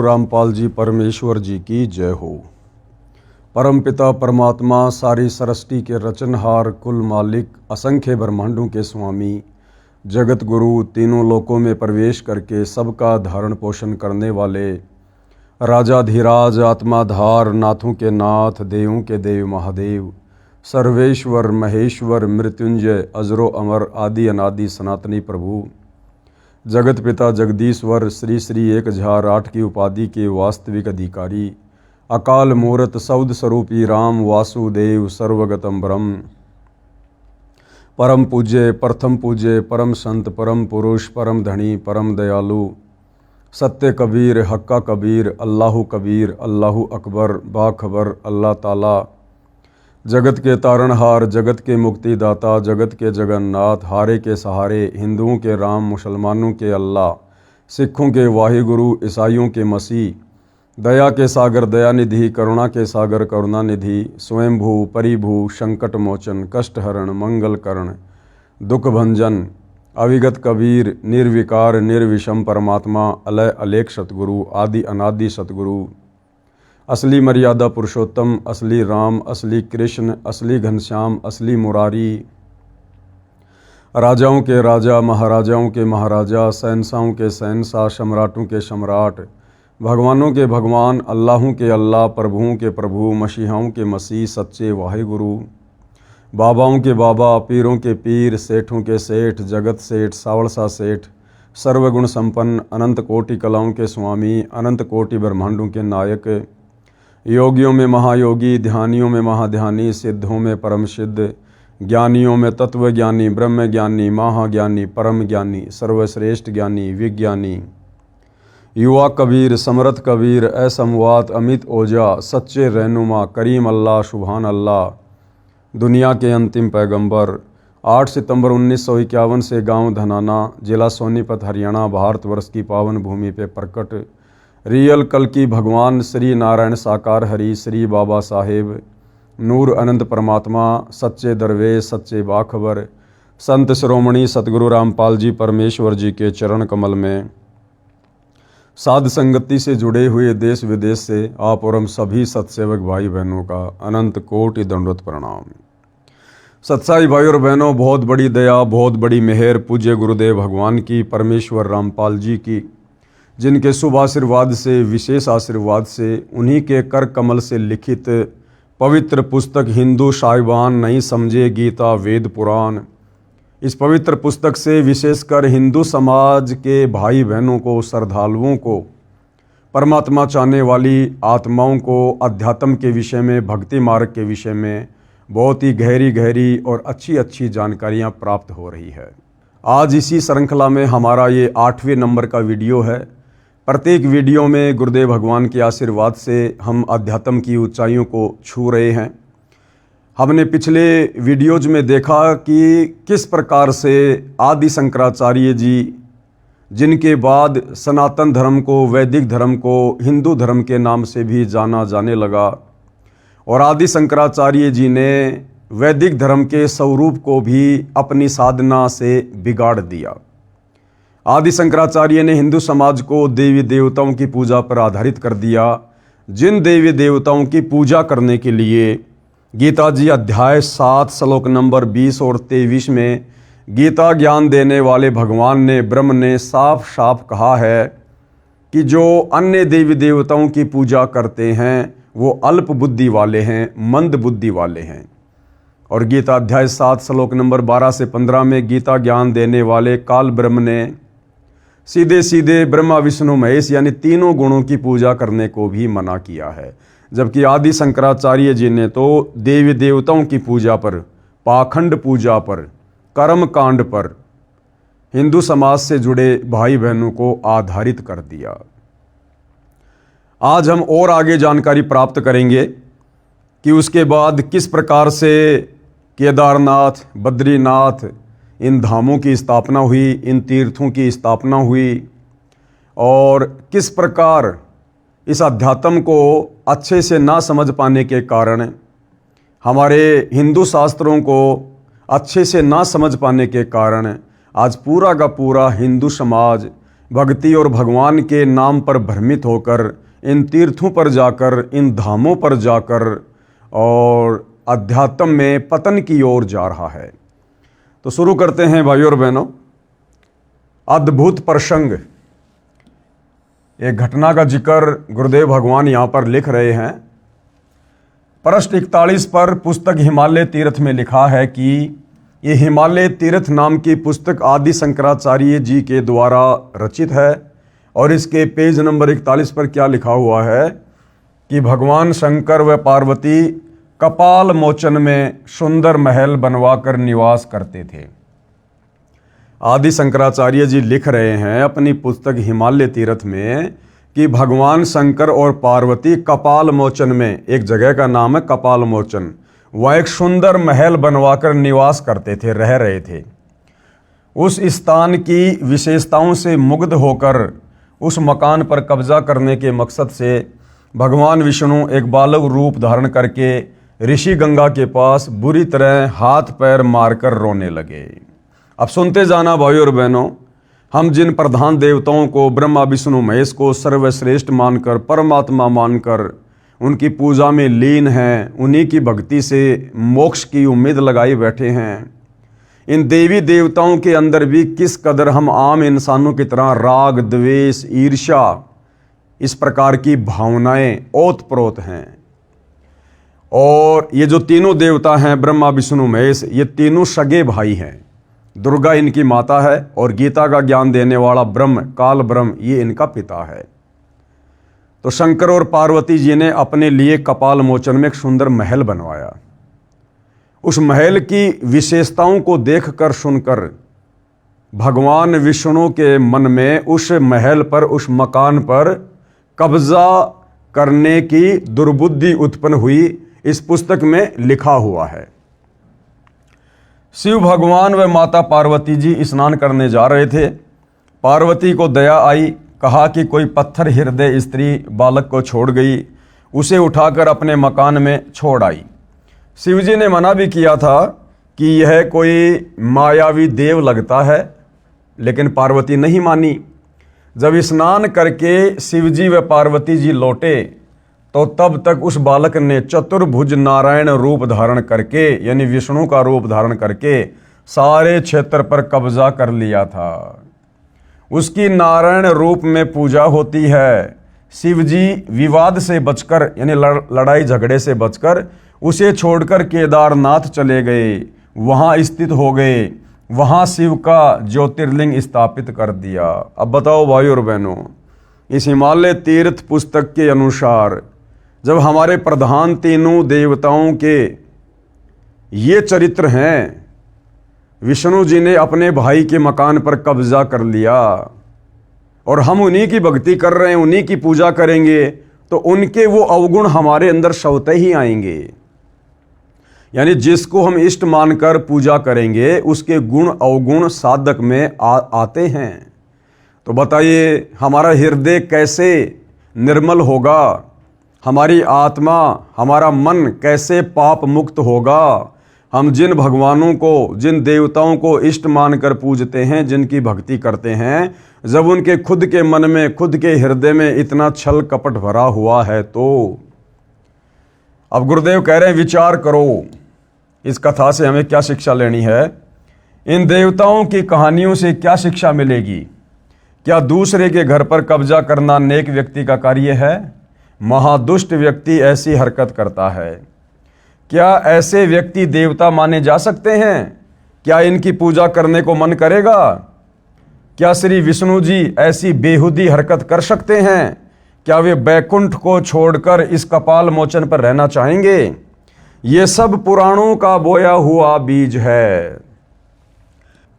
रामपाल जी परमेश्वर जी की जय हो। परमपिता परमात्मा सारी सृष्टि के रचनहार, कुल मालिक, असंख्य ब्रह्मांडों के स्वामी, जगत गुरु, तीनों लोकों में प्रवेश करके सबका धारण पोषण करने वाले, राजाधिराज, आत्माधार, नाथों के नाथ, देवों के देव महादेव, सर्वेश्वर, महेश्वर, मृत्युंजय, अजरो अमर, आदि अनादि सनातनी प्रभु, जगत पिता जगदीश्वर, श्री श्री 1008 की उपाधि के वास्तविक अधिकारी, अकाल मूर्त सौद स्वरूपी राम वासुदेव, सर्वगतम ब्रह्म, परम पूज्य, प्रथम पूज्य, परम संत, परम पुरुष, परम धनी, परम दयालु, सत्य कबीर, हक्का कबीर, अल्लाहु कबीर, अल्लाहु अकबर, बाखबर अल्लाह ताला, जगत के तारणहार, जगत के मुक्तिदाता, जगत के जगन्नाथ, हारे के सहारे, हिंदुओं के राम, मुसलमानों के अल्लाह, सिखों के वाहिगुरु, ईसाइयों के मसीह, दया के सागर दयानिधि, करुणा के सागर करुणानिधि, स्वयंभू परिभू, संकट मोचन, कष्टहरण, मंगल करण, दुख भंजन, अविगत कबीर, निर्विकार निर्विषम परमात्मा, अलय अलेख सतगुरु, आदि अनादि सतगुरु, असली मर्यादा पुरुषोत्तम, असली राम, असली कृष्ण, असली घनश्याम, असली मुरारी, राजाओं के राजा, महाराजाओं के महाराजा, शहंशाहों के शहंशाह, सम्राटों के सम्राट, भगवानों के भगवान, अल्लाहों के अल्लाह, प्रभुओं के प्रभु, मसीहाओं के मसीह, सच्चे वाहिगुरु, बाबाओं के बाबा, पीरों के पीर, सेठों के सेठ, जगत सेठ, सावड़सा सेठ, सर्वगुण संपन्न, अनंत कोटि कलाओं के स्वामी, अनंत कोटि ब्रह्मांडों के नायक, योगियों में महायोगी, ध्यानियों में महाध्यानी, सिद्धों में परम सिद्ध, ज्ञानियों में तत्व ज्ञानी, ब्रह्म ज्ञानी, महाज्ञानी, परम ज्ञानी, सर्वश्रेष्ठ ज्ञानी, विज्ञानी, युवा कबीर, समर्थ कबीर, असमवात, अमित ओझा, सच्चे रहनुमा, करीम अल्लाह, सुभान अल्लाह, दुनिया के अंतिम पैगंबर, 8 सितंबर 1951 से गांव धनाना, जिला सोनीपत, हरियाणा, भारतवर्ष की पावन भूमि पे प्रकट रियल कल की भगवान श्री नारायण साकार हरि, श्री बाबा साहेब, नूर अनंत परमात्मा, सच्चे दरवेश, सच्चे बाखबर, संत शिरोमणि सतगुरु रामपाल जी परमेश्वर जी के चरण कमल में साध संगति से जुड़े हुए देश विदेश से आप और हम सभी सत्सेवक भाई बहनों का अनंत कोटि दंडवत प्रणाम। सत्साई भाई और बहनों, बहुत बड़ी दया, बहुत बड़ी मेहर पूज्य गुरुदेव भगवान की, परमेश्वर रामपाल जी की, जिनके शुभ आशीर्वाद से, विशेष आशीर्वाद से, उन्हीं के कर कमल से लिखित पवित्र पुस्तक हिंदू साहिबान नहीं समझे गीता वेद पुराण, इस पवित्र पुस्तक से विशेषकर हिंदू समाज के भाई बहनों को, श्रद्धालुओं को, परमात्मा चाहने वाली आत्माओं को अध्यात्म के विषय में, भक्ति मार्ग के विषय में बहुत ही गहरी गहरी और अच्छी अच्छी जानकारियाँ प्राप्त हो रही है। आज इसी श्रृंखला में हमारा ये 8वें नंबर का वीडियो है। प्रत्येक वीडियो में गुरुदेव भगवान के आशीर्वाद से हम अध्यात्म की ऊंचाइयों को छू रहे हैं। हमने पिछले वीडियोज में देखा कि किस प्रकार से आदि शंकराचार्य जी, जिनके बाद सनातन धर्म को, वैदिक धर्म को, हिंदू धर्म के नाम से भी जाना जाने लगा, और आदि शंकराचार्य जी ने वैदिक धर्म के स्वरूप को भी अपनी साधना से बिगाड़ दिया। आदि शंकराचार्य ने हिंदू समाज को देवी देवताओं की पूजा पर आधारित कर दिया, जिन देवी देवताओं की पूजा करने के लिए गीता जी अध्याय 7 श्लोक नंबर 20 और 23 में गीता ज्ञान देने वाले भगवान ने, ब्रह्म ने साफ साफ कहा है कि जो अन्य देवी देवताओं की पूजा करते हैं वो अल्प बुद्धि वाले हैं, मंद बुद्धि वाले हैं। और गीता अध्याय 7 श्लोक नंबर 12 से 15 में गीता ज्ञान देने वाले काल ब्रह्म ने सीधे सीधे ब्रह्मा विष्णु महेश यानी तीनों गुणों की पूजा करने को भी मना किया है। जबकि आदि शंकराचार्य जी ने तो देवी देवताओं की पूजा पर, पाखंड पूजा पर, कर्म कांड पर हिंदू समाज से जुड़े भाई बहनों को आधारित कर दिया। आज हम और आगे जानकारी प्राप्त करेंगे कि उसके बाद किस प्रकार से केदारनाथ, बद्रीनाथ, इन धामों की स्थापना हुई, इन तीर्थों की स्थापना हुई, और किस प्रकार इस अध्यात्म को अच्छे से ना समझ पाने के कारण, हमारे हिंदू शास्त्रों को अच्छे से ना समझ पाने के कारण आज पूरा का पूरा हिंदू समाज भक्ति और भगवान के नाम पर भ्रमित होकर इन तीर्थों पर जाकर, इन धामों पर जाकर और अध्यात्म में पतन की ओर जा रहा है। तो शुरू करते हैं भाइयों और बहनों। अद्भुत प्रसंग, एक घटना का जिक्र गुरुदेव भगवान यहाँ पर लिख रहे हैं। पृष्ठ 41 पर पुस्तक हिमालय तीर्थ में लिखा है कि ये हिमालय तीर्थ नाम की पुस्तक आदि शंकराचार्य जी के द्वारा रचित है। और इसके पेज नंबर 41 पर क्या लिखा हुआ है कि भगवान शंकर व पार्वती कपाल मोचन में सुंदर महल बनवाकर निवास करते थे। आदि शंकराचार्य जी लिख रहे हैं अपनी पुस्तक हिमालय तीर्थ में कि भगवान शंकर और पार्वती कपाल मोचन में, एक जगह का नाम है कपाल मोचन, वह एक सुंदर महल बनवाकर निवास करते थे, रह रहे थे। उस स्थान की विशेषताओं से मुग्ध होकर उस मकान पर कब्जा करने के मकसद से भगवान विष्णु एक बालक रूप धारण करके ऋषि गंगा के पास बुरी तरह हाथ पैर मारकर रोने लगे। अब सुनते जाना भाइयों और बहनों, हम जिन प्रधान देवताओं को ब्रह्मा विष्णु महेश को सर्वश्रेष्ठ मानकर, परमात्मा मानकर उनकी पूजा में लीन हैं, उन्हीं की भक्ति से मोक्ष की उम्मीद लगाए बैठे हैं, इन देवी देवताओं के अंदर भी किस कदर हम आम इंसानों की तरह राग, द्वेष, ईर्ष्या, इस प्रकार की भावनाएं ओतप्रोत हैं। और ये जो तीनों देवता हैं ब्रह्मा विष्णु महेश, ये तीनों सगे भाई हैं। दुर्गा इनकी माता है और गीता का ज्ञान देने वाला ब्रह्म, काल ब्रह्म, ये इनका पिता है। तो शंकर और पार्वती जी ने अपने लिए कपाल मोचन में एक सुंदर महल बनवाया। उस महल की विशेषताओं को देखकर सुनकर भगवान विष्णु के मन में उस महल पर, उस मकान पर कब्जा करने की दुर्बुद्धि उत्पन्न हुई। इस पुस्तक में लिखा हुआ है। शिव भगवान व माता पार्वती जी स्नान करने जा रहे थे। पार्वती को दया आई, कहा कि कोई पत्थर हृदय स्त्री बालक को छोड़ गई, उसे उठाकर अपने मकान में छोड़ आई। शिवजी ने मना भी किया था कि यह कोई मायावी देव लगता है, लेकिन पार्वती नहीं मानी। जब स्नान करके शिवजी व पार्वती जी लौटे तो तब तक उस बालक ने चतुर्भुज नारायण रूप धारण करके, यानी विष्णु का रूप धारण करके सारे क्षेत्र पर कब्जा कर लिया था। उसकी नारायण रूप में पूजा होती है। शिवजी विवाद से बचकर, यानी लड़ाई झगड़े से बचकर उसे छोड़कर केदारनाथ चले गए, वहाँ स्थित हो गए, वहाँ शिव का ज्योतिर्लिंग स्थापित कर दिया। अब बताओ भाई और बहनों, इस हिमालय तीर्थ पुस्तक के अनुसार जब हमारे प्रधान तीनों देवताओं के ये चरित्र हैं, विष्णु जी ने अपने भाई के मकान पर कब्जा कर लिया और हम उन्हीं की भक्ति कर रहे हैं, उन्हीं की पूजा करेंगे, तो उनके वो अवगुण हमारे अंदर स्वतः ही आएंगे। यानी जिसको हम इष्ट मानकर पूजा करेंगे उसके गुण अवगुण साधक में आते हैं। तो बताइए हमारा हृदय कैसे निर्मल होगा, हमारी आत्मा, हमारा मन कैसे पाप मुक्त होगा। हम जिन भगवानों को, जिन देवताओं को इष्ट मानकर पूजते हैं, जिनकी भक्ति करते हैं, जब उनके खुद के मन में, खुद के हृदय में इतना छल कपट भरा हुआ है, तो अब गुरुदेव कह रहे हैं विचार करो इस कथा से हमें क्या शिक्षा लेनी है। इन देवताओं की कहानियों से क्या शिक्षा मिलेगी? क्या दूसरे के घर पर कब्जा करना नेक व्यक्ति का कार्य है? महादुष्ट व्यक्ति ऐसी हरकत करता है। क्या ऐसे व्यक्ति देवता माने जा सकते हैं? क्या इनकी पूजा करने को मन करेगा? क्या श्री विष्णु जी ऐसी बेहुदी हरकत कर सकते हैं? क्या वे बैकुंठ को छोड़कर इस कपाल मोचन पर रहना चाहेंगे? ये सब पुराणों का बोया हुआ बीज है।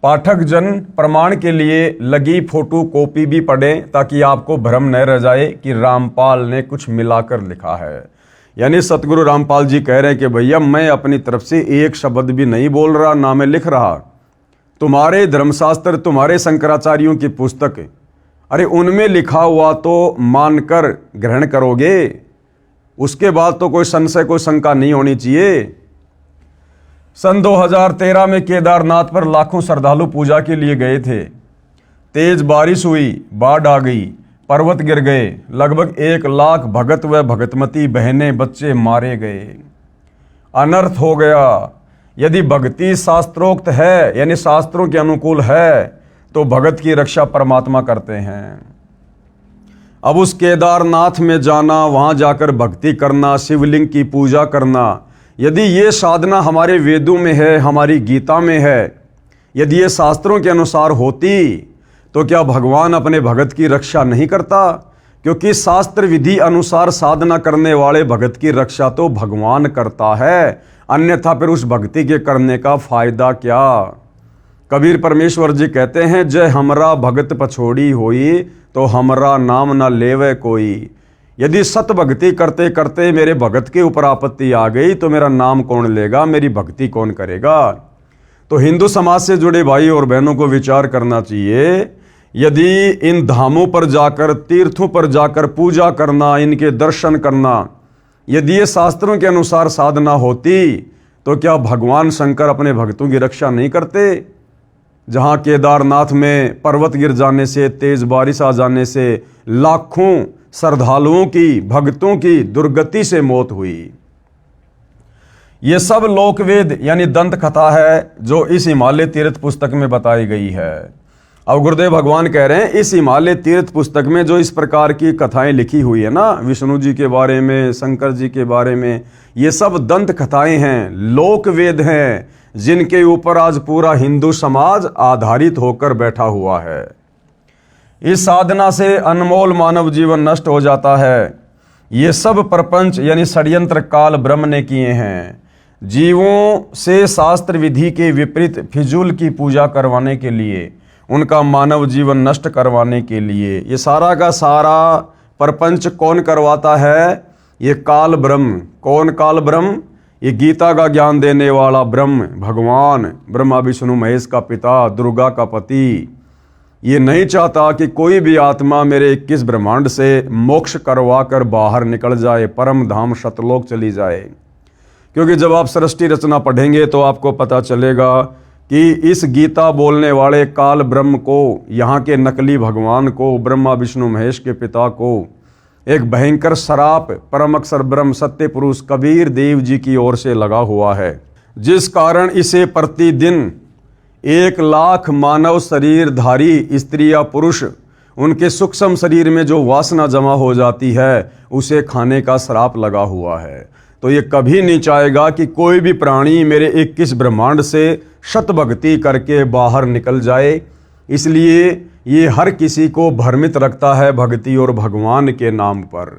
पाठक जन प्रमाण के लिए लगी फोटो कॉपी भी पढ़ें ताकि आपको भ्रम न रह जाए कि रामपाल ने कुछ मिलाकर लिखा है। यानी सतगुरु रामपाल जी कह रहे हैं कि भैया मैं अपनी तरफ से एक शब्द भी नहीं बोल रहा, ना मैं लिख रहा। तुम्हारे धर्मशास्त्र, तुम्हारे शंकराचार्यों की पुस्तक, अरे उनमें लिखा हुआ तो मानकर ग्रहण करोगे, उसके बाद तो कोई संशय, कोई शंका नहीं होनी चाहिए। सन 2013 में केदारनाथ पर लाखों श्रद्धालु पूजा के लिए गए थे। तेज बारिश हुई, बाढ़ आ गई, पर्वत गिर गए, लगभग 1 लाख भगत व भगतमती बहनें बच्चे मारे गए, अनर्थ हो गया। यदि भक्ति शास्त्रोक्त है यानी शास्त्रों के अनुकूल है तो भगत की रक्षा परमात्मा करते हैं। अब उस केदारनाथ में जाना, वहां जाकर भक्ति करना, शिवलिंग की पूजा करना, यदि ये साधना हमारे वेदों में है, हमारी गीता में है, यदि ये शास्त्रों के अनुसार होती तो क्या भगवान अपने भगत की रक्षा नहीं करता? क्योंकि शास्त्र विधि अनुसार साधना करने वाले भगत की रक्षा तो भगवान करता है, अन्यथा फिर उस भक्ति के करने का फायदा क्या? कबीर परमेश्वर जी कहते हैं, जय हमरा भगत पछोड़ी होई तो हमरा नाम न लेवे कोई। यदि सत भक्ति करते करते मेरे भगत के ऊपर आपत्ति आ गई तो मेरा नाम कौन लेगा, मेरी भक्ति कौन करेगा? तो हिंदू समाज से जुड़े भाई और बहनों को विचार करना चाहिए, यदि इन धामों पर जाकर, तीर्थों पर जाकर पूजा करना, इनके दर्शन करना, यदि ये शास्त्रों के अनुसार साधना होती तो क्या भगवान शंकर अपने भक्तों की रक्षा नहीं करते? जहां केदारनाथ में पर्वत गिर जाने से, तेज बारिश आ जाने से लाखों श्रद्धालुओं की, भक्तों की दुर्गति से मौत हुई। ये सब लोकवेद यानी दंत कथा है जो इस हिमालय तीर्थ पुस्तक में बताई गई है। अब गुरुदेव भगवान कह रहे हैं, इस हिमालय तीर्थ पुस्तक में जो इस प्रकार की कथाएं लिखी हुई है ना, विष्णु जी के बारे में, शंकर जी के बारे में, ये सब दंत कथाएं हैं, लोकवेद हैं, जिनके ऊपर आज पूरा हिंदू समाज आधारित होकर बैठा हुआ है। इस साधना से अनमोल मानव जीवन नष्ट हो जाता है। ये सब प्रपंच यानी षड्यंत्र काल ब्रह्म ने किए हैं, जीवों से शास्त्र विधि के विपरीत फिजूल की पूजा करवाने के लिए, उनका मानव जीवन नष्ट करवाने के लिए। ये सारा का सारा प्रपंच कौन करवाता है? ये काल ब्रह्म। कौन काल ब्रह्म? ये गीता का ज्ञान देने वाला ब्रह्म, भगवान, ब्रह्मा विष्णु महेश का पिता, दुर्गा का पति। ये नहीं चाहता कि कोई भी आत्मा मेरे 21 ब्रह्मांड से मोक्ष करवा कर बाहर निकल जाए, परम धाम सतलोक चली जाए। क्योंकि जब आप सृष्टि रचना पढ़ेंगे तो आपको पता चलेगा कि इस गीता बोलने वाले काल ब्रह्म को, यहाँ के नकली भगवान को, ब्रह्मा विष्णु महेश के पिता को एक भयंकर श्राप परम अक्षर ब्रह्म सत्य पुरुष कबीर देव जी की ओर से लगा हुआ है, जिस कारण इसे प्रतिदिन 1 लाख मानव शरीरधारी स्त्री या पुरुष, उनके सूक्ष्म शरीर में जो वासना जमा हो जाती है उसे खाने का श्राप लगा हुआ है। तो ये कभी नहीं चाहेगा कि कोई भी प्राणी मेरे 21 ब्रह्मांड से शत भक्ति करके बाहर निकल जाए। इसलिए ये हर किसी को भ्रमित रखता है भक्ति और भगवान के नाम पर।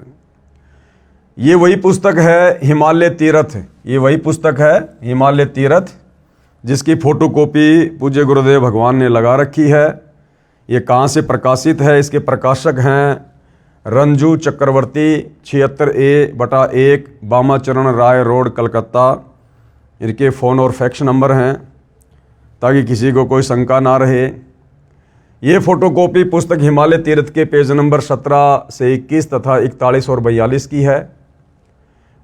ये वही पुस्तक है हिमालय तीर्थ, ये वही पुस्तक है हिमालय तीर्थ, जिसकी फोटोकॉपी पूज्य गुरुदेव भगवान ने लगा रखी है। ये कहाँ से प्रकाशित है? इसके प्रकाशक हैं रंजू चक्रवर्ती, 76A/1 बामाचरण राय रोड, कलकत्ता। इनके फ़ोन और फैक्स नंबर हैं ताकि किसी को कोई शंका ना रहे। ये फोटोकॉपी पुस्तक हिमालय तीर्थ के पेज नंबर 17 से 21 तथा 41 और 42 की है।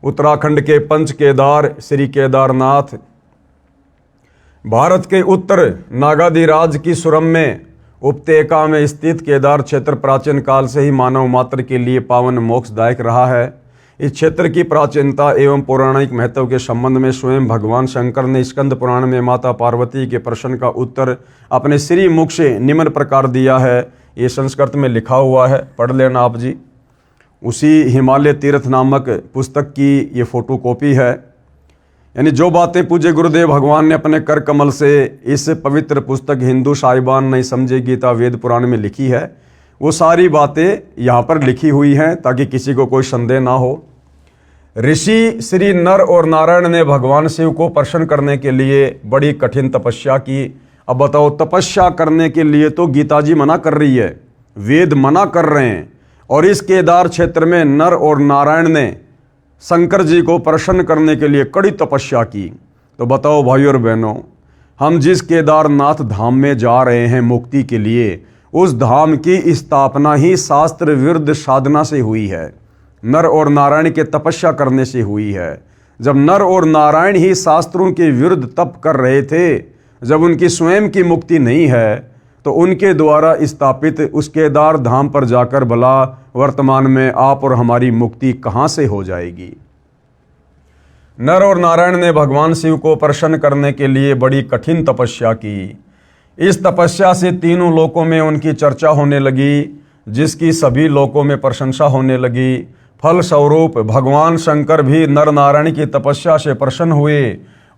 उत्तराखंड के पंच केदार श्री केदारनाथ, भारत के उत्तर नागाधिराज की सुरम्य उपत्यका में स्थित केदार क्षेत्र प्राचीन काल से ही मानव मात्र के लिए पावन मोक्षदायक रहा है। इस क्षेत्र की प्राचीनता एवं पौराणिक महत्व के संबंध में स्वयं भगवान शंकर ने स्कंद पुराण में माता पार्वती के प्रश्न का उत्तर अपने श्री मुख से निम्न प्रकार दिया है। ये संस्कृत में लिखा हुआ है, पढ़ लेना आप जी। उसी हिमालय तीर्थ नामक पुस्तक की ये फोटोकॉपी है। यानी जो बातें पूज्य गुरुदेव भगवान ने अपने कर कमल से इस पवित्र पुस्तक हिंदू साहिबान नहीं समझे गीता वेद पुराण में लिखी है, वो सारी बातें यहाँ पर लिखी हुई हैं ताकि किसी को कोई संदेह ना हो। ऋषि श्री नर और नारायण ने भगवान शिव को प्रसन्न करने के लिए बड़ी कठिन तपस्या की। अब बताओ, तपस्या करने के लिए तो गीता जी मना कर रही है, वेद मना कर रहे हैं, और इस केदार क्षेत्र में नर और नारायण ने शंकर जी को प्रसन्न करने के लिए कड़ी तपस्या की। तो बताओ भाई और बहनों, हम जिस केदारनाथ धाम में जा रहे हैं मुक्ति के लिए, उस धाम की स्थापना ही शास्त्र विरुद्ध साधना से हुई है, नर और नारायण के तपस्या करने से हुई है। जब नर और नारायण ही शास्त्रों के विरुद्ध तप कर रहे थे, जब उनकी स्वयं की मुक्ति नहीं है, तो उनके द्वारा स्थापित उस केदार धाम पर जाकर भला वर्तमान में आप और हमारी मुक्ति कहाँ से हो जाएगी। नर और नारायण ने भगवान शिव को प्रसन्न करने के लिए बड़ी कठिन तपस्या की। इस तपस्या से तीनों लोकों में उनकी चर्चा होने लगी, जिसकी सभी लोकों में प्रशंसा होने लगी। फलस्वरूप भगवान शंकर भी नर नारायण की तपस्या से प्रसन्न हुए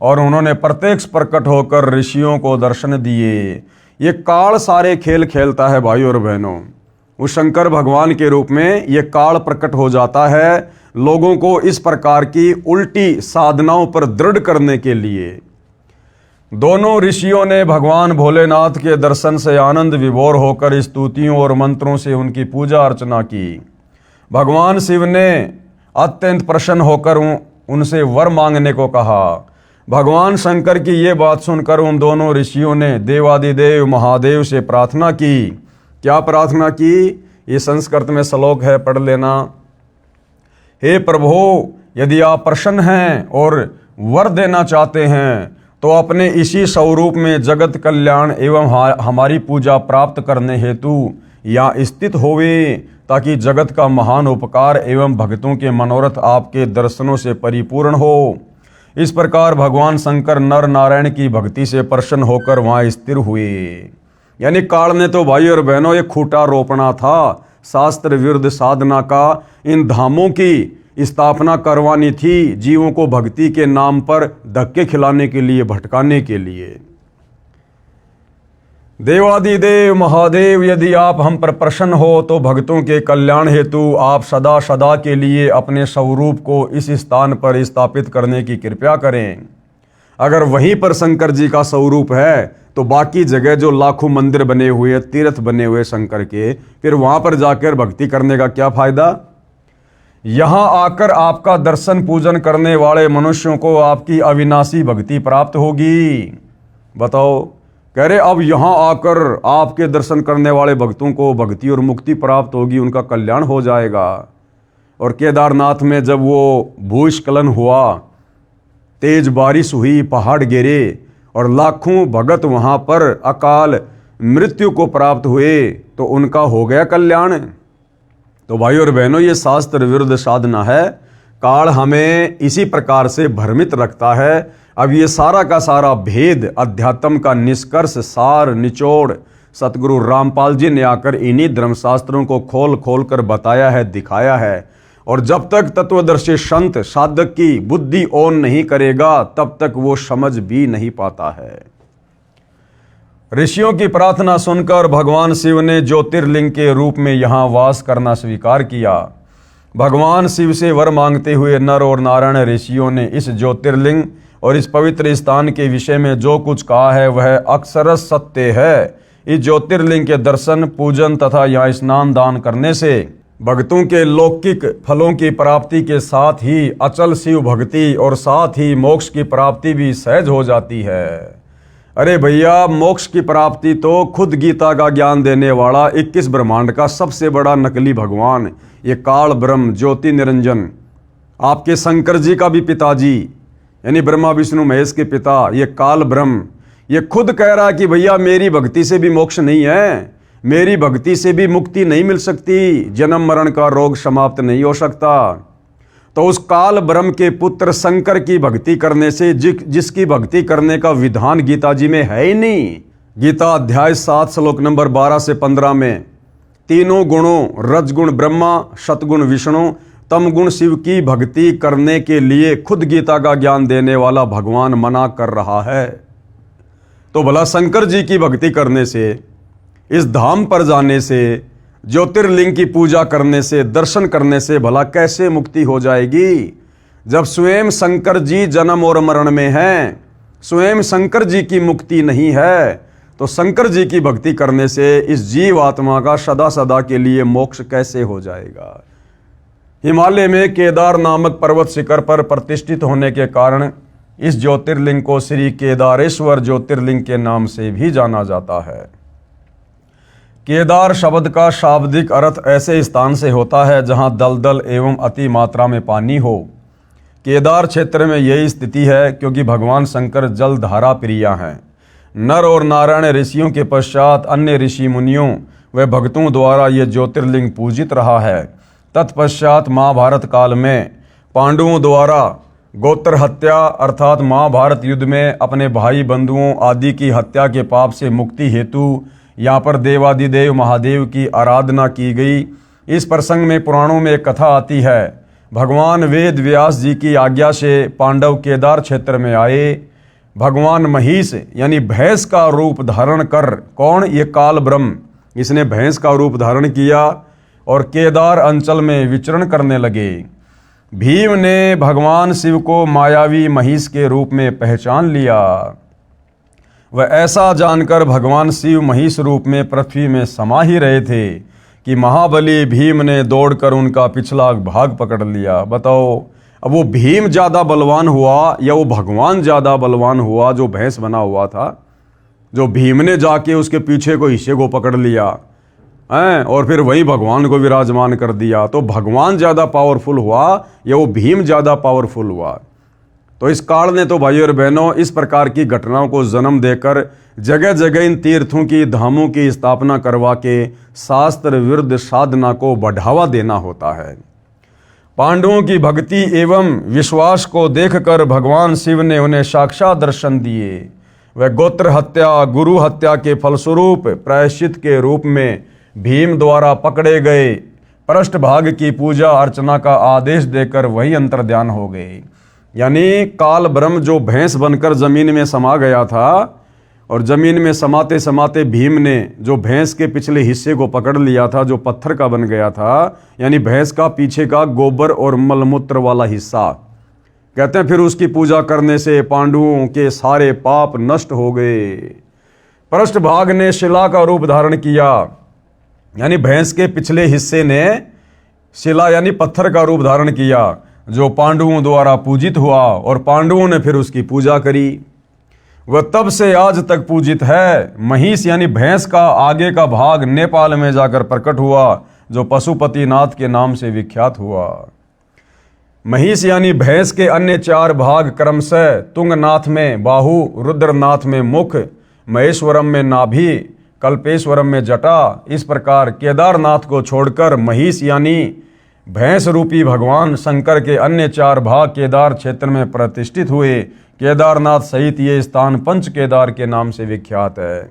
और उन्होंने प्रत्यक्ष प्रकट होकर ऋषियों को दर्शन दिए। ये काल सारे खेल खेलता है भाइयों और बहनों। उस शंकर भगवान के रूप में ये काल प्रकट हो जाता है लोगों को इस प्रकार की उल्टी साधनाओं पर दृढ़ करने के लिए। दोनों ऋषियों ने भगवान भोलेनाथ के दर्शन से आनंद विभोर होकर स्तुतियों और मंत्रों से उनकी पूजा अर्चना की। भगवान शिव ने अत्यंत प्रसन्न होकर उनसे वर मांगने को कहा। भगवान शंकर की ये बात सुनकर उन दोनों ऋषियों ने देवादिदेव महादेव से प्रार्थना की। क्या प्रार्थना की? ये संस्कृत में श्लोक है, पढ़ लेना। हे प्रभु, यदि आप प्रसन्न हैं और वर देना चाहते हैं तो अपने इसी स्वरूप में जगत कल्याण एवं हमारी पूजा प्राप्त करने हेतु यहाँ स्थित होवे, ताकि जगत का महान उपकार एवं भक्तों के मनोरथ आपके दर्शनों से परिपूर्ण हो। इस प्रकार भगवान शंकर नर नारायण की भक्ति से प्रसन्न होकर वहाँ स्थिर हुए। यानी काल ने तो भाई और बहनों ये खूंटा रोपना था, शास्त्र विरुद्ध साधना का इन धामों की स्थापना करवानी थी, जीवों को भक्ति के नाम पर धक्के खिलाने के लिए, भटकाने के लिए। देवादिदेव महादेव, यदि आप हम पर प्रसन्न हो तो भक्तों के कल्याण हेतु आप सदा सदा के लिए अपने स्वरूप को इस स्थान पर स्थापित करने की कृपा करें। अगर वहीं पर शंकर जी का स्वरूप है तो बाकी जगह जो लाखों मंदिर बने हुए, तीर्थ बने हुए शंकर के, फिर वहां पर जाकर भक्ति करने का क्या फायदा। यहाँ आकर आपका दर्शन पूजन करने वाले मनुष्यों को आपकी अविनाशी भक्ति प्राप्त होगी। बताओ, कह रहे अब यहाँ आकर आपके दर्शन करने वाले भक्तों को भक्ति और मुक्ति प्राप्त होगी, उनका कल्याण हो जाएगा। और केदारनाथ में जब वो भूस्खलन हुआ, तेज बारिश हुई, पहाड़ गिरे और लाखों भगत वहाँ पर अकाल मृत्यु को प्राप्त हुए, तो उनका हो गया कल्याण। तो भाई और बहनों, ये शास्त्र विरुद्ध साधना है। काल हमें इसी प्रकार से भ्रमित रखता है। अब ये सारा का सारा भेद, अध्यात्म का निष्कर्ष, सार, निचोड़ सतगुरु रामपाल जी ने आकर इन्हीं धर्मशास्त्रों को खोल खोल कर बताया है, दिखाया है। और जब तक तत्वदर्शी संत साधक की बुद्धि ऑन नहीं करेगा तब तक वो समझ भी नहीं पाता है। ऋषियों की प्रार्थना सुनकर भगवान शिव ने ज्योतिर्लिंग के रूप में यहाँ वास करना स्वीकार किया। भगवान शिव से वर मांगते हुए नर और नारायण ऋषियों ने इस ज्योतिर्लिंग और इस पवित्र स्थान के विषय में जो कुछ कहा है वह अक्षरश सत्य है। इस ज्योतिर्लिंग के दर्शन, पूजन तथा यहाँ स्नान दान करने से भक्तों के लौकिक फलों की प्राप्ति के साथ ही अचल शिव भक्ति और साथ ही मोक्ष की प्राप्ति भी सहज हो जाती है। अरे भैया, मोक्ष की प्राप्ति तो खुद गीता का ज्ञान देने वाला 21 ब्रह्मांड का सबसे बड़ा नकली भगवान, ये काल ब्रह्म ज्योति निरंजन, आपके शंकर जी का भी पिताजी यानी ब्रह्मा विष्णु महेश के पिता, ये काल ब्रह्म, ये खुद कह रहा है कि भैया मेरी भक्ति से भी मोक्ष नहीं है, मेरी भक्ति से भी मुक्ति नहीं मिल सकती, जन्म मरण का रोग समाप्त नहीं हो सकता। तो उस काल ब्रह्म के पुत्र शंकर की भक्ति करने से जिसकी भक्ति करने का विधान गीता जी में है ही नहीं। गीता अध्याय 7 श्लोक नंबर 12 से 15 में तीनों गुणों, रजगुण ब्रह्मा, सतगुण विष्णु, तमगुण शिव की भक्ति करने के लिए खुद गीता का ज्ञान देने वाला भगवान मना कर रहा है। तो भला शंकर जी की भक्ति करने से, इस धाम पर जाने से, ज्योतिर्लिंग की पूजा करने से, दर्शन करने से भला कैसे मुक्ति हो जाएगी, जब स्वयं शंकर जी जन्म और मरण में हैं, स्वयं शंकर जी की मुक्ति नहीं है। तो शंकर जी की भक्ति करने से इस जीव आत्मा का सदा सदा के लिए मोक्ष कैसे हो जाएगा। हिमालय में केदार नामक पर्वत शिखर पर प्रतिष्ठित होने के कारण इस ज्योतिर्लिंग को श्री केदारेश्वर ज्योतिर्लिंग के नाम से भी जाना जाता है। केदार शब्द का शाब्दिक अर्थ ऐसे स्थान से होता है जहां दलदल एवं अति मात्रा में पानी हो। केदार क्षेत्र में यही स्थिति है क्योंकि भगवान शंकर जल धारा प्रिया हैं। नर और नारायण ऋषियों के पश्चात अन्य ऋषि मुनियों व भक्तों द्वारा ये ज्योतिर्लिंग पूजित रहा है। तत्पश्चात महाभारत काल में पांडवों द्वारा गोत्र हत्या अर्थात महाभारत युद्ध में अपने भाई बंधुओं आदि की हत्या के पाप से मुक्ति हेतु यहाँ पर देवादिदेव महादेव की आराधना की गई। इस प्रसंग में पुराणों में एक कथा आती है। भगवान वेद व्यास जी की आज्ञा से पांडव केदार क्षेत्र में आए। भगवान महिष यानी भैंस का रूप धारण कर, कौन? ये काल ब्रह्म, इसने भैंस का रूप धारण किया और केदार अंचल में विचरण करने लगे। भीम ने भगवान शिव को मायावी महिष के रूप में पहचान लिया। वह ऐसा जानकर भगवान शिव महिष रूप में पृथ्वी में समा ही रहे थे कि महाबली भीम ने दौड़कर उनका पिछला भाग पकड़ लिया। बताओ, अब वो भीम ज़्यादा बलवान हुआ या वो भगवान ज़्यादा बलवान हुआ जो भैंस बना हुआ था, जो भीम ने जाके उसके पीछे को हिस्से को पकड़ लिया हैं और फिर वही भगवान को विराजमान कर दिया। तो भगवान ज़्यादा पावरफुल हुआ या वो भीम ज़्यादा पावरफुल हुआ? तो इस काल ने तो भाइयों और बहनों इस प्रकार की घटनाओं को जन्म देकर जगह जगह इन तीर्थों की धामों की स्थापना करवा के शास्त्र विरुद्ध साधना को बढ़ावा देना होता है। पांडवों की भक्ति एवं विश्वास को देखकर भगवान शिव ने उन्हें साक्षात दर्शन दिए। वह गोत्र हत्या गुरु हत्या के फलस्वरूप प्रायश्चित के रूप में भीम द्वारा पकड़े गए पृष्ठ भाग की पूजा अर्चना का आदेश देकर वही अंतर्ध्यान हो गए। यानी काल ब्रह्म जो भैंस बनकर जमीन में समा गया था और जमीन में समाते समाते भीम ने जो भैंस के पिछले हिस्से को पकड़ लिया था जो पत्थर का बन गया था, यानी भैंस का पीछे का गोबर और मलमूत्र वाला हिस्सा, कहते हैं फिर उसकी पूजा करने से पांडवों के सारे पाप नष्ट हो गए। पृष्ठ भाग ने शिला का रूप धारण किया, यानी भैंस के पिछले हिस्से ने शिला यानी पत्थर का रूप धारण किया जो पांडवों द्वारा पूजित हुआ और पांडवों ने फिर उसकी पूजा करी। वह तब से आज तक पूजित है। महिष यानी भैंस का आगे का भाग नेपाल में जाकर प्रकट हुआ जो पशुपतिनाथ के नाम से विख्यात हुआ। महिष यानी भैंस के अन्य चार भाग क्रमशः तुंगनाथ में बाहु, रुद्रनाथ में मुख, महेश्वरम में नाभि, कल्पेश्वरम में जटा, इस प्रकार केदारनाथ को छोड़कर महिष यानी भैंस रूपी भगवान शंकर के अन्य चार भाग केदार क्षेत्र में प्रतिष्ठित हुए। केदारनाथ सहित ये स्थान पंच केदार के नाम से विख्यात है।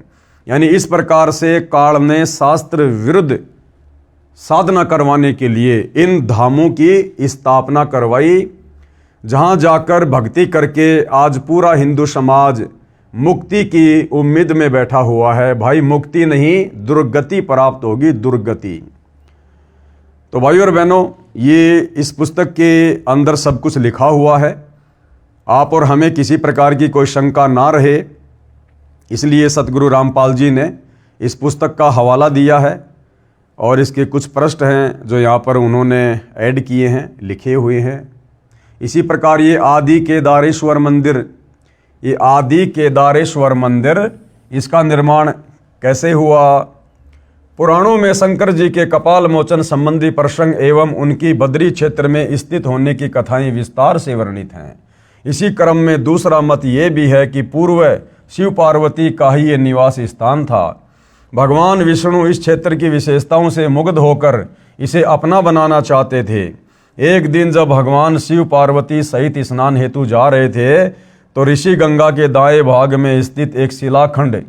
यानी इस प्रकार से काल ने शास्त्र विरुद्ध साधना करवाने के लिए इन धामों की स्थापना करवाई, जहां जाकर भक्ति करके आज पूरा हिंदू समाज मुक्ति की उम्मीद में बैठा हुआ है। भाई मुक्ति नहीं, दुर्गति प्राप्त होगी, दुर्गति। तो भाइयों और बहनों, ये इस पुस्तक के अंदर सब कुछ लिखा हुआ है। आप और हमें किसी प्रकार की कोई शंका ना रहे, इसलिए सतगुरु रामपाल जी ने इस पुस्तक का हवाला दिया है और इसके कुछ पृष्ठ हैं जो यहाँ पर उन्होंने ऐड किए हैं, लिखे हुए हैं। इसी प्रकार ये आदि केदारेश्वर मंदिर, ये आदि केदारेश्वर मंदिर, इसका निर्माण कैसे हुआ? पुराणों में शंकर जी के कपाल मोचन संबंधी प्रसंग एवं उनकी बद्री क्षेत्र में स्थित होने की कथाएं विस्तार से वर्णित हैं। इसी क्रम में दूसरा मत ये भी है कि पूर्व शिव पार्वती का ही ये निवास स्थान था। भगवान विष्णु इस क्षेत्र की विशेषताओं से मुग्ध होकर इसे अपना बनाना चाहते थे। एक दिन जब भगवान शिव पार्वती सहित स्नान हेतु जा रहे थे तो ऋषि गंगा के दाएं भाग में स्थित एक शिलाखंड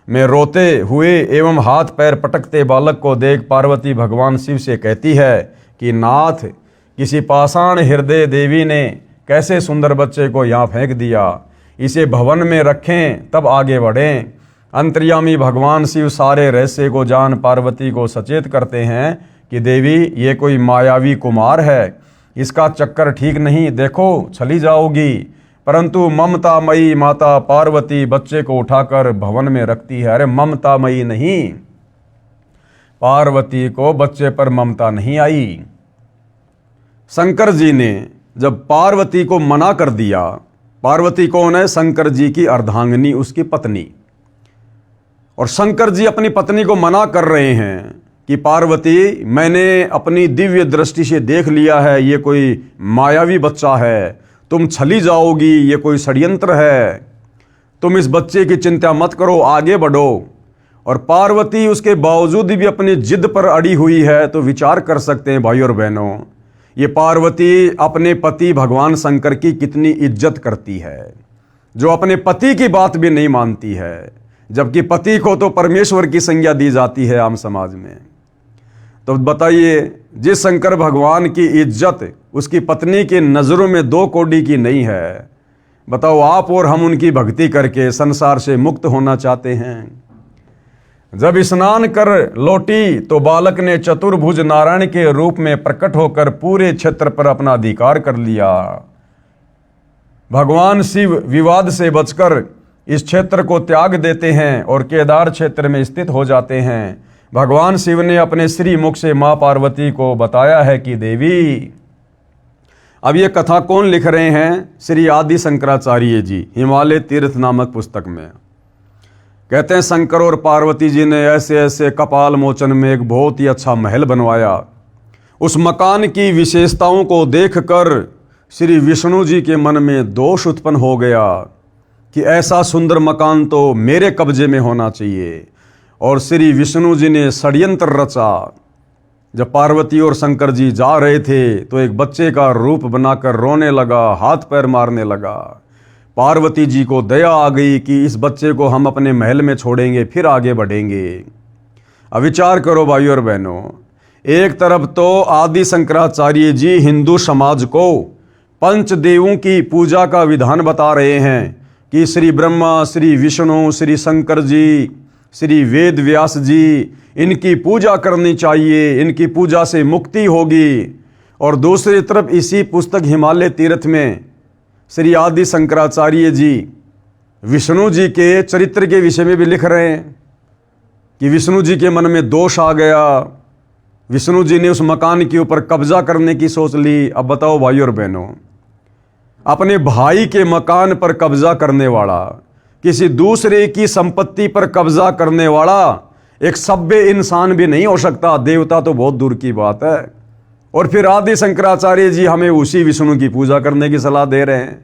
में रोते हुए एवं हाथ पैर पटकते बालक को देख पार्वती भगवान शिव से कहती है कि नाथ, किसी पाषाण हृदय देवी ने कैसे सुंदर बच्चे को यहाँ फेंक दिया, इसे भवन में रखें तब आगे बढ़ें। अंतर्यामी भगवान शिव सारे रहस्य को जान पार्वती को सचेत करते हैं कि देवी ये कोई मायावी कुमार है, इसका चक्कर ठीक नहीं, देखो चली जाओगी। परंतु ममतामयी माता पार्वती बच्चे को उठाकर भवन में रखती है। अरे ममतामयी नहीं, पार्वती को बच्चे पर ममता नहीं आई। शंकर जी ने जब पार्वती को मना कर दिया, पार्वती कौन है? शंकर जी की अर्धांगिनी, उसकी पत्नी। और शंकर जी अपनी पत्नी को मना कर रहे हैं कि पार्वती, मैंने अपनी दिव्य दृष्टि से देख लिया है, ये कोई मायावी बच्चा है, तुम छली जाओगी, ये कोई षड्यंत्र है। तुम इस बच्चे की चिंता मत करो, आगे बढ़ो। और पार्वती उसके बावजूद भी अपनी जिद पर अड़ी हुई है। तो विचार कर सकते हैं भाई और बहनों, ये पार्वती अपने पति भगवान शंकर की कितनी इज्जत करती है, जो अपने पति की बात भी नहीं मानती है, जबकि पति को तो परमेश्वर की संज्ञा दी जाती है आम समाज में। तो बताइए, जिस शंकर भगवान की इज्जत उसकी पत्नी की नज़रों में 2 कौड़ी की नहीं है, बताओ आप और हम उनकी भक्ति करके संसार से मुक्त होना चाहते हैं। जब स्नान कर लौटी तो बालक ने चतुर्भुज नारायण के रूप में प्रकट होकर पूरे क्षेत्र पर अपना अधिकार कर लिया। भगवान शिव विवाद से बचकर इस क्षेत्र को त्याग देते हैं और केदार क्षेत्र में स्थित हो जाते हैं। भगवान शिव ने अपने श्री मुख से मां पार्वती को बताया है कि देवी, अब ये कथा कौन लिख रहे हैं? श्री आदि शंकराचार्य जी, हिमालय तीर्थ नामक पुस्तक में। कहते हैं शंकर और पार्वती जी ने ऐसे ऐसे कपाल मोचन में एक बहुत ही अच्छा महल बनवाया। उस मकान की विशेषताओं को देखकर श्री विष्णु जी के मन में दोष उत्पन्न हो गया कि ऐसा सुंदर मकान तो मेरे कब्जे में होना चाहिए। और श्री विष्णु जी ने षड्यंत्र रचा। जब पार्वती और शंकर जी जा रहे थे तो एक बच्चे का रूप बनाकर रोने लगा, हाथ पैर मारने लगा। पार्वती जी को दया आ गई कि इस बच्चे को हम अपने महल में छोड़ेंगे, फिर आगे बढ़ेंगे। अब विचार करो भाई और बहनों, एक तरफ तो आदि शंकराचार्य जी हिंदू समाज को पंचदेवों की पूजा का विधान बता रहे हैं कि श्री ब्रह्मा, श्री विष्णु, श्री शंकर जी, श्री वेद व्यास जी, इनकी पूजा करनी चाहिए, इनकी पूजा से मुक्ति होगी। और दूसरी तरफ इसी पुस्तक हिमालय तीर्थ में श्री आदि शंकराचार्य जी विष्णु जी के चरित्र के विषय में भी लिख रहे हैं कि विष्णु जी के मन में दोष आ गया, विष्णु जी ने उस मकान के ऊपर कब्जा करने की सोच ली। अब बताओ भाई और बहनों, अपने भाई के मकान पर कब्जा करने वाला, किसी दूसरे की संपत्ति पर कब्जा करने वाला एक सभ्य इंसान भी नहीं हो सकता, देवता तो बहुत दूर की बात है। और फिर आदि शंकराचार्य जी हमें उसी विष्णु की पूजा करने की सलाह दे रहे हैं।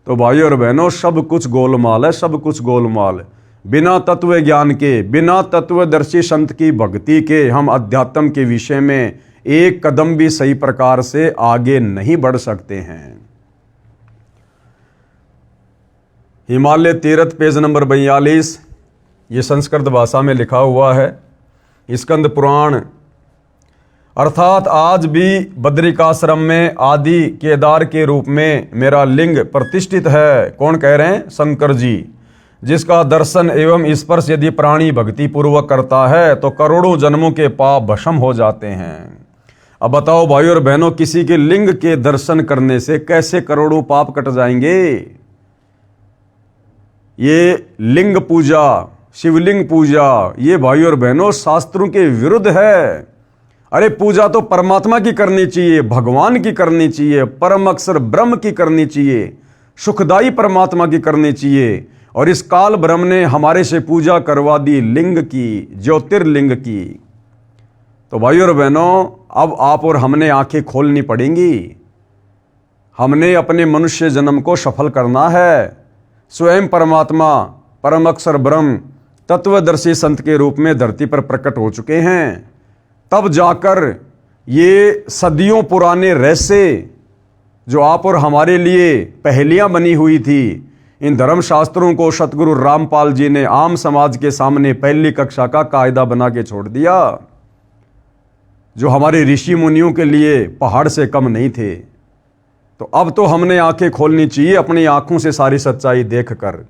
तो भाई और बहनों, सब कुछ गोलमाल है, सब कुछ गोलमाल। बिना तत्व ज्ञान के, बिना तत्वदर्शी संत की भक्ति के हम अध्यात्म के विषय में एक कदम भी सही प्रकार से आगे नहीं बढ़ सकते हैं। हिमालय तीर्थ पेज नंबर 42, ये संस्कृत भाषा में लिखा हुआ है। स्कंद पुराण अर्थात आज भी बद्रिकाश्रम में आदि केदार के रूप में मेरा लिंग प्रतिष्ठित है। कौन कह रहे हैं? शंकर जी। जिसका दर्शन एवं स्पर्श यदि प्राणी भक्ति पूर्वक करता है तो करोड़ों जन्मों के पाप भस्म हो जाते हैं। अब बताओ भाई और बहनों, किसी के लिंग के दर्शन करने से कैसे करोड़ों पाप कट जाएंगे? ये लिंग पूजा, शिवलिंग पूजा, ये भाई और बहनों शास्त्रों के विरुद्ध है। अरे पूजा तो परमात्मा की करनी चाहिए, भगवान की करनी चाहिए, परम अक्षर ब्रह्म की करनी चाहिए, सुखदाई परमात्मा की करनी चाहिए। और इस काल ब्रह्म ने हमारे से पूजा करवा दी लिंग की, ज्योतिर्लिंग की। तो भाई और बहनों, अब आप और हमने आंखें खोलनी पड़ेंगी। हमने अपने मनुष्य जन्म को सफल करना है। स्वयं परमात्मा, परम अक्षर ब्रह्म, तत्वदर्शी संत के रूप में धरती पर प्रकट हो चुके हैं। तब जाकर ये सदियों पुराने रहस्य जो आप और हमारे लिए पहेलियां बनी हुई थी, इन धर्मशास्त्रों को सतगुरु रामपाल जी ने आम समाज के सामने पहली कक्षा का कायदा बना के छोड़ दिया, जो हमारे ऋषि मुनियों के लिए पहाड़ से कम नहीं थे। तो अब तो हमने आंखें खोलनी चाहिए अपनी आंखों से सारी सच्चाई देखकर।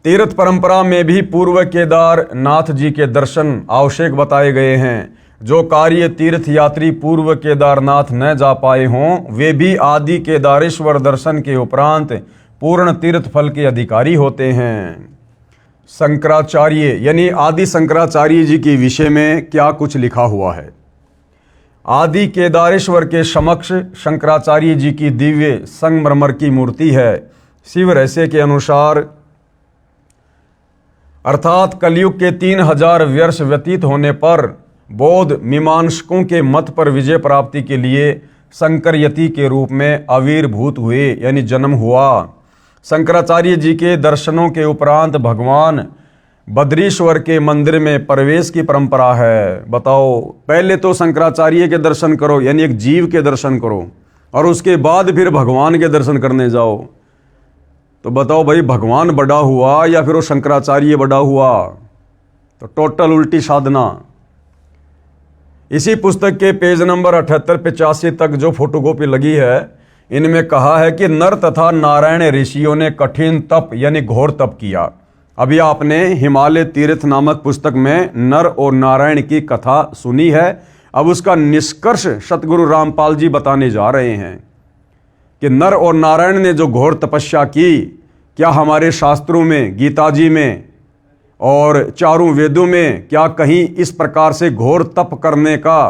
तीर्थ परंपरा में भी पूर्व केदारनाथ जी के दर्शन आवश्यक बताए गए हैं। जो कार्य तीर्थ यात्री पूर्व केदारनाथ न जा पाए हों, वे भी आदि केदारेश्वर दर्शन के उपरांत पूर्ण तीर्थ फल के अधिकारी होते हैं। शंकराचार्य यानी आदि शंकराचार्य जी के विषय में क्या कुछ लिखा हुआ है? आदि केदारेश्वर के समक्ष शंकराचार्य जी की दिव्य संगमरमर की मूर्ति है। शिव रहस्य के अनुसार अर्थात कलयुग के 3000 वर्ष व्यतीत होने पर बौद्ध मीमांसकों के मत पर विजय प्राप्ति के लिए शंकर यति के रूप में आविर्भूत हुए, यानी जन्म हुआ। शंकराचार्य जी के दर्शनों के उपरांत भगवान बद्रीश्वर के मंदिर में प्रवेश की परंपरा है। बताओ, पहले तो शंकराचार्य के दर्शन करो, यानी एक जीव के दर्शन करो, और उसके बाद फिर भगवान के दर्शन करने जाओ। तो बताओ भाई, भगवान बड़ा हुआ या फिर वो शंकराचार्य बड़ा हुआ? तो टोटल उल्टी साधना। इसी पुस्तक के पेज नंबर 78-85 तक जो फोटोकॉपी लगी है, इनमें कहा है कि नर तथा नारायण ऋषियों ने कठिन तप यानी घोर तप किया। अभी आपने हिमालय तीर्थ नामक पुस्तक में नर और नारायण की कथा सुनी है। अब उसका निष्कर्ष सतगुरु रामपाल जी बताने जा रहे हैं कि नर और नारायण ने जो घोर तपस्या की, क्या हमारे शास्त्रों में, गीता जी में और चारों वेदों में क्या कहीं इस प्रकार से घोर तप करने का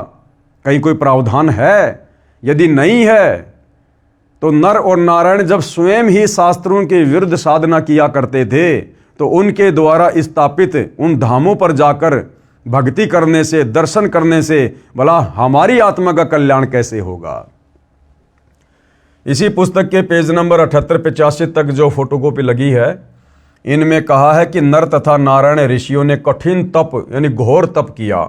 कहीं कोई प्रावधान है? यदि नहीं है तो नर और नारायण जब स्वयं ही शास्त्रों के विरुद्ध साधना किया करते थे, तो उनके द्वारा स्थापित उन धामों पर जाकर भक्ति करने से, दर्शन करने से भला हमारी आत्मा का कल्याण कैसे होगा? इसी पुस्तक के पेज नंबर 78-85 तक जो फोटोकॉपी लगी है, इनमें कहा है कि नर तथा नारायण ऋषियों ने कठिन तप यानी घोर तप किया।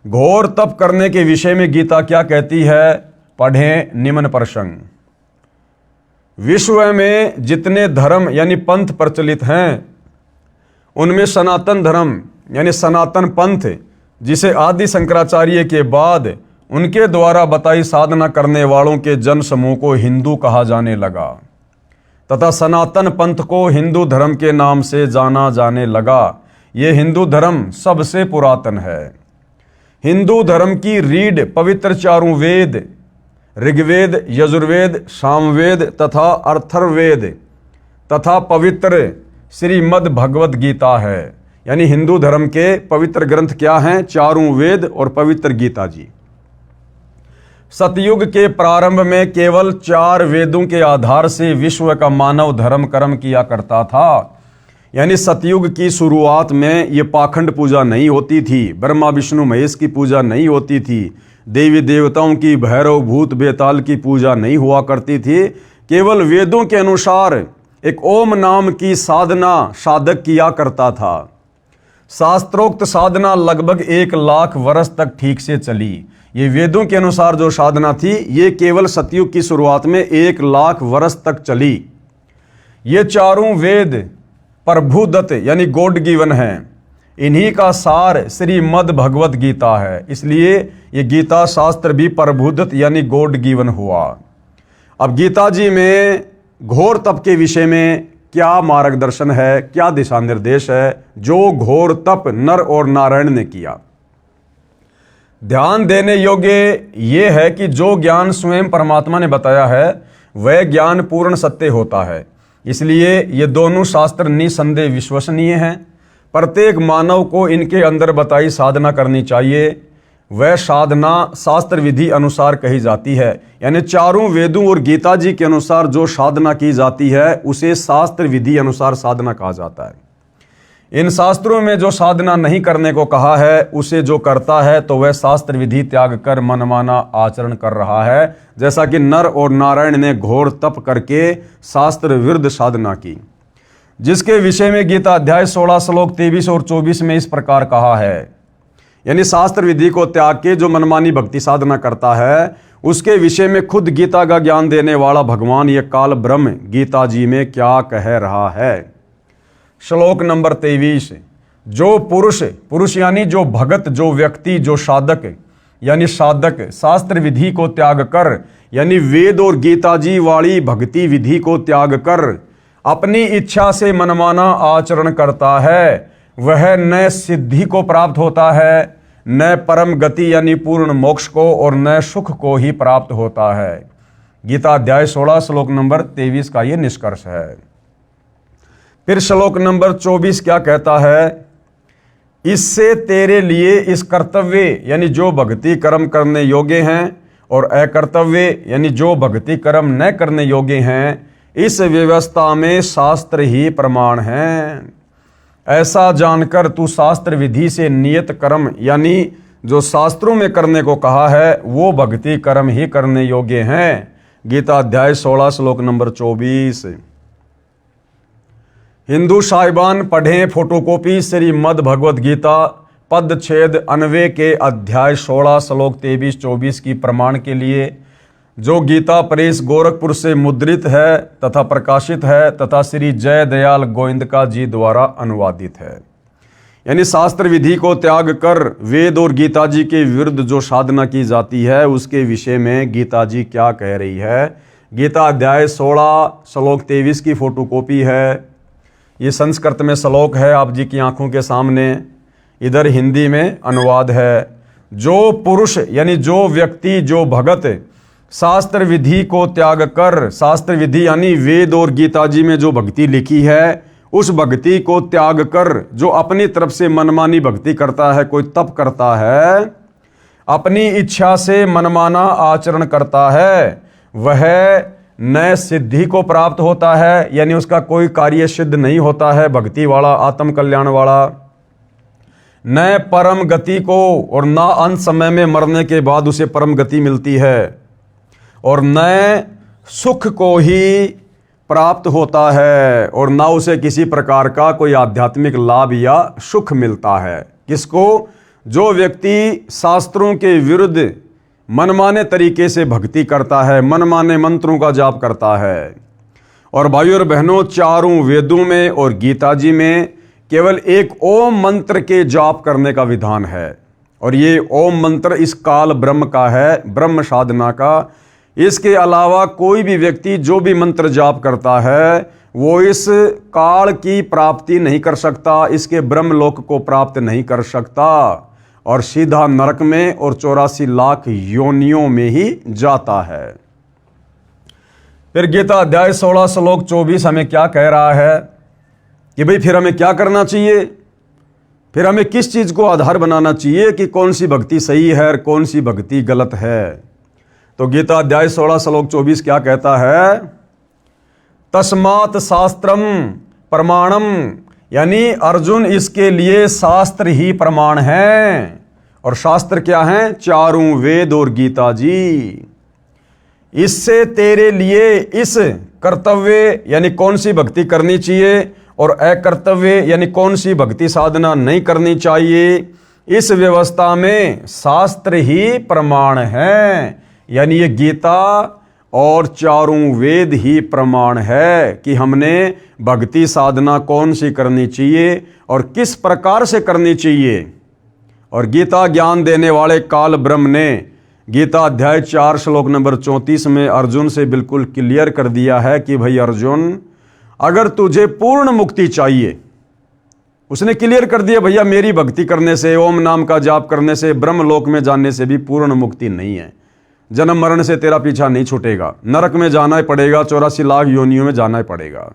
घोर तप करने के विषय में गीता क्या कहती है? पढ़ें निम्न प्रसंग। विश्व में जितने धर्म यानी पंथ प्रचलित हैं, उनमें सनातन धर्म यानी सनातन पंथ, जिसे आदि शंकराचार्य के बाद उनके द्वारा बताई साधना करने वालों के जन समूह को हिंदू कहा जाने लगा तथा सनातन पंथ को हिंदू धर्म के नाम से जाना जाने लगा। ये हिंदू धर्म सबसे पुरातन है। हिंदू धर्म की रीढ़ पवित्र चारों वेद, ऋग्वेद, यजुर्वेद, सामवेद तथा अथर्ववेद तथा पवित्र श्रीमद् भगवद गीता है। यानी हिंदू धर्म के पवित्र ग्रंथ क्या हैं? चारों वेद और पवित्र गीता जी। सतयुग के प्रारंभ में केवल 4 वेदों के आधार से विश्व का मानव धर्म कर्म किया करता था। यानी सतयुग की शुरुआत में ये पाखंड पूजा नहीं होती थी, ब्रह्मा विष्णु महेश की पूजा नहीं होती थी, देवी देवताओं की, भैरव भूत बेताल की पूजा नहीं हुआ करती थी। केवल वेदों के अनुसार एक ओम नाम की साधना साधक किया करता था। शास्त्रोक्त साधना लगभग 1 लाख वर्ष तक ठीक से चली। ये वेदों के अनुसार जो साधना थी, ये केवल सतयुग की शुरुआत में 1 लाख वर्ष तक चली। ये चारों वेद प्रभुदत्त यानी गॉड गिवन हैं। इन्हीं का सार श्रीमद् भगवद गीता है। इसलिए ये गीता शास्त्र भी प्रभुदत्त यानी गॉड गिवन हुआ। अब गीता जी में घोर तप के विषय में क्या मार्गदर्शन है, क्या दिशा निर्देश है, जो घोर तप नर और नारायण ने किया? ध्यान देने योग्य ये है कि जो ज्ञान स्वयं परमात्मा ने बताया है, वह ज्ञान पूर्ण सत्य होता है। इसलिए ये दोनों शास्त्र निसंदेह विश्वसनीय हैं। प्रत्येक मानव को इनके अंदर बताई साधना करनी चाहिए। वह साधना शास्त्र विधि अनुसार कही जाती है। यानी चारों वेदों और गीता जी के अनुसार जो साधना की जाती है, उसे शास्त्र विधि अनुसार साधना कहा जाता है। इन शास्त्रों में जो साधना नहीं करने को कहा है, उसे जो करता है तो वह शास्त्र विधि त्याग कर मनमाना आचरण कर रहा है। जैसा कि नर और नारायण ने घोर तप करके शास्त्र विरुद्ध साधना की, जिसके विषय में गीता अध्याय 16 श्लोक 23 और 24 में इस प्रकार कहा है। यानी शास्त्र विधि को त्याग के जो मनमानी भक्ति साधना करता है, उसके विषय में खुद गीता का ज्ञान देने वाला भगवान ये काल ब्रह्म गीता जी में क्या कह रहा है। श्लोक नंबर 23, जो पुरुष यानी जो भगत, जो व्यक्ति, जो साधक यानी साधक शास्त्र विधि को त्याग कर, यानी वेद और गीता जी वाली भक्ति विधि को त्याग कर अपनी इच्छा से मनमाना आचरण करता है, वह न सिद्धि को प्राप्त होता है, न परम गति यानी पूर्ण मोक्ष को, और न सुख को ही प्राप्त होता है। गीता अध्याय 16 श्लोक नंबर 23 का ये निष्कर्ष है। फिर श्लोक नंबर 24 क्या कहता है? इससे तेरे लिए इस कर्तव्य यानी जो भक्ति कर्म करने योग्य हैं, और अकर्तव्य यानी जो भक्ति कर्म न करने योग्य हैं, इस व्यवस्था में शास्त्र ही प्रमाण हैं। ऐसा जानकर तू शास्त्र विधि से नियत कर्म यानी जो शास्त्रों में करने को कहा है, वो भक्ति कर्म ही करने योग्य हैं। गीता अध्याय 16 श्लोक नंबर 24। हिंदू साहिबान पढ़ें फोटोकॉपी श्रीमद् भगवद गीता पद छेद 99 के अध्याय 16 श्लोक 23-24 की प्रमाण के लिए, जो गीता प्रेस गोरखपुर से मुद्रित है तथा प्रकाशित है तथा श्री जय दयाल गोविंदका जी द्वारा अनुवादित है। यानी शास्त्र विधि को त्याग कर वेद और गीता जी के विरुद्ध जो साधना की जाती है उसके विषय में गीता जी क्या कह रही है। गीता अध्याय 16 श्लोक 23 की फोटोकॉपी है। ये संस्कृत में श्लोक है आप जी की आंखों के सामने, इधर हिंदी में अनुवाद है। जो पुरुष यानी जो व्यक्ति, जो भगत शास्त्र विधि को त्याग कर, शास्त्र विधि यानी वेद और गीता जी में जो भक्ति लिखी है उस भक्ति को त्याग कर जो अपनी तरफ से मनमानी भक्ति करता है, कोई तप करता है, अपनी इच्छा से मनमाना आचरण करता है, वह न सिद्धि को प्राप्त होता है, यानी उसका कोई कार्य सिद्ध नहीं होता है भक्ति वाला, आत्म कल्याण वाला, न परम गति को, और न अंत समय में मरने के बाद उसे परम गति मिलती है, और न सुख को ही प्राप्त होता है, और ना उसे किसी प्रकार का कोई आध्यात्मिक लाभ या सुख मिलता है। किसको? जो व्यक्ति शास्त्रों के विरुद्ध मनमाने तरीके से भक्ति करता है, मनमाने मंत्रों का जाप करता है। और भाइयों और बहनों, चारों वेदों में और गीता जी में केवल एक ओम मंत्र के जाप करने का विधान है, और ये ओम मंत्र इस काल ब्रह्म का है, ब्रह्म साधना का। इसके अलावा कोई भी व्यक्ति जो भी मंत्र जाप करता है वो इस काल की प्राप्ति नहीं कर सकता, इसके ब्रह्मलोक को प्राप्त नहीं कर सकता, और सीधा नरक में और 84 लाख योनियों में ही जाता है। फिर गीता अध्याय 16 श्लोक 24 हमें क्या कह रहा है कि भाई फिर हमें क्या करना चाहिए, फिर हमें किस चीज को आधार बनाना चाहिए कि कौन सी भक्ति सही है और कौन सी भक्ति गलत है। तो गीता अध्याय 16 श्लोक 24 क्या कहता है? तस्मात् शास्त्रम प्रमाणम, यानी अर्जुन इसके लिए शास्त्र ही प्रमाण है। और शास्त्र क्या है? चारों वेद और गीता जी। इससे तेरे लिए इस कर्तव्य यानी कौन सी भक्ति करनी चाहिए और अकर्तव्य यानी कौन सी भक्ति साधना नहीं करनी चाहिए, इस व्यवस्था में शास्त्र ही प्रमाण है। यानी ये गीता और चारों वेद ही प्रमाण है कि हमने भक्ति साधना कौन सी करनी चाहिए और किस प्रकार से करनी चाहिए। और गीता ज्ञान देने वाले काल ब्रह्म ने गीता अध्याय 4 श्लोक नंबर 34 में अर्जुन से बिल्कुल क्लियर कर दिया है कि भाई अर्जुन, अगर तुझे पूर्ण मुक्ति चाहिए, उसने क्लियर कर दिया भैया मेरी भक्ति करने से, ओम नाम का जाप करने से, ब्रह्मलोक में जाने से भी पूर्ण मुक्ति नहीं है। जन्म मरण से तेरा पीछा नहीं छूटेगा, नरक में जाना ही पड़ेगा, 84 लाख योनियों में जाना ही पड़ेगा।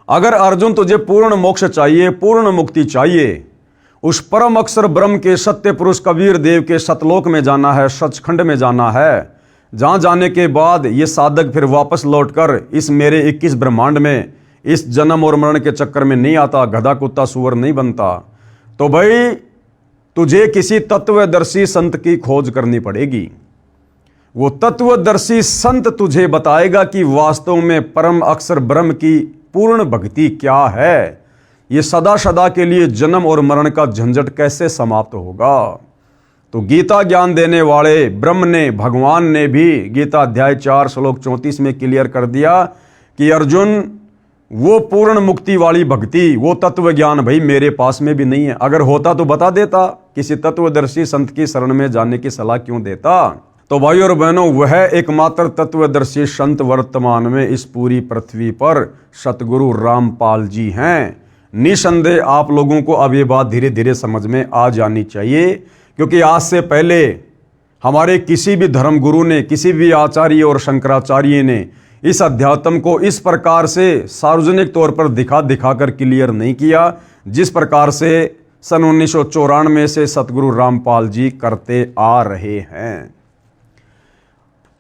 अगर अर्जुन तुझे पूर्ण मोक्ष चाहिए, पूर्ण मुक्ति चाहिए, उस परम अक्षर ब्रह्म के सत्य पुरुष कबीर देव के सतलोक में जाना है, सचखंड में जाना है, जहां जाने के बाद ये साधक फिर वापस लौटकर इस मेरे 21 ब्रह्मांड में इस जन्म और मरण के चक्कर में नहीं आता, गधा कुत्ता सुअर नहीं बनता। तो भाई तुझे किसी तत्वदर्शी संत की खोज करनी पड़ेगी। वो तत्वदर्शी संत तुझे बताएगा कि वास्तव में परम अक्षर ब्रह्म की पूर्ण भक्ति क्या है, ये सदा सदा के लिए जन्म और मरण का झंझट कैसे समाप्त होगा। तो गीता ज्ञान देने वाले ब्रह्म ने, भगवान ने भी गीता अध्याय 4 श्लोक 34 में क्लियर कर दिया कि अर्जुन, वो पूर्ण मुक्ति वाली भक्ति, वो तत्व ज्ञान भाई मेरे पास में भी नहीं है। अगर होता तो बता देता, किसी तत्वदर्शी संत की शरण में जाने की सलाह क्यों देता। तो भाई और बहनों, वह एकमात्र तत्वदर्शी संत वर्तमान में इस पूरी पृथ्वी पर सतगुरु रामपाल जी हैं। निसंदेह आप लोगों को अब ये बात धीरे धीरे समझ में आ जानी चाहिए, क्योंकि आज से पहले हमारे किसी भी धर्मगुरु ने, किसी भी आचार्य और शंकराचार्य ने इस अध्यात्म को इस प्रकार से सार्वजनिक तौर पर दिखा कर क्लियर नहीं किया, जिस प्रकार से सन 1994 से सतगुरु रामपाल जी करते आ रहे हैं।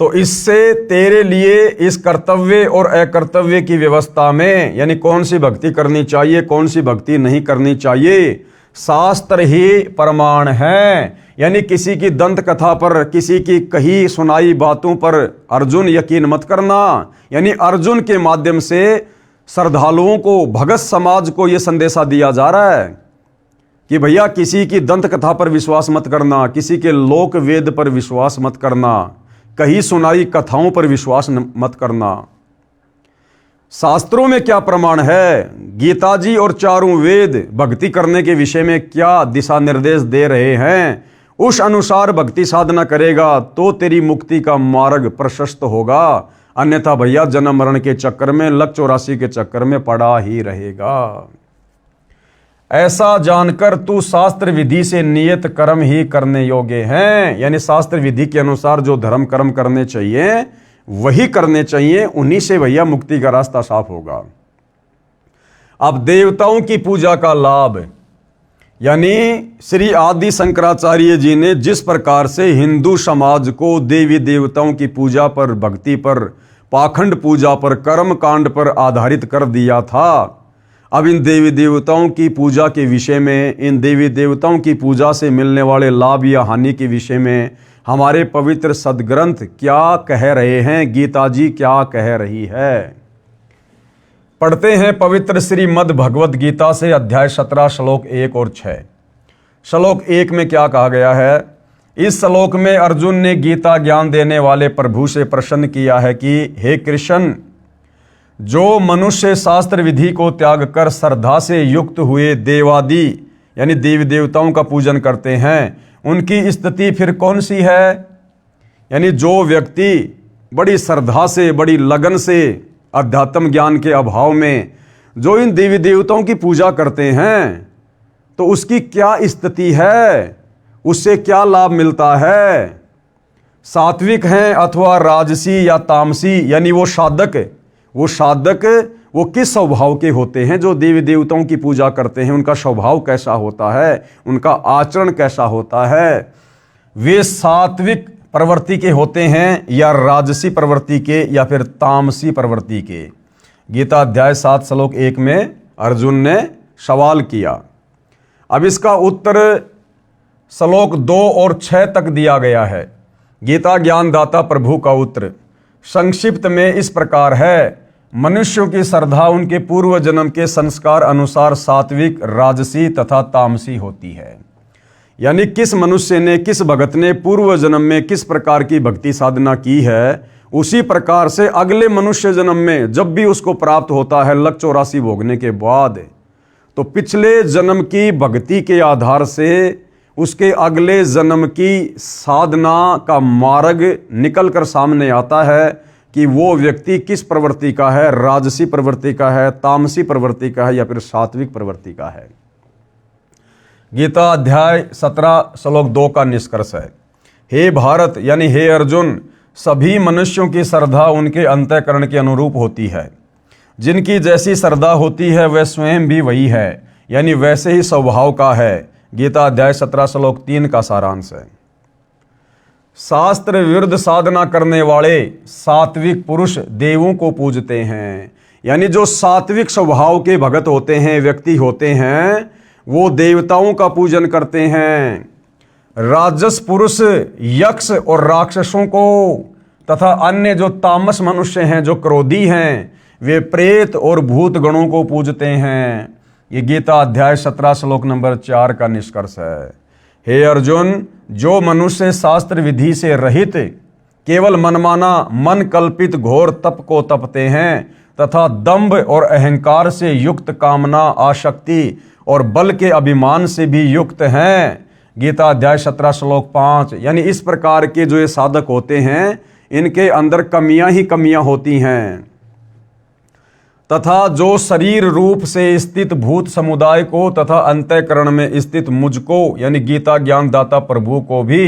तो इससे तेरे लिए इस कर्तव्य और अकर्तव्य की व्यवस्था में, यानी कौन सी भक्ति करनी चाहिए, कौन सी भक्ति नहीं करनी चाहिए, शास्त्र ही प्रमाण है। यानी किसी की दंत कथा पर, किसी की कही सुनाई बातों पर अर्जुन यकीन मत करना। यानी अर्जुन के माध्यम से श्रद्धालुओं को, भगत समाज को यह संदेशा दिया जा रहा है कि भैया किसी की दंत कथा पर विश्वास मत करना, किसी के लोक वेद पर विश्वास मत करना, कहीं सुनाई कथाओं पर विश्वास मत करना। शास्त्रों में क्या प्रमाण है, गीता जी और चारों वेद भक्ति करने के विषय में क्या दिशा निर्देश दे रहे हैं, उस अनुसार भक्ति साधना करेगा तो तेरी मुक्ति का मार्ग प्रशस्त होगा। अन्यथा भैया जन्म मरण के चक्कर में, लक 84 के चक्कर में पड़ा ही रहेगा। ऐसा जानकर तू शास्त्र विधि से नियत कर्म ही करने योग्य हैं, यानी शास्त्र विधि के अनुसार जो धर्म कर्म करने चाहिए वही करने चाहिए, उन्हीं से भैया मुक्ति का रास्ता साफ होगा। अब देवताओं की पूजा का लाभ, यानी श्री आदि शंकराचार्य जी ने जिस प्रकार से हिंदू समाज को देवी देवताओं की पूजा पर, भक्ति पर, पाखंड पूजा पर, कर्म कांड पर आधारित कर दिया था, अब इन देवी देवताओं की पूजा के विषय में, इन देवी देवताओं की पूजा से मिलने वाले लाभ या हानि के विषय में हमारे पवित्र सदग्रंथ क्या कह रहे हैं, गीता जी क्या कह रही है। पढ़ते हैं पवित्र श्रीमद् भगवद गीता से अध्याय 17 श्लोक 1 और 6। श्लोक 1 में क्या कहा गया है। इस श्लोक में अर्जुन ने गीता ज्ञान देने वाले प्रभु से प्रश्न किया है कि हे कृष्ण, जो मनुष्य शास्त्र विधि को त्याग कर श्रद्धा से युक्त हुए देवादि यानी देवी देवताओं का पूजन करते हैं, उनकी स्थिति फिर कौन सी है। यानी जो व्यक्ति बड़ी श्रद्धा से, बड़ी लगन से, अध्यात्म ज्ञान के अभाव में जो इन देवी देवताओं की पूजा करते हैं, तो उसकी क्या स्थिति है, उससे क्या लाभ मिलता है। सात्विक हैं अथवा राजसी या तामसी, यानी वो साधक वो किस स्वभाव के होते हैं जो देवी देवताओं की पूजा करते हैं, उनका स्वभाव कैसा होता है, उनका आचरण कैसा होता है। वे सात्विक प्रवृत्ति के होते हैं या राजसी प्रवृत्ति के या फिर तामसी प्रवृत्ति के। गीता अध्याय 7 श्लोक 1 में अर्जुन ने सवाल किया। अब इसका उत्तर श्लोक 2 और 6 तक दिया गया है। गीता ज्ञानदाता प्रभु का उत्तर संक्षिप्त में इस प्रकार है। मनुष्यों की श्रद्धा उनके पूर्व जन्म के संस्कार अनुसार सात्विक, राजसी तथा तामसी होती है। यानी किस मनुष्य ने, किस भगत ने पूर्व जन्म में किस प्रकार की भक्ति साधना की है, उसी प्रकार से अगले मनुष्य जन्म में जब भी उसको प्राप्त होता है लक 84 भोगने के बाद, तो पिछले जन्म की भक्ति के आधार से उसके अगले जन्म की साधना का मार्ग निकल कर सामने आता है कि वो व्यक्ति किस प्रवृत्ति का है, राजसी प्रवृत्ति का है, तामसी प्रवृत्ति का है या फिर सात्विक प्रवृत्ति का है। गीता अध्याय 17 श्लोक 2 का निष्कर्ष है। हे भारत यानी हे अर्जुन, सभी मनुष्यों की श्रद्धा उनके अंतःकरण के अनुरूप होती है। जिनकी जैसी श्रद्धा होती है वह स्वयं भी वही है, यानी वैसे ही स्वभाव का है। गीता अध्याय 17 श्लोक 3 का सारांश है। शास्त्र विरुद्ध साधना करने वाले सात्विक पुरुष देवों को पूजते हैं। यानी जो सात्विक स्वभाव के भगत होते हैं, व्यक्ति होते हैं, वो देवताओं का पूजन करते हैं। राजस पुरुष यक्ष और राक्षसों को तथा अन्य जो तामस मनुष्य हैं, जो क्रोधी हैं, वे प्रेत और भूत गणों को पूजते हैं। ये गीता अध्याय 17 श्लोक नंबर 4 का निष्कर्ष है। हे अर्जुन, जो मनुष्य शास्त्र विधि से रहित केवल मनमाना, मन कल्पित घोर तप को तपते हैं तथा दंभ और अहंकार से युक्त कामना, आसक्ति और बल के अभिमान से भी युक्त हैं। गीता अध्याय 17 श्लोक 5। यानी इस प्रकार के जो ये साधक होते हैं, इनके अंदर कमियां ही कमियां होती हैं। तथा जो शरीर रूप से स्थित भूत समुदाय को तथा अंतःकरण में स्थित मुझको यानी गीता ज्ञानदाता प्रभु को भी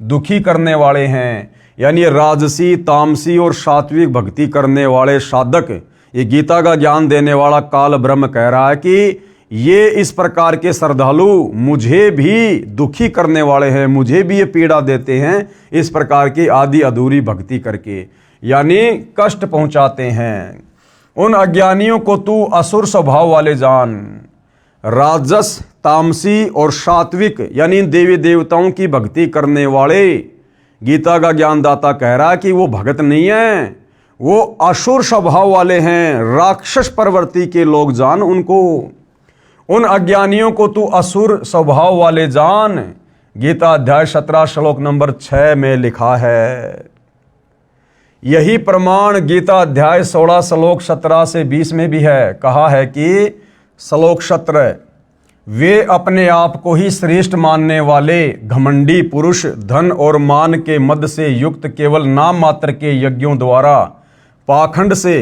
दुखी करने वाले हैं। यानी राजसी, तामसी और सात्विक भक्ति करने वाले साधक, ये गीता का ज्ञान देने वाला काल ब्रह्म कह रहा है कि ये इस प्रकार के श्रद्धालु मुझे भी दुखी करने वाले हैं, मुझे भी ये पीड़ा देते हैं इस प्रकार की आदि अधूरी भक्ति करके, यानी कष्ट पहुंचाते हैं। उन अज्ञानियों को तू असुर स्वभाव वाले जान। राजस, तामसी और सात्विक यानी देवी देवताओं की भक्ति करने वाले, गीता का ज्ञानदाता कह रहा है कि वो भगत नहीं है, वो असुर स्वभाव वाले हैं, राक्षस प्रवृत्ति के लोग जान उनको, उन अज्ञानियों को तू असुर स्वभाव वाले जान। गीता अध्याय 17 श्लोक नंबर 6 में लिखा है। यही प्रमाण गीता अध्याय 16 श्लोक 17 से 20 में भी है। कहा है कि श्लोक 17, वे अपने आप को ही श्रेष्ठ मानने वाले घमंडी पुरुष धन और मान के मद से युक्त केवल नाम मात्र के यज्ञों द्वारा पाखंड से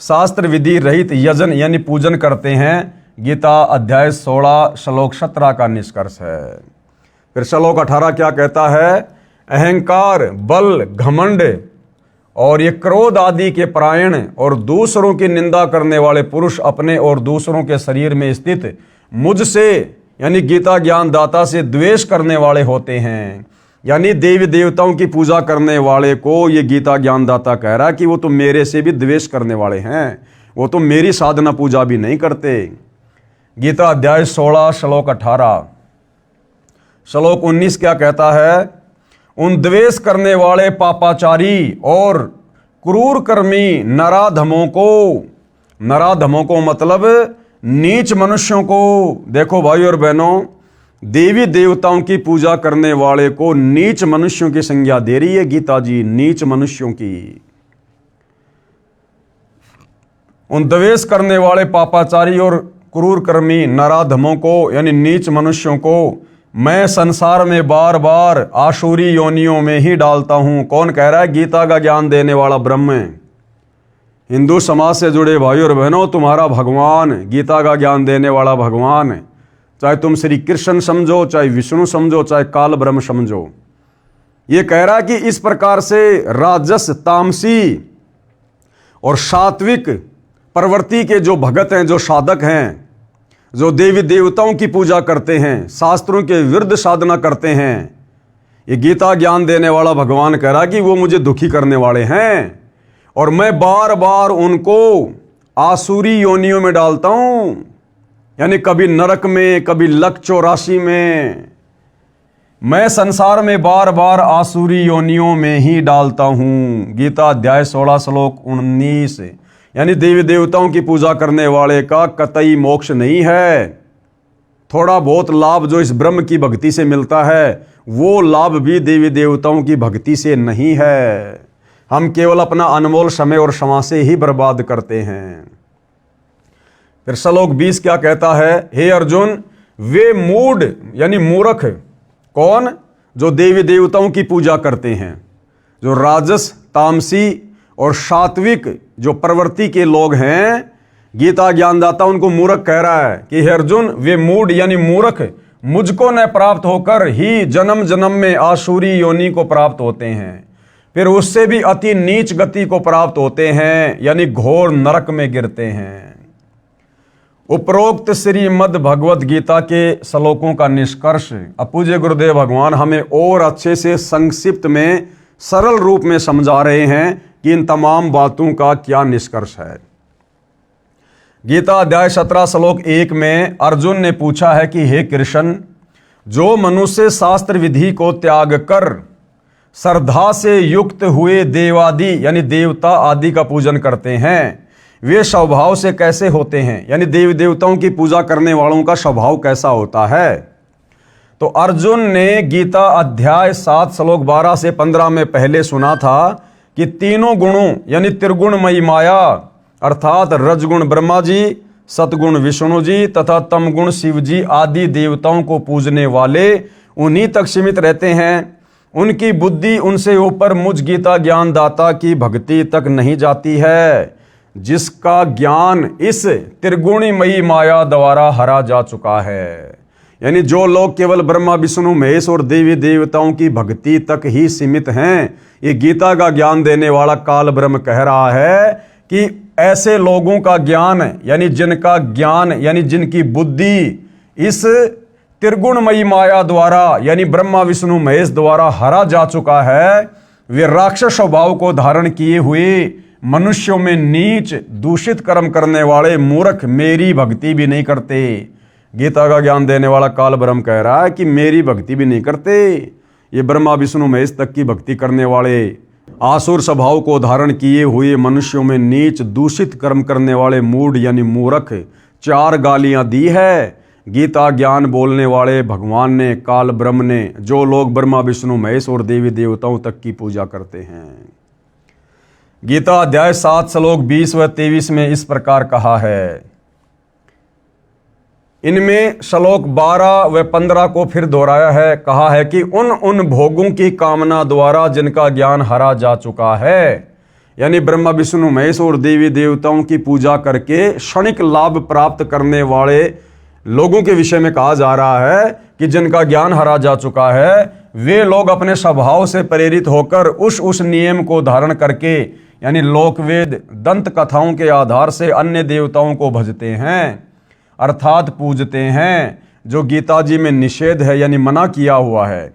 शास्त्र विधि रहित यजन यानी पूजन करते हैं। गीता अध्याय 16 श्लोक 17 का निष्कर्ष है। फिर श्लोक 18 क्या कहता है? अहंकार, बल, घमंड और ये क्रोध आदि के परायण और दूसरों की निंदा करने वाले पुरुष अपने और दूसरों के शरीर में स्थित मुझसे यानी गीता ज्ञान दाता से द्वेष करने वाले होते हैं। यानी देवी देवताओं की पूजा करने वाले को ये गीता ज्ञान दाता कह रहा है कि वो तो मेरे से भी द्वेष करने वाले हैं, वो तो मेरी साधना पूजा भी नहीं करते। गीता अध्याय 16 श्लोक 18। श्लोक 19 क्या कहता है? उन द्वेष करने वाले पापाचारी और क्रूर कर्मी नराधमों को मतलब नीच मनुष्यों को, देखो भाई और बहनों, देवी देवताओं की पूजा करने वाले को नीच मनुष्यों की संज्ञा दे रही है गीता जी, नीच मनुष्यों की। उन द्वेष करने वाले पापाचारी और क्रूर कर्मी नराधमों को यानी नीच मनुष्यों को मैं संसार में बार बार आसुरी योनियों में ही डालता हूं। कौन कह रहा है? गीता का ज्ञान देने वाला ब्रह्म। हिंदू समाज से जुड़े भाई और बहनों, तुम्हारा भगवान, गीता का ज्ञान देने वाला भगवान, चाहे तुम श्री कृष्ण समझो, चाहे विष्णु समझो, चाहे काल ब्रह्म समझो, ये कह रहा है कि इस प्रकार से राजस, तामसी और सात्विक प्रवृत्ति के जो भगत हैं, जो साधक हैं, जो देवी देवताओं की पूजा करते हैं, शास्त्रों के विरुद्ध साधना करते हैं, ये गीता ज्ञान देने वाला भगवान कह रहा कि वो मुझे दुखी करने वाले हैं और मैं बार बार उनको आसुरी योनियों में डालता हूं, यानी कभी नरक में, कभी लक 84 में। मैं संसार में बार बार आसुरी योनियों में ही डालता हूं। गीता अध्याय 16 श्लोक 19। यानी देवी देवताओं की पूजा करने वाले का कतई मोक्ष नहीं है। थोड़ा बहुत लाभ जो इस ब्रह्म की भक्ति से मिलता है, वो लाभ भी देवी देवताओं की भक्ति से नहीं है। हम केवल अपना अनमोल समय और क्षमा से ही बर्बाद करते हैं। फिर श्लोक 20 क्या कहता है? हे अर्जुन, वे मूढ़ यानी मूर्ख, कौन? जो देवी देवताओं की पूजा करते हैं, जो राजस, तामसी और सात्विक जो प्रवृत्ति के लोग हैं, गीता ज्ञानदाता उनको मूर्ख कह रहा है कि हे अर्जुन, वे मूढ़ यानी मूर्ख मुझको न प्राप्त होकर ही जन्म जन्म में आसुरी योनि को प्राप्त होते हैं, फिर उससे भी अति नीच गति को प्राप्त होते हैं, यानी घोर नरक में गिरते हैं। उपरोक्त श्रीमद् भगवत गीता के श्लोकों का निष्कर्ष अब पूज्य गुरुदेव भगवान हमें और अच्छे से संक्षिप्त में सरल रूप में समझा रहे हैं कि इन तमाम बातों का क्या निष्कर्ष है। गीता अध्याय 17 श्लोक 1 में अर्जुन ने पूछा है कि हे कृष्ण, जो मनुष्य शास्त्र विधि को त्याग कर श्रद्धा से युक्त हुए देवादि यानी देवता आदि का पूजन करते हैं, वे स्वभाव से कैसे होते हैं? यानी देवी देवताओं की पूजा करने वालों का स्वभाव कैसा होता है? तो अर्जुन ने गीता अध्याय 7 श्लोक 12 से 15 में पहले सुना था कि तीनों गुणों यानी त्रिगुणमयी माया अर्थात रजगुण ब्रह्मा जी, सतगुण विष्णु जी तथा तमगुण शिव जी आदि देवताओं को पूजने वाले उन्हीं तक सीमित रहते हैं। उनकी बुद्धि उनसे ऊपर मुझ गीता ज्ञान दाता की भक्ति तक नहीं जाती है, जिसका ज्ञान इस त्रिगुणमयी माया द्वारा हरा जा चुका है। यानी जो लोग केवल ब्रह्मा विष्णु महेश और देवी देवताओं की भक्ति तक ही सीमित हैं, ये गीता का ज्ञान देने वाला काल ब्रह्म कह रहा है कि ऐसे लोगों का ज्ञान यानी जिनका ज्ञान यानी जिनकी बुद्धि इस त्रिगुणमयी माया द्वारा यानी ब्रह्मा विष्णु महेश द्वारा हरा जा चुका है, वे राक्षस स्वभाव को धारण किए हुए मनुष्यों में नीच दूषित कर्म करने वाले मूर्ख मेरी भक्ति भी नहीं करते। गीता का ज्ञान देने वाला काल ब्रह्म कह रहा है कि मेरी भक्ति भी नहीं करते। ये ब्रह्मा विष्णु महेश तक की भक्ति करने वाले आसुर स्वभाव को धारण किए हुए मनुष्यों में नीच दूषित कर्म करने वाले मूढ़ यानी मूर्ख 4 गालियां दी है। गीता ज्ञान बोलने वाले भगवान ने, काल ब्रह्म ने, जो लोग ब्रह्मा विष्णु महेश और देवी देवताओं तक की पूजा करते हैं। गीता अध्याय 7 श्लोक 20 व 23 में इस प्रकार कहा है। इनमें श्लोक 12 व 15 को फिर दोहराया है। कहा है कि उन भोगों की कामना द्वारा जिनका ज्ञान हरा जा चुका है, यानी ब्रह्मा विष्णु महेश और देवी देवताओं की पूजा करके क्षणिक लाभ प्राप्त करने वाले लोगों के विषय में कहा जा रहा है कि जिनका ज्ञान हरा जा चुका है, वे लोग अपने स्वभाव से प्रेरित होकर उस नियम को धारण करके, यानी लोकवेद दंत कथाओं के आधार से अन्य देवताओं को भजते हैं, अर्थात पूजते हैं, जो गीता जी में निषेध है यानी मना किया हुआ है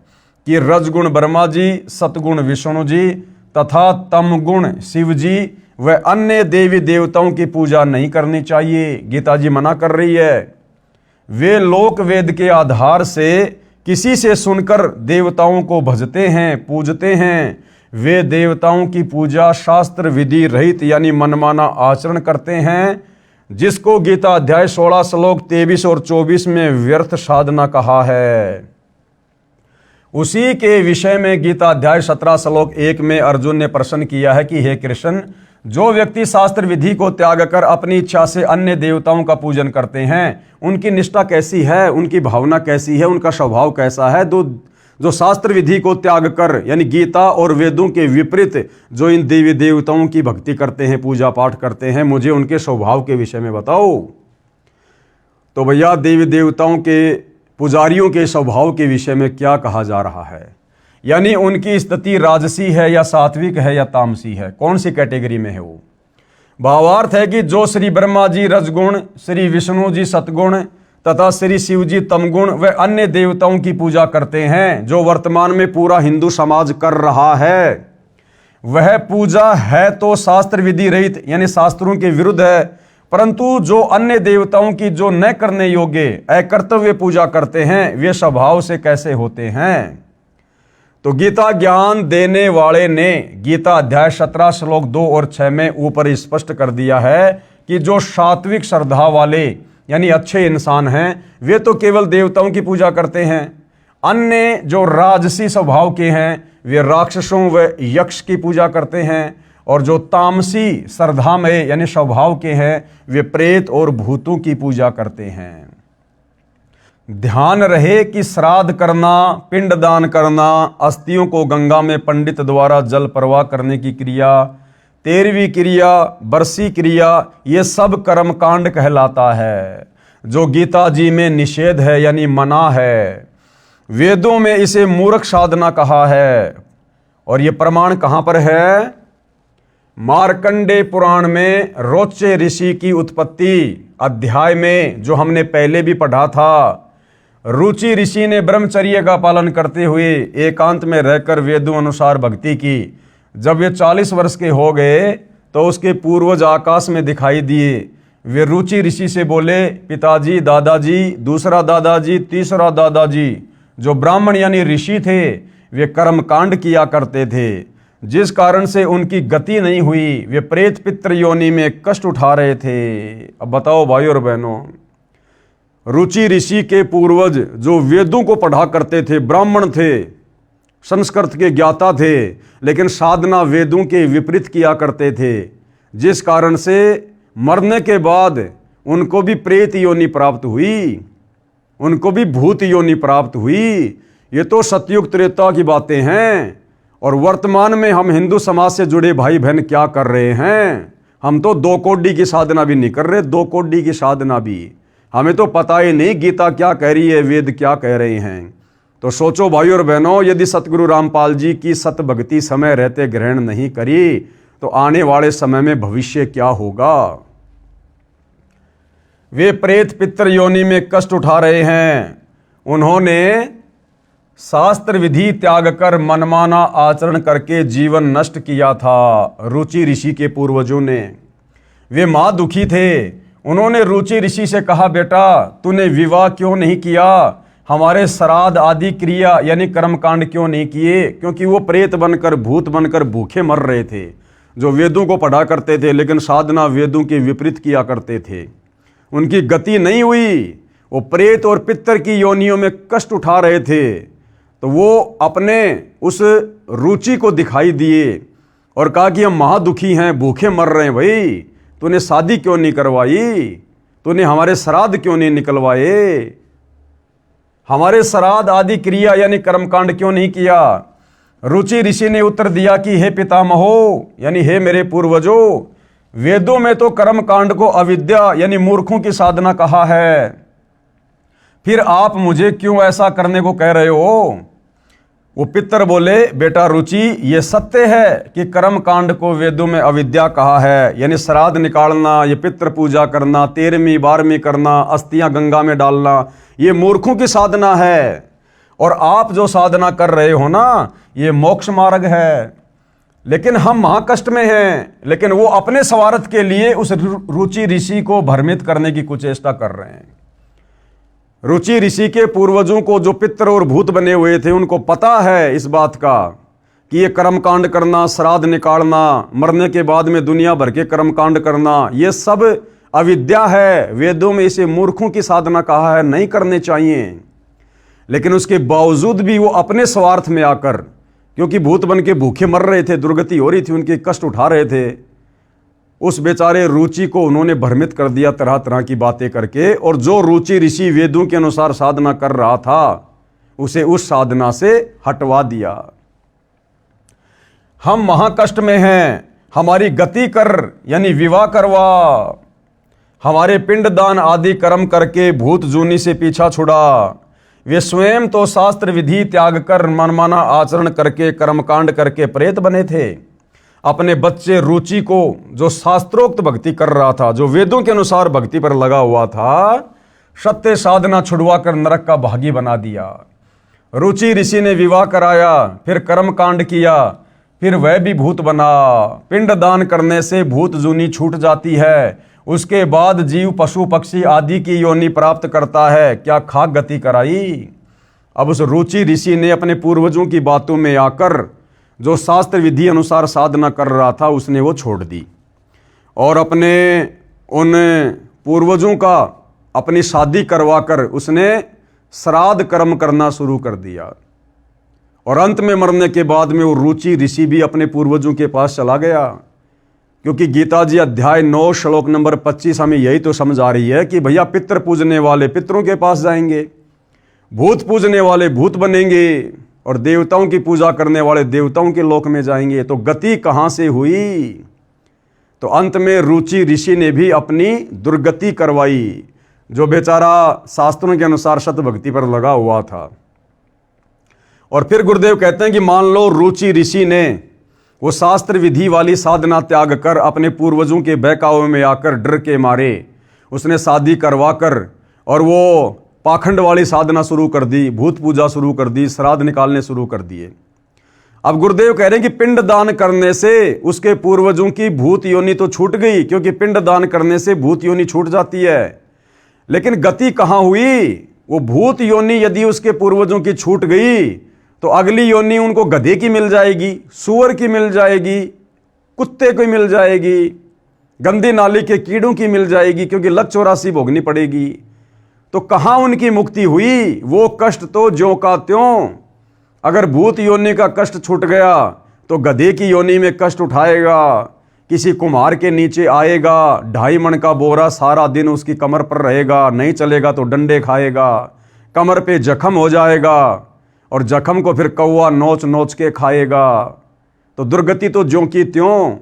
कि रजगुण ब्रह्मा जी, सतगुण विष्णु जी तथा तमगुण शिव जी व अन्य देवी देवताओं की पूजा नहीं करनी चाहिए। गीता जी मना कर रही है। वे लोक वेद के आधार से किसी से सुनकर देवताओं को भजते हैं, पूजते हैं। वे देवताओं की पूजा शास्त्र विधि रहित यानी मनमाना आचरण करते हैं, जिसको गीता अध्याय 16 श्लोक 23 और 24 में व्यर्थ साधना कहा है। उसी के विषय में गीता अध्याय 17 श्लोक 1 में अर्जुन ने प्रश्न किया है कि हे कृष्ण, जो व्यक्ति शास्त्र विधि को त्याग कर अपनी इच्छा से अन्य देवताओं का पूजन करते हैं, उनकी निष्ठा कैसी है, उनकी भावना कैसी है, उनका स्वभाव कैसा है। जो शास्त्र विधि को त्याग कर यानी गीता और वेदों के विपरीत जो इन देवी देवताओं की भक्ति करते हैं, पूजा पाठ करते हैं, मुझे उनके स्वभाव के विषय में बताओ। तो भैया देवी देवताओं के पुजारियों के स्वभाव के विषय में क्या कहा जा रहा है, यानी उनकी स्थिति राजसी है या सात्विक है या तामसी है, कौन सी कैटेगरी में है वो। भावार्थ है कि जो श्री ब्रह्मा जी रजगुण, श्री विष्णु जी सतगुण तथा श्री शिव जी तमगुण व अन्य देवताओं की पूजा करते हैं, जो वर्तमान में पूरा हिंदू समाज कर रहा है, वह पूजा है तो शास्त्र विधि रहित यानी शास्त्रों के विरुद्ध है। परंतु जो अन्य देवताओं की जो न करने योग्य अकर्तव्य पूजा करते हैं, वे स्वभाव से कैसे होते हैं। तो गीता ज्ञान देने वाले ने गीता अध्याय 17 श्लोक 2 और 6 में ऊपर स्पष्ट कर दिया है कि जो सात्विक श्रद्धा वाले यानी अच्छे इंसान हैं, वे तो केवल देवताओं की पूजा करते हैं। अन्य जो राजसी स्वभाव के हैं, वे राक्षसों व यक्ष की पूजा करते हैं, और जो तामसी श्रद्धा में यानी स्वभाव के हैं, वे प्रेत और भूतों की पूजा करते हैं। ध्यान रहे कि श्राद्ध करना, पिंडदान करना, अस्थियों को गंगा में पंडित द्वारा जल प्रवाह करने की क्रिया, 13वीं क्रिया, बरसी क्रिया, ये सब कर्मकांड कहलाता है, जो गीता जी में निषेध है यानी मना है। वेदों में इसे मूर्ख साधना कहा है, और ये प्रमाण कहां पर है। मार्कंडे पुराण में रोचे ऋषि की उत्पत्ति अध्याय में जो हमने पहले भी पढ़ा था, रुचि ऋषि ने ब्रह्मचर्य का पालन करते हुए एकांत में रहकर वेदों अनुसार भक्ति की। जब वे 40 वर्ष के हो गए तो उसके पूर्वज आकाश में दिखाई दिए। वे रुचि ऋषि से बोले, पिताजी, दादाजी, दूसरा दादाजी, तीसरा दादाजी। जो ब्राह्मण यानी ऋषि थे, वे कर्मकांड किया करते थे, जिस कारण से उनकी गति नहीं हुई। वे प्रेत पितृ योनि में कष्ट उठा रहे थे। अब बताओ भाई और बहनों, रुचि ऋषि के पूर्वज जो वेदों को पढ़ा करते थे, ब्राह्मण थे, संस्कृत के ज्ञाता थे, लेकिन साधना वेदों के विपरीत किया करते थे, जिस कारण से मरने के बाद उनको भी प्रेत योनि प्राप्त हुई, उनको भी भूत योनि प्राप्त हुई। ये तो सतयुग त्रेता की बातें हैं। और वर्तमान में हम हिंदू समाज से जुड़े भाई बहन क्या कर रहे हैं। हम तो 2 कोडी की साधना भी नहीं कर रहे, 2 कोडी की साधना भी हमें तो पता ही नहीं गीता क्या कह रही है, वेद क्या कह रहे हैं। तो सोचो भाई और बहनों, यदि सतगुरु रामपाल जी की सत भक्ति समय रहते ग्रहण नहीं करी तो आने वाले समय में भविष्य क्या होगा। वे प्रेत पितृ योनि में कष्ट उठा रहे हैं। उन्होंने शास्त्र विधि त्याग कर मनमाना आचरण करके जीवन नष्ट किया था, रुचि ऋषि के पूर्वजों ने। वे मां दुखी थे। उन्होंने रुचि ऋषि से कहा, बेटा तूने विवाह क्यों नहीं किया। हमारे श्राद्ध आदि क्रिया यानी कर्मकांड क्यों नहीं किए? क्योंकि वो प्रेत बनकर, भूत बनकर भूखे मर रहे थे, जो वेदों को पढ़ा करते थे लेकिन साधना वेदों के विपरीत किया करते थे। उनकी गति नहीं हुई, वो प्रेत और पितर की योनियों में कष्ट उठा रहे थे। तो वो अपने उस रुचि को दिखाई दिए और कहा कि हम महादुखी हैं, भूखे मर रहे हैं। भाई तूने शादी क्यों नहीं करवाई? तूने हमारे श्राद्ध क्यों नहीं निकलवाए? हमारे श्राद्ध आदि क्रिया यानी कर्मकांड क्यों नहीं किया? रुचि ऋषि ने उत्तर दिया कि हे पितामहो यानी हे मेरे पूर्वजों, वेदों में तो कर्मकांड को अविद्या यानी मूर्खों की साधना कहा है, फिर आप मुझे क्यों ऐसा करने को कह रहे हो? वो पितर बोले, बेटा रुचि, ये सत्य है कि कर्म कांड को वेदों में अविद्या कहा है, यानी श्राद्ध निकालना, ये पितृ पूजा करना, 13वीं 12वीं करना, अस्थियां गंगा में डालना, ये मूर्खों की साधना है। और आप जो साधना कर रहे हो ना, ये मोक्ष मार्ग है। लेकिन हम महाकष्ट में हैं, लेकिन वो अपने स्वार्थ के लिए उस रुचि ऋषि को भ्रमित करने की कुचेष्टा कर रहे हैं। रुचि ऋषि के पूर्वजों को जो पितर और भूत बने हुए थे, उनको पता है इस बात का कि ये कर्मकांड करना, श्राद्ध निकालना, मरने के बाद में दुनिया भर के कर्मकांड करना, ये सब अविद्या है। वेदों में इसे मूर्खों की साधना कहा है, नहीं करने चाहिए। लेकिन उसके बावजूद भी वो अपने स्वार्थ में आकर, क्योंकि भूत बन के भूखे मर रहे थे, दुर्गति हो रही थी, उनके कष्ट उठा रहे थे, उस बेचारे रुचि को उन्होंने भ्रमित कर दिया तरह तरह की बातें करके। और जो रुचि ऋषि वेदों के अनुसार साधना कर रहा था, उसे उस साधना से हटवा दिया। हम महाकष्ट में हैं, हमारी गति कर यानी विवाह करवा, हमारे पिंडदान आदि कर्म करके भूत जूनी से पीछा छुड़ा। वे स्वयं तो शास्त्र विधि त्याग कर मनमाना आचरण करके कर्मकांड करके प्रेत बने थे। अपने बच्चे रुचि को, जो शास्त्रोक्त भक्ति कर रहा था, जो वेदों के अनुसार भक्ति पर लगा हुआ था, सत्य साधना छुड़वा कर नरक का भागी बना दिया। रुचि ऋषि ने विवाह कराया, फिर कर्म कांड किया, फिर वह भी भूत बना। पिंड दान करने से भूत जूनी छूट जाती है, उसके बाद जीव पशु पक्षी आदि की योनि प्राप्त करता है। क्या खाक गति कराई? अब उस रुचि ऋषि ने अपने पूर्वजों की बातों में आकर जो शास्त्र विधि अनुसार साधना कर रहा था, उसने वो छोड़ दी और अपने उन पूर्वजों का अपनी शादी करवाकर उसने श्राद्ध कर्म करना शुरू कर दिया। और अंत में मरने के बाद में वो रुचि ऋषि भी अपने पूर्वजों के पास चला गया, क्योंकि गीता जी अध्याय 9 श्लोक नंबर 25 हमें यही तो समझा रही है कि भैया पितृ पूजने वाले पितरों के पास जाएंगे, भूत पूजने वाले भूत बनेंगे, और देवताओं की पूजा करने वाले देवताओं के लोक में जाएंगे। तो गति कहां से हुई? तो अंत में रुचि ऋषि ने भी अपनी दुर्गति करवाई, जो बेचारा शास्त्रों के अनुसार सत भक्ति पर लगा हुआ था। और फिर गुरुदेव कहते हैं कि मान लो रुचि ऋषि ने वो शास्त्र विधि वाली साधना त्याग कर अपने पूर्वजों के बहकावे में आकर डर के मारे उसने शादी करवा कर और वो पाखंड वाली साधना शुरू कर दी, भूत पूजा शुरू कर दी, श्राद्ध निकालने शुरू कर दिए। अब गुरुदेव कह रहे हैं कि पिंड दान करने से उसके पूर्वजों की भूत योनि तो छूट गई, क्योंकि पिंड दान करने से भूत योनि छूट जाती है। लेकिन गति कहां हुई? वो भूत योनि यदि उसके पूर्वजों की छूट गई तो अगली योनि उनको गधे की मिल जाएगी, सुअर की मिल जाएगी, कुत्ते की मिल जाएगी, गंदी नाली के कीड़ों की मिल जाएगी, क्योंकि लत 84 भोगनी पड़ेगी। तो कहां उनकी मुक्ति हुई? वो कष्ट तो ज्यों का त्यों। अगर भूत योनि का कष्ट छूट गया तो गधे की योनि में कष्ट उठाएगा, किसी कुम्हार के नीचे आएगा, 2.5 मन का बोरा सारा दिन उसकी कमर पर रहेगा, नहीं चलेगा तो डंडे खाएगा, कमर पे जख्म हो जाएगा और जख्म को फिर कौवा नोच नोच के खाएगा। तो दुर्गति तो ज्यों की त्यों।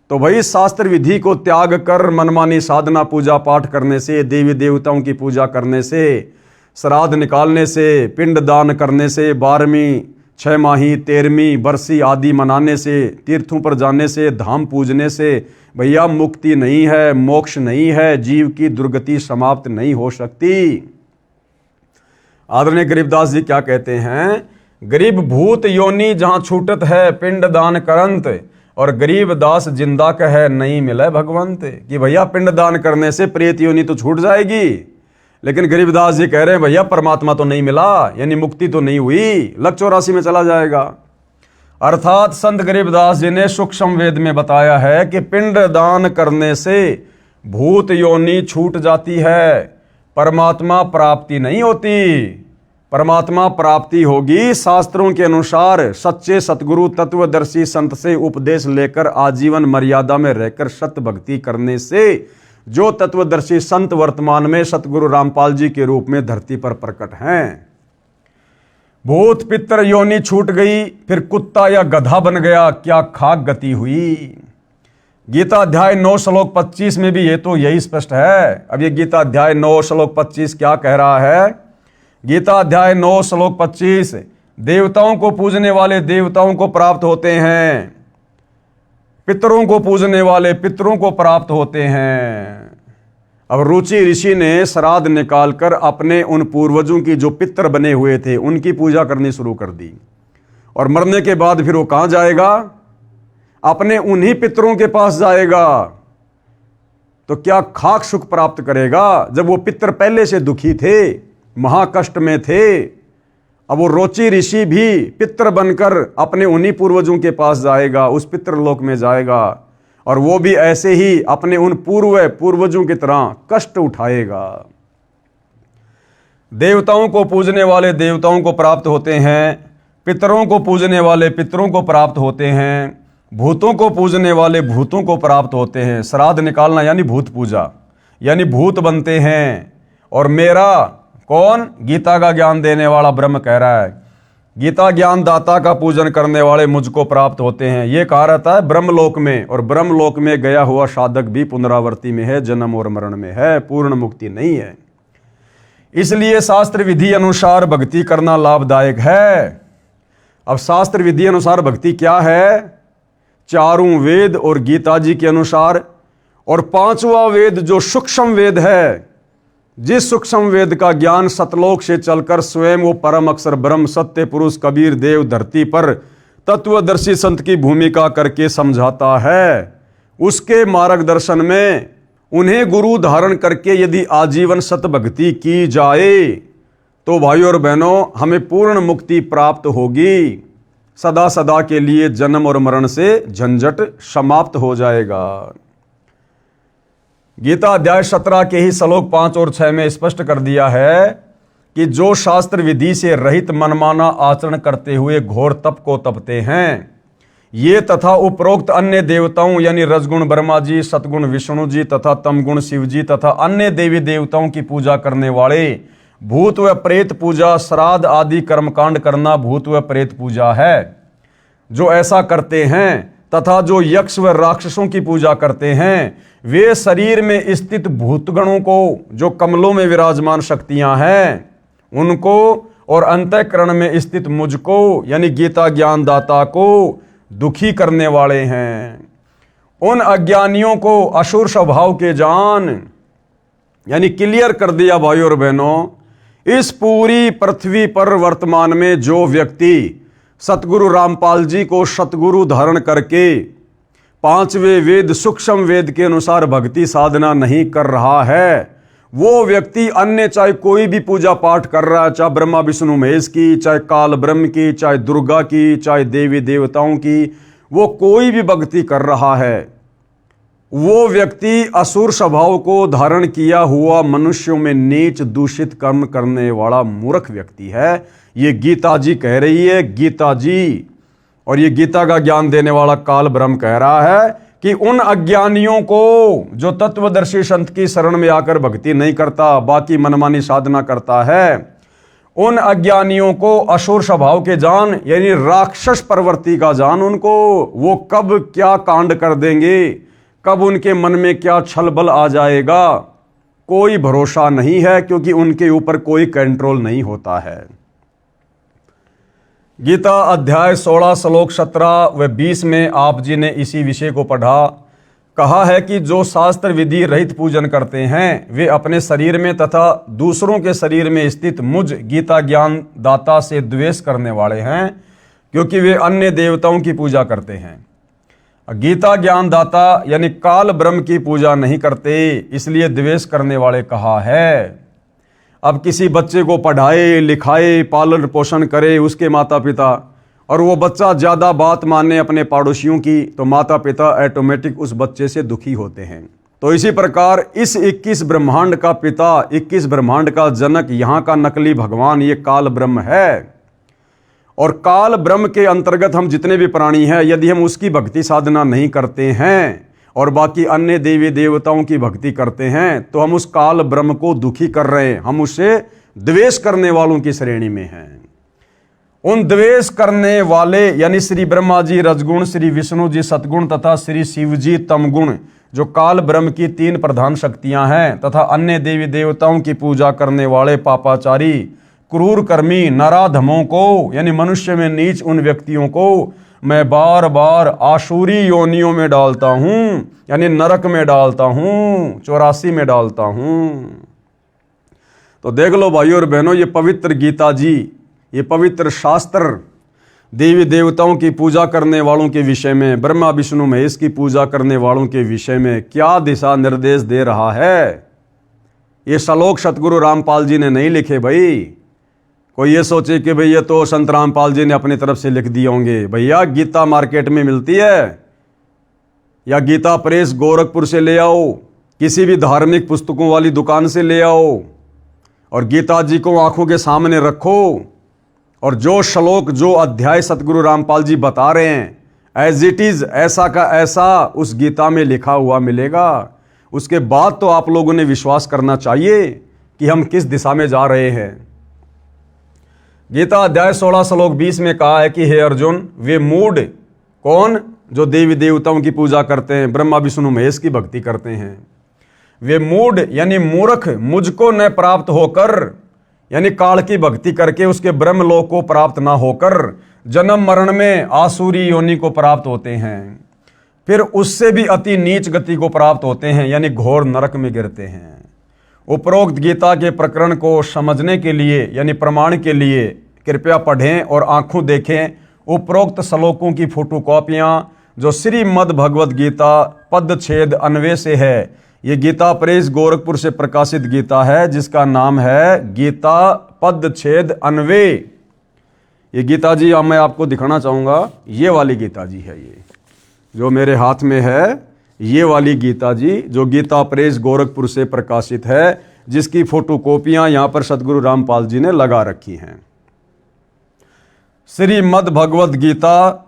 तो भाई शास्त्र विधि को त्याग कर मनमानी साधना पूजा पाठ करने से, देवी देवताओं की पूजा करने से, श्राद्ध निकालने से, पिंड दान करने से, 12वीं 6 माही 13वीं बरसी आदि मनाने से, तीर्थों पर जाने से, धाम पूजने से भैया मुक्ति नहीं है, मोक्ष नहीं है, जीव की दुर्गति समाप्त नहीं हो सकती। आदरणीय गरीबदास जी क्या कहते हैं? गरीब भूत योनि जहां छूटत है पिंड दान करंत, और गरीब दास जिंदा कहे नहीं मिले भगवंत। कि भैया पिंड दान करने से प्रेत योनि तो छूट जाएगी, लेकिन गरीबदास जी कह रहे हैं भैया परमात्मा तो नहीं मिला, यानी मुक्ति तो नहीं हुई, लक 84 में चला जाएगा। अर्थात संत गरीबदास जी ने सूक्ष्म वेद में बताया है कि पिंड दान करने से भूत योनि छूट जाती है, परमात्मा प्राप्ति नहीं होती। परमात्मा प्राप्ति होगी शास्त्रों के अनुसार सच्चे सतगुरु तत्वदर्शी संत से उपदेश लेकर आजीवन मर्यादा में रहकर सत भक्ति करने से, जो तत्वदर्शी संत वर्तमान में सतगुरु रामपाल जी के रूप में धरती पर प्रकट हैं। भूत पितर योनि छूट गई, फिर कुत्ता या गधा बन गया, क्या खाक गति हुई। गीता अध्याय 9 श्लोक 25 में भी ये तो यही स्पष्ट है। अब ये गीता अध्याय 9 श्लोक 25 क्या कह रहा है? गीता अध्याय 9 श्लोक 25, देवताओं को पूजने वाले देवताओं को प्राप्त होते हैं, पितरों को पूजने वाले पितरों को प्राप्त होते हैं। अब रुचि ऋषि ने श्राद्ध निकालकर अपने उन पूर्वजों की जो पितर बने हुए थे उनकी पूजा करनी शुरू कर दी, और मरने के बाद फिर वो कहां जाएगा? अपने उन्हीं पितरों के पास जाएगा। तो क्या खाक सुख प्राप्त करेगा जब वो पितर पहले से दुखी थे, महाकष्ट में थे। अब वो रुचि ऋषि भी पितर बनकर अपने उन्हीं पूर्वजों के पास जाएगा, उस पितृलोक में जाएगा, और वो भी ऐसे ही अपने उन पूर्वजों की तरह कष्ट उठाएगा। देवताओं को पूजने वाले देवताओं को प्राप्त होते हैं, पितरों को पूजने वाले पितरों को प्राप्त होते हैं, भूतों को पूजने वाले भूतों को प्राप्त होते हैं। श्राद्ध निकालना यानी भूत पूजा, यानी भूत बनते हैं। और मेरा कौन? गीता का ज्ञान देने वाला ब्रह्म कह रहा है, गीता ज्ञान दाता का पूजन करने वाले मुझको प्राप्त होते हैं। ये कहा रहता है ब्रह्मलोक में, और ब्रह्मलोक में गया हुआ साधक भी पुनरावृत्ति में है, जन्म और मरण में है, पूर्ण मुक्ति नहीं है। इसलिए शास्त्र विधि अनुसार भक्ति करना लाभदायक है। अब शास्त्र विधि अनुसार भक्ति क्या है? चारों वेद और गीता जी के अनुसार, और पांचवा वेद जो सूक्ष्म वेद है, जिस सूक्ष्म वेद का ज्ञान सतलोक से चलकर स्वयं वो परम अक्षर ब्रह्म सत्य पुरुष कबीर देव धरती पर तत्वदर्शी संत की भूमिका करके समझाता है, उसके मार्गदर्शन में उन्हें गुरु धारण करके यदि आजीवन सत भक्ति की जाए तो भाइयों और बहनों हमें पूर्ण मुक्ति प्राप्त होगी। सदा सदा के लिए जन्म और मरण से झंझट समाप्त हो जाएगा। गीता अध्याय 17 के ही श्लोक 5 और 6 में स्पष्ट कर दिया है कि जो शास्त्र विधि से रहित मनमाना आचरण करते हुए घोर तप को तपते हैं, ये तथा उपरोक्त अन्य देवताओं यानी रजगुण ब्रह्मा जी, सतगुण विष्णु जी तथा तमगुण शिव जी तथा अन्य देवी देवताओं की पूजा करने वाले भूत व प्रेत पूजा, श्राद्ध आदि कर्मकांड करना भूत व प्रेत पूजा है। जो ऐसा करते हैं तथा जो यक्ष व राक्षसों की पूजा करते हैं, वे शरीर में स्थित भूतगणों को, जो कमलों में विराजमान शक्तियां हैं उनको, और अंतःकरण में स्थित मुझको यानी गीता ज्ञान दाता को दुखी करने वाले हैं। उन अज्ञानियों को असुर स्वभाव के जान, यानी क्लियर कर दिया भाइयों और बहनों। इस पूरी पृथ्वी पर वर्तमान में जो व्यक्ति सतगुरु रामपाल जी को सतगुरु धारण करके पांचवें वेद सूक्ष्म वेद के अनुसार भक्ति साधना नहीं कर रहा है, वो व्यक्ति अन्य चाहे कोई भी पूजा पाठ कर रहा है, चाहे ब्रह्मा विष्णु महेश की, चाहे काल ब्रह्म की, चाहे दुर्गा की, चाहे देवी देवताओं की, वो कोई भी भक्ति कर रहा है, वो व्यक्ति असुर स्वभाव को धारण किया हुआ मनुष्यों में नीच दूषित कर्म करने वाला मूर्ख व्यक्ति है। ये गीता जी कह रही है, गीता जी, और ये गीता का ज्ञान देने वाला काल ब्रह्म कह रहा है कि उन अज्ञानियों को, जो तत्वदर्शी संत की शरण में आकर भक्ति नहीं करता, बाकी मनमानी साधना करता है, उन अज्ञानियों को असुर स्वभाव के जान यानी राक्षस प्रवृत्ति का जान उनको, वो कब क्या कांड कर देंगे, कब उनके मन में क्या छल बल आ जाएगा, कोई भरोसा नहीं है, क्योंकि उनके ऊपर कोई कंट्रोल नहीं होता है। गीता अध्याय 16 श्लोक 17 व 20 में आप जी ने इसी विषय को पढ़ा। कहा है कि जो शास्त्र विधि रहित पूजन करते हैं वे अपने शरीर में तथा दूसरों के शरीर में स्थित मुझ गीता ज्ञान दाता से द्वेष करने वाले हैं, क्योंकि वे अन्य देवताओं की पूजा करते हैं। गीता ज्ञान दाता यानी काल ब्रह्म की पूजा नहीं करते, इसलिए द्वेष करने वाले कहा है। अब किसी बच्चे को पढ़ाए लिखाए पालन पोषण करे उसके माता पिता, और वो बच्चा ज़्यादा बात माने अपने पड़ोसियों की, तो माता पिता ऑटोमेटिक उस बच्चे से दुखी होते हैं। तो इसी प्रकार इस 21 ब्रह्मांड का पिता, 21 ब्रह्मांड का जनक, यहाँ का नकली भगवान ये काल ब्रह्म है। और काल ब्रह्म के अंतर्गत हम जितने भी प्राणी हैं, यदि हम उसकी भक्ति साधना नहीं करते हैं और बाकी अन्य देवी देवताओं की भक्ति करते हैं, तो हम उस काल ब्रह्म को दुखी कर रहे हैं, हम उससे द्वेष करने वालों की श्रेणी में हैं। उन द्वेष करने वाले यानी श्री ब्रह्मा जी रजगुण, श्री विष्णु जी सतगुण तथा श्री शिव जी तमगुण, जो काल ब्रह्म की 3 प्रधान शक्तियां हैं, तथा अन्य देवी देवताओं की पूजा करने वाले पापाचारी क्रूर कर्मी नराधमों को, यानी मनुष्य में नीच उन व्यक्तियों को मैं बार बार आसुरी योनियों में डालता हूं, यानी नरक में डालता हूं, 84 में डालता हूं। तो देख लो भाइयों और बहनों, ये पवित्र गीता जी, ये पवित्र शास्त्र देवी देवताओं की पूजा करने वालों के विषय में, ब्रह्मा विष्णु महेश की पूजा करने वालों के विषय में क्या दिशा निर्देश दे रहा है। ये श्लोक सतगुरु रामपाल जी ने नहीं लिखे भाई। कोई ये सोचे कि भाई ये तो संत रामपाल जी ने अपनी तरफ से लिख दिए होंगे। भैया गीता मार्केट में मिलती है, या गीता प्रेस गोरखपुर से ले आओ, किसी भी धार्मिक पुस्तकों वाली दुकान से ले आओ, और गीता जी को आंखों के सामने रखो, और जो श्लोक जो अध्याय सतगुरु रामपाल जी बता रहे हैं एज इट इज, ऐसा का ऐसा उस गीता में लिखा हुआ मिलेगा। उसके बाद तो आप लोगों ने विश्वास करना चाहिए कि हम किस दिशा में जा रहे हैं। गीता अध्याय 16 श्लोक 20 में कहा है कि हे अर्जुन, वे मूढ़ कौन, जो देवी देवताओं की पूजा करते हैं, ब्रह्मा विष्णु महेश की भक्ति करते हैं, वे मूढ़ यानी मूर्ख मुझको न प्राप्त होकर, यानी काल की भक्ति करके उसके ब्रह्मलोक को प्राप्त ना होकर जन्म मरण में आसुरी योनि को प्राप्त होते हैं, फिर उससे भी अति नीच गति को प्राप्त होते हैं, यानी घोर नरक में गिरते हैं। उपरोक्त गीता के प्रकरण को समझने के लिए यानी प्रमाण के लिए कृपया पढ़ें और आंखों देखें उपरोक्त श्लोकों की फोटोकॉपियां जो श्रीमद् भगवद गीता पदच्छेद अन्वय से है। ये गीता प्रेस गोरखपुर से प्रकाशित गीता है जिसका नाम है गीता पदच्छेद अन्वय। ये गीता जी अब मैं आपको दिखाना चाहूँगा, ये वाली गीता जी है, ये जो मेरे हाथ में है, ये वाली गीता जी जो गीता प्रेस गोरखपुर से प्रकाशित है, जिसकी फोटोकॉपियां यहाँ पर सतगुरु रामपाल जी ने लगा रखी हैं। श्रीमद् भगवद गीता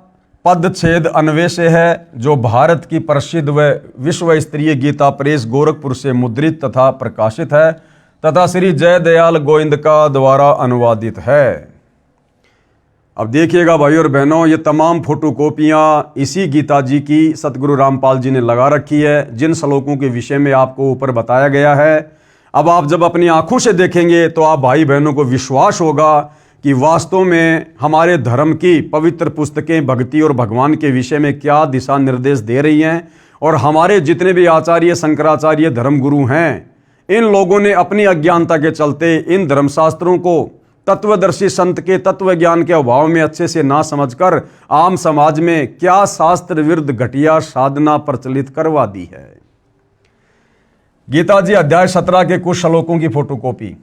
पदच्छेद अन्वय से है, जो भारत की प्रसिद्ध व विश्व स्तरीय गीता प्रेस गोरखपुर से मुद्रित तथा प्रकाशित है तथा श्री जय दयाल गोविंद का द्वारा अनुवादित है। अब देखिएगा भाइयों और बहनों, ये तमाम फोटोकॉपियाँ इसी गीता जी की सतगुरु रामपाल जी ने लगा रखी है, जिन श्लोकों के विषय में आपको ऊपर बताया गया है। अब आप जब अपनी आंखों से देखेंगे तो आप भाई बहनों को विश्वास होगा कि वास्तव में हमारे धर्म की पवित्र पुस्तकें भक्ति और भगवान के विषय में क्या दिशा निर्देश दे रही हैं, और हमारे जितने भी आचार्य शंकराचार्य धर्मगुरु हैं, इन लोगों ने अपनी अज्ञानता के चलते इन धर्मशास्त्रों को तत्वदर्शी संत के तत्व ज्ञान के अभाव में अच्छे से ना समझकर आम समाज में क्या शास्त्र विरुद्ध घटिया साधना प्रचलित करवा दी है। गीता जी अध्याय 17 के कुछ श्लोकों की फोटोकॉपी,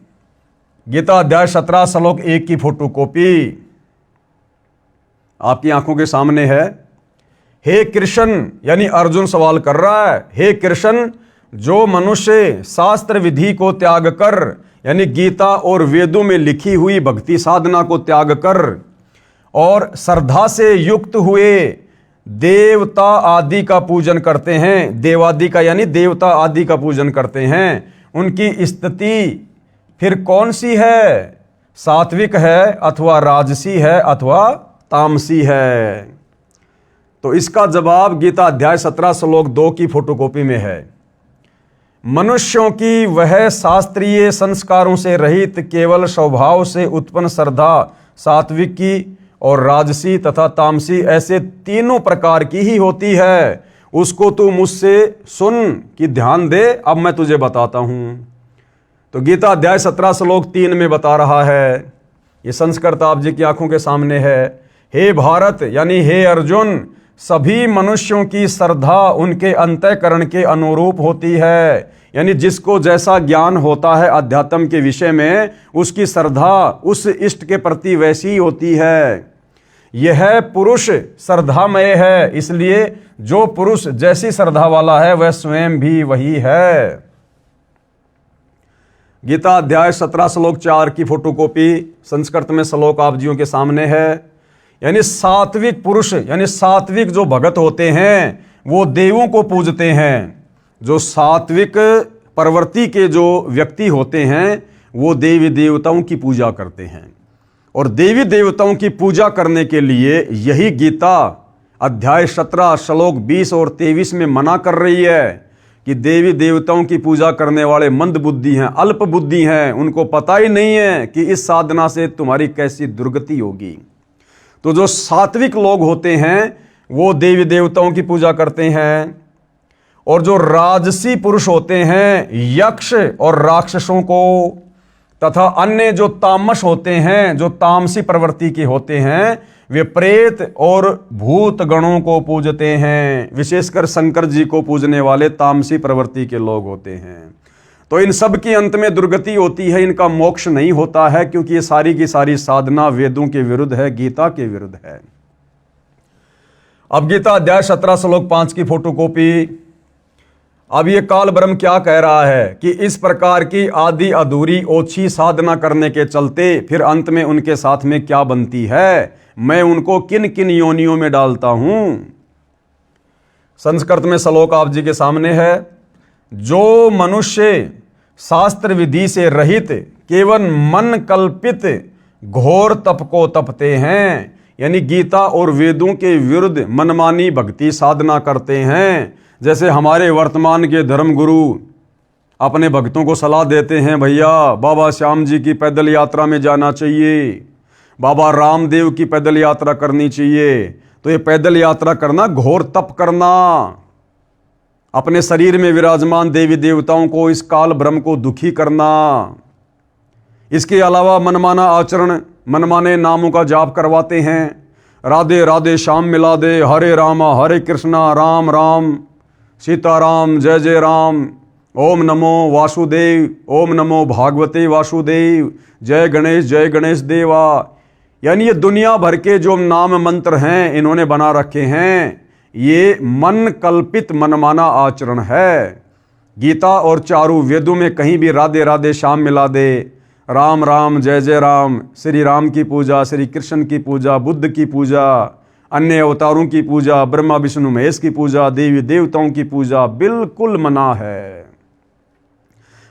गीता अध्याय 17 श्लोक 1 की फोटोकॉपी आपकी आंखों के सामने है। हे कृष्ण, यानी अर्जुन सवाल कर रहा है, हे कृष्ण, जो मनुष्य शास्त्र विधि को त्याग कर, यानी गीता और वेदों में लिखी हुई भक्ति साधना को त्याग कर और श्रद्धा से युक्त हुए देवता आदि का पूजन करते हैं, देवादि का यानी देवता आदि का पूजन करते हैं, उनकी स्थिति फिर कौन सी है, सात्विक है अथवा राजसी है अथवा तामसी है। तो इसका जवाब गीता अध्याय 17 श्लोक 2 की फोटोकॉपी में है। मनुष्यों की वह शास्त्रीय संस्कारों से रहित केवल स्वभाव से उत्पन्न श्रद्धा सात्विक की और राजसी तथा तामसी ऐसे तीनों प्रकार की ही होती है। उसको तू मुझसे सुन कि ध्यान दे, अब मैं तुझे बताता हूं। तो गीता अध्याय 17 श्लोक 3 में बता रहा है, ये संस्कृत आप जी की आंखों के सामने है, हे भारत यानी हे अर्जुन, सभी मनुष्यों की श्रद्धा उनके अंतःकरण के अनुरूप होती है। यानी जिसको जैसा ज्ञान होता है अध्यात्म के विषय में, उसकी श्रद्धा उस इष्ट के प्रति वैसी ही होती है। यह पुरुष श्रद्धामय है, इसलिए जो पुरुष जैसी श्रद्धा वाला है वह स्वयं भी वही है। गीता अध्याय 17 श्लोक 4 की फोटोकॉपी संस्कृत में श्लोक आप जियों के सामने है। यानी सात्विक पुरुष, यानी सात्विक जो भगत होते हैं वो देवों को पूजते हैं। जो सात्विक प्रवृत्ति के जो व्यक्ति होते हैं वो देवी देवताओं की पूजा करते हैं। और देवी देवताओं की पूजा करने के लिए यही गीता अध्याय 17 श्लोक 20 और 23 में मना कर रही है कि देवी देवताओं की पूजा करने वाले मंद बुद्धि हैं, अल्प बुद्धि हैं, उनको पता ही नहीं है कि इस साधना से तुम्हारी कैसी दुर्गति होगी। तो जो सात्विक लोग होते हैं वो देवी देवताओं की पूजा करते हैं। और जो राजसी पुरुष होते हैं यक्ष और राक्षसों को, तथा अन्य जो तामस होते हैं, जो तामसी प्रवृत्ति के होते हैं, वे प्रेत और भूत गणों को पूजते हैं। विशेषकर शंकर जी को पूजने वाले तामसी प्रवृत्ति के लोग होते हैं। तो इन सब की अंत में दुर्गति होती है, इनका मोक्ष नहीं होता है, क्योंकि ये सारी की सारी साधना वेदों के विरुद्ध है, गीता के विरुद्ध है। अब गीता अध्याय 17 श्लोक 5 की फोटोकॉपी। अब ये काल ब्रह्म क्या कह रहा है कि इस प्रकार की आधी अधूरी ओछी साधना करने के चलते फिर अंत में उनके साथ में क्या बनती है, मैं उनको किन किन योनियों में डालता हूं। संस्कृत में श्लोक आप जी के सामने है। जो मनुष्य शास्त्र विधि से रहित केवल मन कल्पित घोर तप को तपते हैं, यानी गीता और वेदों के विरुद्ध मनमानी भक्ति साधना करते हैं। जैसे हमारे वर्तमान के धर्मगुरु अपने भक्तों को सलाह देते हैं, भैया बाबा श्याम जी की पैदल यात्रा में जाना चाहिए, बाबा रामदेव की पैदल यात्रा करनी चाहिए। तो ये पैदल यात्रा करना घोर तप करना, अपने शरीर में विराजमान देवी देवताओं को, इस काल ब्रह्म को दुखी करना। इसके अलावा मनमाना आचरण, मनमाने नामों का जाप करवाते हैं। राधे राधे श्याम मिला दे, हरे रामा हरे कृष्णा राम राम सीताराम जय जय राम, ओम नमो वासुदेव, ओम नमो भागवते वासुदेव, जय गणेश देवा। यानी ये दुनिया भर के जो नाम मंत्र हैं इन्होंने बना रखे हैं, ये मन कल्पित मनमाना आचरण है। गीता और चारों वेदों में कहीं भी राधे राधे श्याम मिला दे, राम राम जय जय राम, श्री राम की पूजा, श्री कृष्ण की पूजा, बुद्ध की पूजा, अन्य अवतारों की पूजा, ब्रह्मा विष्णु महेश की पूजा, देवी देवताओं की पूजा बिल्कुल मना है।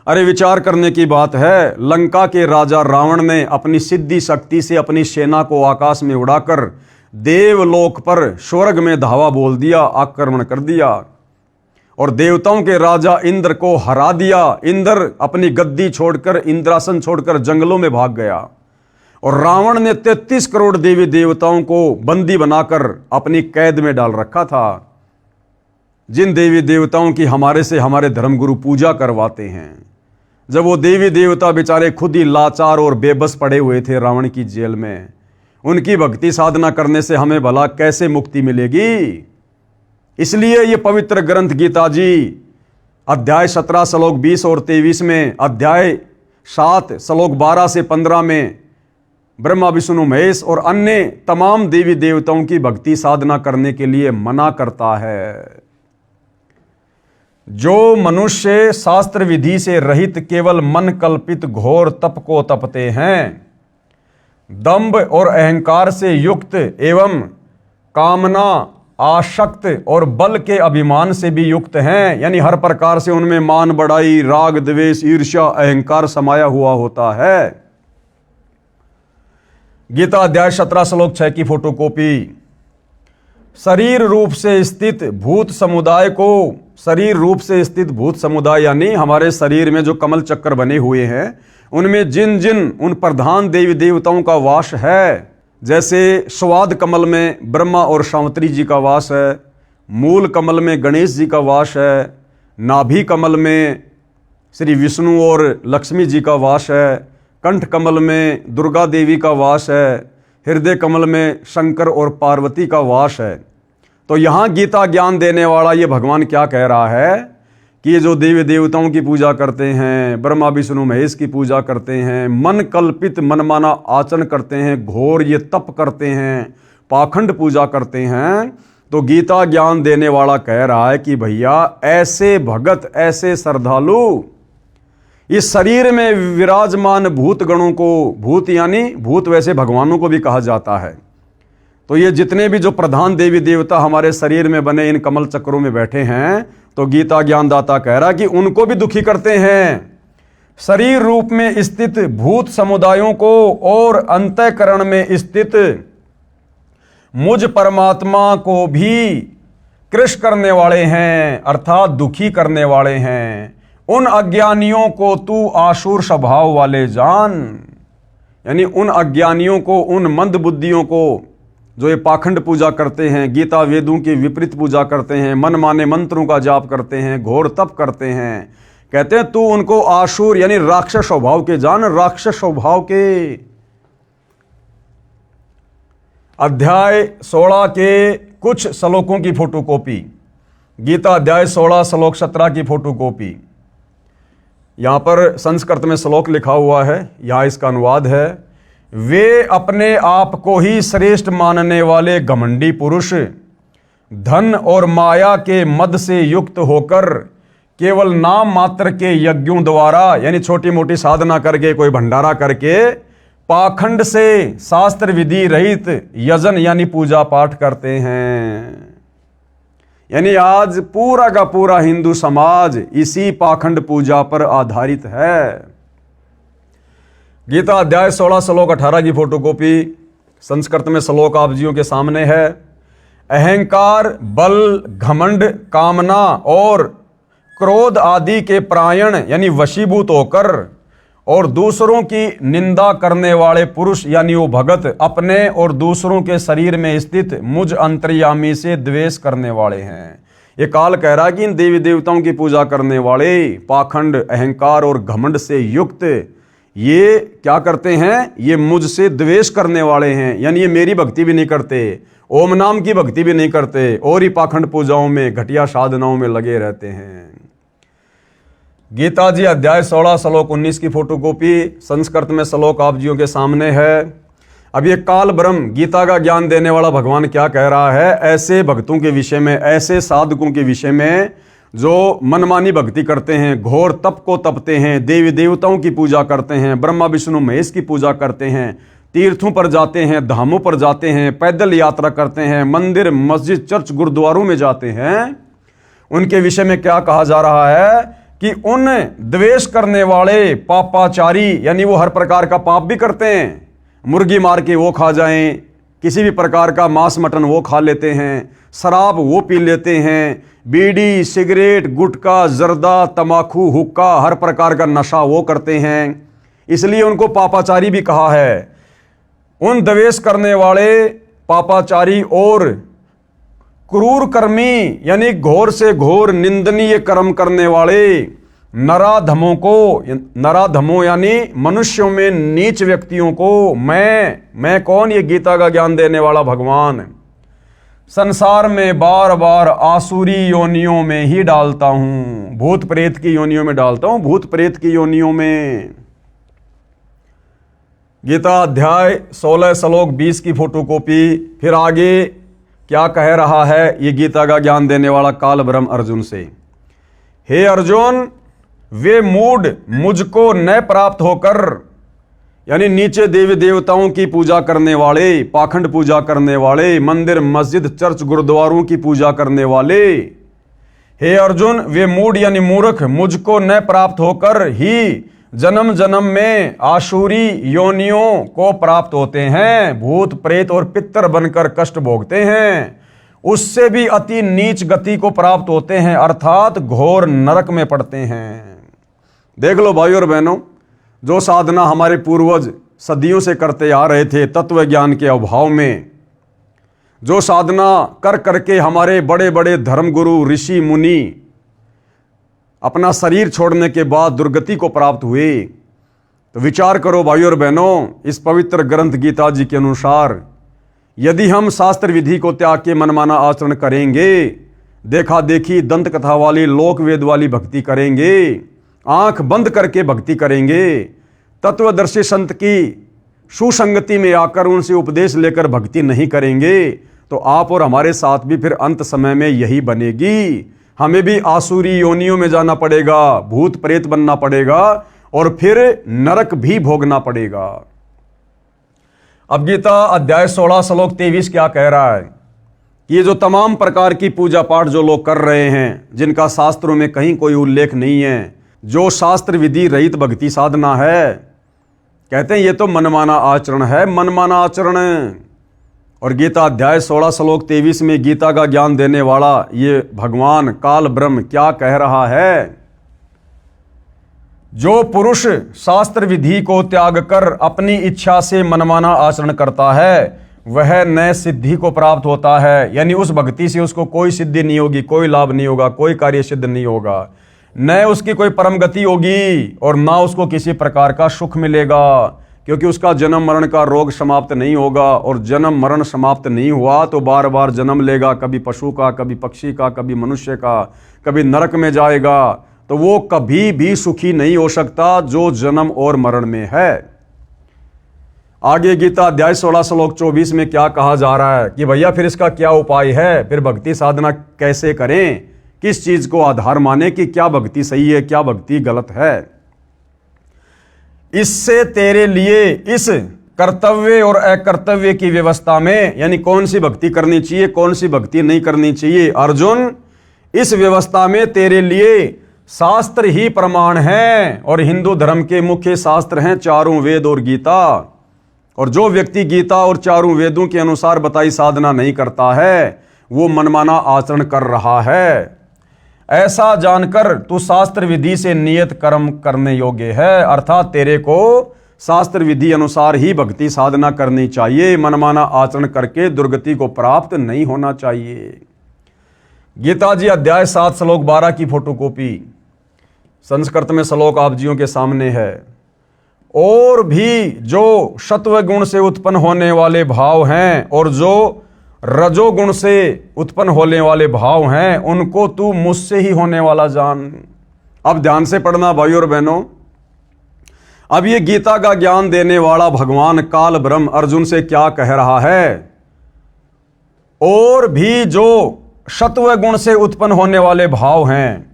अरे विचार करने की बात है, लंका के राजा रावण ने अपनी सिद्धि शक्ति से अपनी सेना को आकाश में उड़ाकर देवलोक पर स्वर्ग में धावा बोल दिया, आक्रमण कर दिया और देवताओं के राजा इंद्र को हरा दिया। इंद्र अपनी गद्दी छोड़कर, इंद्रासन छोड़कर जंगलों में भाग गया और रावण ने 33 करोड़ देवी देवताओं को बंदी बनाकर अपनी कैद में डाल रखा था। जिन देवी देवताओं की हमारे से हमारे धर्मगुरु पूजा करवाते हैं, जब वो देवी देवता बेचारे खुद ही लाचार और बेबस पड़े हुए थे रावण की जेल में, उनकी भक्ति साधना करने से हमें भला कैसे मुक्ति मिलेगी। इसलिए ये पवित्र ग्रंथ गीता जी अध्याय 17 श्लोक 20 और 23 में, अध्याय 7 श्लोक 12 से 15 में ब्रह्मा विष्णु महेश और अन्य तमाम देवी देवताओं की भक्ति साधना करने के लिए मना करता है। जो मनुष्य शास्त्र विधि से रहित केवल मन कल्पित घोर तप को तपते हैं, दंभ और अहंकार से युक्त एवं कामना, आसक्त और बल के अभिमान से भी युक्त हैं, यानी हर प्रकार से उनमें मान बढ़ाई, राग द्वेष ईर्ष्या अहंकार समाया हुआ होता है। गीता अध्याय 17 श्लोक 6 की फोटोकॉपी। शरीर रूप से स्थित भूत समुदाय को, शरीर रूप से स्थित भूत समुदाय यानी हमारे शरीर में जो कमल चक्कर बने हुए हैं उनमें जिन जिन उन प्रधान देवी देवताओं का वास है, जैसे स्वाद कमल में ब्रह्मा और सावित्री जी का वास है, मूल कमल में गणेश जी का वास है, नाभि कमल में श्री विष्णु और लक्ष्मी जी का वास है, कंठ कमल में दुर्गा देवी का वास है, हृदय कमल में शंकर और पार्वती का वास है। तो यहाँ गीता ज्ञान देने वाला ये भगवान क्या कह रहा है कि ये जो देवी देवताओं की पूजा करते हैं, ब्रह्मा विष्णु महेश की पूजा करते हैं, मन कल्पित मनमाना आचरण करते हैं, घोर ये तप करते हैं, पाखंड पूजा करते हैं, तो गीता ज्ञान देने वाला कह रहा है कि भैया ऐसे भगत, ऐसे श्रद्धालु इस शरीर में विराजमान भूत गणों को, भूत यानी भूत वैसे भगवानों को भी कहा जाता है, तो ये जितने भी जो प्रधान देवी देवता हमारे शरीर में बने इन कमल चक्रों में बैठे हैं, तो गीता ज्ञानदाता कह रहा कि उनको भी दुखी करते हैं। शरीर रूप में स्थित भूत समुदायों को और अंतःकरण में स्थित मुझ परमात्मा को भी कृश करने वाले हैं, अर्थात दुखी करने वाले हैं। उन अज्ञानियों को तू आसुर स्वभाव वाले जान, यानी उन अज्ञानियों को, उन मंद बुद्धियों को जो ये पाखंड पूजा करते हैं, गीता वेदों की विपरीत पूजा करते हैं, मन माने मंत्रों का जाप करते हैं, घोर तप करते हैं, कहते हैं तू उनको आसुर यानी राक्षस स्वभाव के जान। राक्षस स्वभाव के अध्याय 16 के कुछ श्लोकों की फोटोकॉपी, गीता अध्याय 16 श्लोक 17 की फोटोकॉपी। यहां पर संस्कृत में श्लोक लिखा हुआ है, यहां इसका अनुवाद है। वे अपने आप को ही श्रेष्ठ मानने वाले घमंडी पुरुष धन और माया के मद से युक्त होकर केवल नाम मात्र के यज्ञों द्वारा, यानी छोटी मोटी साधना करके, कोई भंडारा करके, पाखंड से शास्त्र विधि रहित यजन यानी पूजा पाठ करते हैं। यानी आज पूरा का पूरा हिंदू समाज इसी पाखंड पूजा पर आधारित है। गीता अध्याय 16 श्लोक 18 की फोटोकॉपी संस्कृत में श्लोक आप जियों के सामने है। अहंकार, बल, घमंड, कामना और क्रोध आदि के प्रायण यानी वशीभूत होकर और दूसरों की निंदा करने वाले पुरुष यानी वो भगत अपने और दूसरों के शरीर में स्थित मुझ अंतर्यामी से द्वेष करने वाले हैं। ये काल कह रहा है कि इन देवी देवताओं की पूजा करने वाले पाखंड, अहंकार और घमंड से युक्त ये क्या करते हैं, ये मुझसे द्वेष करने वाले हैं, यानी ये मेरी भक्ति भी नहीं करते, ओम नाम की भक्ति भी नहीं करते और ही पाखंड पूजाओं में, घटिया साधनाओं में लगे रहते हैं। गीता जी अध्याय 16 श्लोक 19 की फोटोकॉपी संस्कृत में श्लोक आप जियों के सामने है। अब ये काल ब्रह्म गीता का ज्ञान देने वाला भगवान क्या कह रहा है ऐसे भक्तों के विषय में, ऐसे साधकों के विषय में जो मनमानी भक्ति करते हैं, घोर तप को तपते हैं, देवी देवताओं की पूजा करते हैं, ब्रह्मा विष्णु महेश की पूजा करते हैं, तीर्थों पर जाते हैं, धामों पर जाते हैं, पैदल यात्रा करते हैं, मंदिर मस्जिद चर्च गुरुद्वारों में जाते हैं। उनके विषय में क्या कहा जा रहा है कि उन द्वेष करने वाले पापाचारी, यानी वो हर प्रकार का पाप भी करते हैं, मुर्गी मार के वो खा जाएं, किसी भी प्रकार का मांस मटन वो खा लेते हैं, शराब वो पी लेते हैं, बीड़ी, सिगरेट, गुटखा, जर्दा, तमाकू, हुक्का, हर प्रकार का नशा वो करते हैं, इसलिए उनको पापाचारी भी कहा है। उन द्वेष करने वाले पापाचारी और क्रूर कर्मी यानी घोर से घोर निंदनीय कर्म करने वाले नराधमों को, नराधमों यानी मनुष्यों में नीच व्यक्तियों को मैं कौन, ये गीता का ज्ञान देने वाला भगवान संसार में बार बार आसुरी योनियों में ही डालता हूं, भूत प्रेत की योनियों में डालता हूं, भूत प्रेत की योनियों में। गीता अध्याय 16 श्लोक 20 की फोटोकॉपी। फिर आगे क्या कह रहा है ये गीता का ज्ञान देने वाला काल ब्रह्म अर्जुन से। हे अर्जुन, वे मूढ़ मुझको न प्राप्त होकर, यानी नीचे देवी देवताओं की पूजा करने वाले, पाखंड पूजा करने वाले, मंदिर मस्जिद चर्च गुरुद्वारों की पूजा करने वाले, हे अर्जुन वे मूढ़ यानी मूर्ख मुझको न प्राप्त होकर ही जन्म जन्म में आसुरी योनियों को प्राप्त होते हैं, भूत प्रेत और पितर बनकर कष्ट भोगते हैं, उससे भी अति नीच गति को प्राप्त होते हैं, अर्थात घोर नरक में पड़ते हैं। देख लो भाइयों और बहनों, जो साधना हमारे पूर्वज सदियों से करते आ रहे थे तत्व ज्ञान के अभाव में, जो साधना कर करके हमारे बड़े बड़े धर्मगुरु ऋषि मुनि अपना शरीर छोड़ने के बाद दुर्गति को प्राप्त हुए, तो विचार करो भाइयों और बहनों, इस पवित्र ग्रंथ गीता जी के अनुसार यदि हम शास्त्र विधि को त्याग के मनमाना आचरण करेंगे, देखा देखी दंत कथा वाली लोक वेद वाली भक्ति करेंगे, आंख बंद करके भक्ति करेंगे, तत्वदर्शी संत की सुसंगति में आकर उनसे उपदेश लेकर भक्ति नहीं करेंगे, तो आप और हमारे साथ भी फिर अंत समय में यही बनेगी। हमें भी आसुरी योनियों में जाना पड़ेगा, भूत प्रेत बनना पड़ेगा और फिर नरक भी भोगना पड़ेगा। अब गीता अध्याय 16 श्लोक 23 क्या कह रहा है कि ये जो तमाम प्रकार की पूजा पाठ जो लोग कर रहे हैं, जिनका शास्त्रों में कहीं कोई उल्लेख नहीं है, जो शास्त्र विधि रहित भक्ति साधना है, कहते हैं ये तो मनमाना आचरण है, मनमाना आचरण। और गीता अध्याय 16 श्लोक 23 में गीता का ज्ञान देने वाला ये भगवान काल ब्रह्म क्या कह रहा है? जो पुरुष शास्त्र विधि को त्याग कर अपनी इच्छा से मनमाना आचरण करता है, वह नए सिद्धि को प्राप्त होता है। यानी उस भक्ति से उसको कोई सिद्धि नहीं होगी, कोई लाभ नहीं होगा, कोई कार्य सिद्ध नहीं होगा, न उसकी कोई परम गति होगी और ना उसको किसी प्रकार का सुख मिलेगा, क्योंकि उसका जन्म मरण का रोग समाप्त नहीं होगा। और जन्म मरण समाप्त नहीं हुआ तो बार बार जन्म लेगा, कभी पशु का, कभी पक्षी का, कभी मनुष्य का, कभी नरक में जाएगा। तो वो कभी भी सुखी नहीं हो सकता जो जन्म और मरण में है। आगे गीता अध्याय 16 श्लोक 24 में क्या कहा जा रहा है कि भैया फिर इसका क्या उपाय है, फिर भक्ति साधना कैसे करें, किस चीज को आधार माने कि क्या भक्ति सही है, क्या भक्ति गलत है। इससे तेरे लिए इस कर्तव्य और अकर्तव्य की व्यवस्था में, यानी कौन सी भक्ति करनी चाहिए, कौन सी भक्ति नहीं करनी चाहिए, अर्जुन इस व्यवस्था में तेरे लिए शास्त्र ही प्रमाण है। और हिंदू धर्म के मुख्य शास्त्र हैं चारों वेद और गीता। और जो व्यक्ति गीता और चारों वेदों के अनुसार बताई साधना नहीं करता है, वो मनमाना आचरण कर रहा है। ऐसा जानकर तू शास्त्र विधि से नियत कर्म करने योग्य है, अर्थात तेरे को शास्त्र विधि अनुसार ही भक्ति साधना करनी चाहिए। मनमाना आचरण करके दुर्गति को प्राप्त नहीं होना चाहिए। गीता जी अध्याय 7 श्लोक 12 की फोटोकॉपी संस्कृत में श्लोक आप जियों के सामने है। और भी जो सत्व गुण से उत्पन्न होने वाले भाव हैं और जो रजोगुण से उत्पन्न होने वाले भाव हैं, उनको तू मुझसे ही होने वाला जान। अब ध्यान से पढ़ना भाई और बहनों। अब ये गीता का ज्ञान देने वाला भगवान काल ब्रह्म अर्जुन से क्या कह रहा है? और भी जो सत्व गुण से उत्पन्न होने वाले भाव हैं,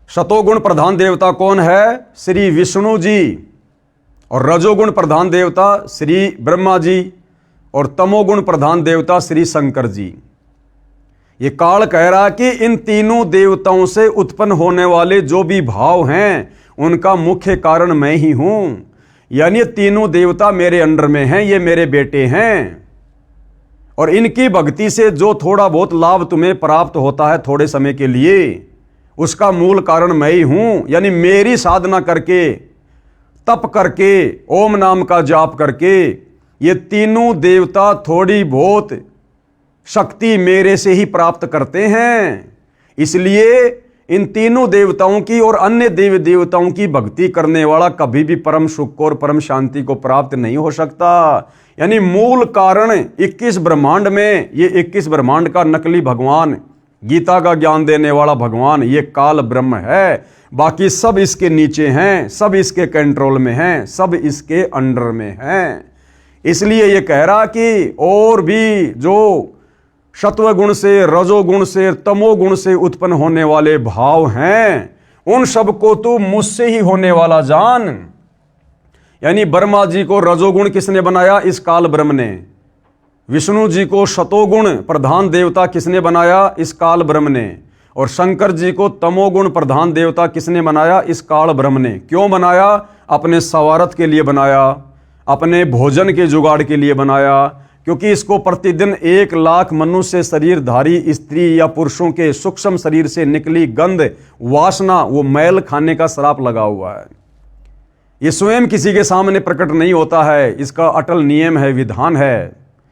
सतोगुण प्रधान देवता कौन है? श्री विष्णु जी। और रजोगुण प्रधान देवता श्री ब्रह्मा जी और तमोगुण प्रधान देवता श्री शंकर जी। ये काल कह रहा है कि इन तीनों देवताओं से उत्पन्न होने वाले जो भी भाव हैं, उनका मुख्य कारण मैं ही हूं। यानी तीनों देवता मेरे अंडर में हैं, ये मेरे बेटे हैं। और इनकी भक्ति से जो थोड़ा बहुत लाभ तुम्हें प्राप्त होता है थोड़े समय के लिए, उसका मूल कारण मैं ही हूं। यानी मेरी साधना करके, तप करके, ओम नाम का जाप करके ये तीनों देवता थोड़ी बहुत शक्ति मेरे से ही प्राप्त करते हैं। इसलिए इन तीनों देवताओं की और अन्य देवी देवताओं की भक्ति करने वाला कभी भी परम सुख और परम शांति को प्राप्त नहीं हो सकता। यानी मूल कारण 21 ब्रह्मांड में, ये 21 ब्रह्मांड का नकली भगवान, गीता का ज्ञान देने वाला भगवान, ये काल ब्रह्म है। बाकी सब इसके नीचे हैं, सब इसके कंट्रोल में हैं, सब इसके अंडर में हैं। इसलिए ये कह रहा कि और भी जो सत्वगुण से, रजोगुण से, तमोगुण से उत्पन्न होने वाले भाव हैं, उन सबको तू मुझसे ही होने वाला जान। यानी ब्रह्मा जी को रजोगुण किसने बनाया? इस काल ब्रह्म ने। विष्णु जी को सतोगुण प्रधान देवता किसने बनाया? इस काल ब्रह्म ने। और शंकर जी को तमोगुण प्रधान देवता किसने बनाया? इस काल ब्रह्म ने। क्यों बनाया? अपने स्वार्थ के लिए बनाया, अपने भोजन के जुगाड़ के लिए बनाया। क्योंकि इसको प्रतिदिन 1 लाख मनुष्य शरीरधारी स्त्री या पुरुषों के सूक्ष्म शरीर से निकली गंध, वासना, वो मैल खाने का श्राप लगा हुआ है। ये स्वयं किसी के सामने प्रकट नहीं होता है, इसका अटल नियम है, विधान है।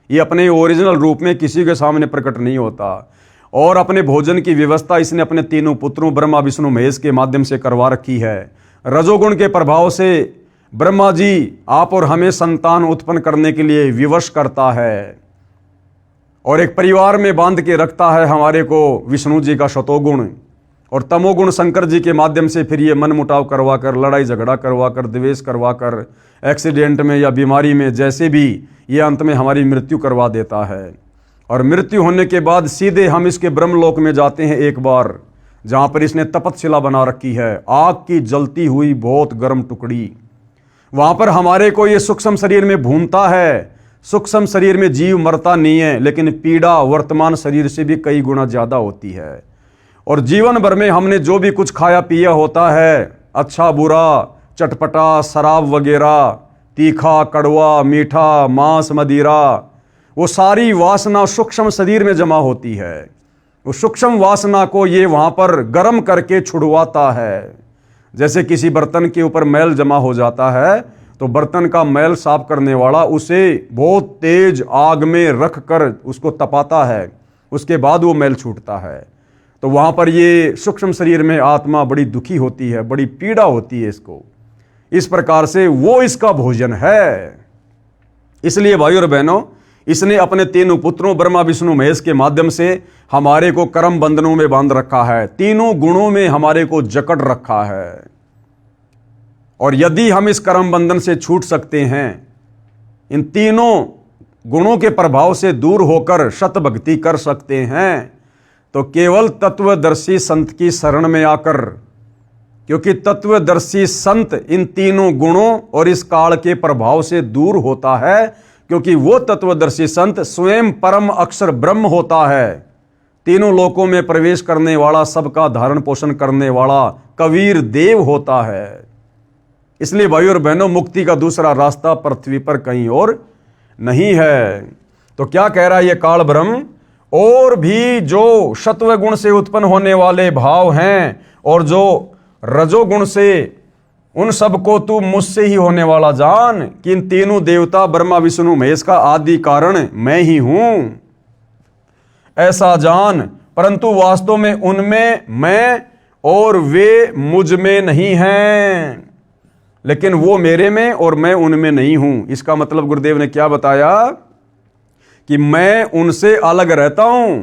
ये अपने ओरिजिनल रूप में किसी के सामने प्रकट नहीं होता। और अपने भोजन की व्यवस्था इसने अपने तीनों पुत्रों ब्रह्मा विष्णु महेश के माध्यम से करवा रखी है। रजोगुण के प्रभाव से ब्रह्मा जी आप और हमें संतान उत्पन्न करने के लिए विवश करता है। और एक परिवार में बांध के रखता है हमारे को विष्णु जी का शतोगुण, और तमोगुण शंकर जी के माध्यम से फिर ये मन मुटाव करवा कर, लड़ाई झगड़ा करवा कर, द्वेष करवा कर, एक्सीडेंट में या बीमारी में जैसे भी ये अंत में हमारी मृत्यु करवा देता है। और मृत्यु होने के बाद सीधे हम इसके ब्रह्मलोक में जाते हैं एक बार, जहाँ पर इसने तपतशिला बना रखी है, आग की जलती हुई बहुत गर्म टुकड़ी। वहाँ पर हमारे को ये सूक्ष्म शरीर में भूनता है। सूक्ष्म शरीर में जीव मरता नहीं है, लेकिन पीड़ा वर्तमान शरीर से भी कई गुना ज़्यादा होती है। और जीवन भर में हमने जो भी कुछ खाया पिया होता है, अच्छा बुरा, चटपटा, शराब वगैरह, तीखा कड़वा मीठा, मांस मदिरा, वो सारी वासना सूक्ष्म शरीर में जमा होती है। उस सूक्ष्म वासना को ये वहाँ पर गर्म करके छुड़वाता है। जैसे किसी बर्तन के ऊपर मैल जमा हो जाता है, तो बर्तन का मैल साफ करने वाला उसे बहुत तेज आग में रख कर उसको तपाता है, उसके बाद वो मैल छूटता है। तो वहाँ पर ये सूक्ष्म शरीर में आत्मा बड़ी दुखी होती है, बड़ी पीड़ा होती है इसको। इस प्रकार से वो इसका भोजन है। इसलिए भाइयों और बहनों, इसने अपने तीनों पुत्रों ब्रह्मा विष्णु महेश के माध्यम से हमारे को कर्म बंधनों में बांध रखा है, तीनों गुणों में हमारे को जकड़ रखा है। और यदि हम इस कर्म बंधन से छूट सकते हैं, इन तीनों गुणों के प्रभाव से दूर होकर शत भक्ति कर सकते हैं, तो केवल तत्वदर्शी संत की शरण में आकर, क्योंकि तत्वदर्शी संत इन तीनों गुणों और इस काल के प्रभाव से दूर होता है, क्योंकि वो तत्वदर्शी संत स्वयं परम अक्षर ब्रह्म होता है, तीनों लोकों में प्रवेश करने वाला, सबका धारण पोषण करने वाला कबीर देव होता है। इसलिए भाइयों और बहनों, मुक्ति का दूसरा रास्ता पृथ्वी पर कहीं और नहीं है। तो क्या कह रहा है ये काल ब्रह्म? और भी जो सत्व गुण से उत्पन्न होने वाले भाव हैं और जो रजोगुण से, उन सबको तू मुझसे ही होने वाला जान कि इन तीनों देवता ब्रह्मा विष्णु महेश का आदि कारण मैं ही हूं, ऐसा जान। परंतु वास्तव में उनमें मैं और वे मुझ में नहीं हैं, लेकिन वो मेरे में और मैं उनमें नहीं हूं। इसका मतलब गुरुदेव ने क्या बताया कि मैं उनसे अलग रहता हूं,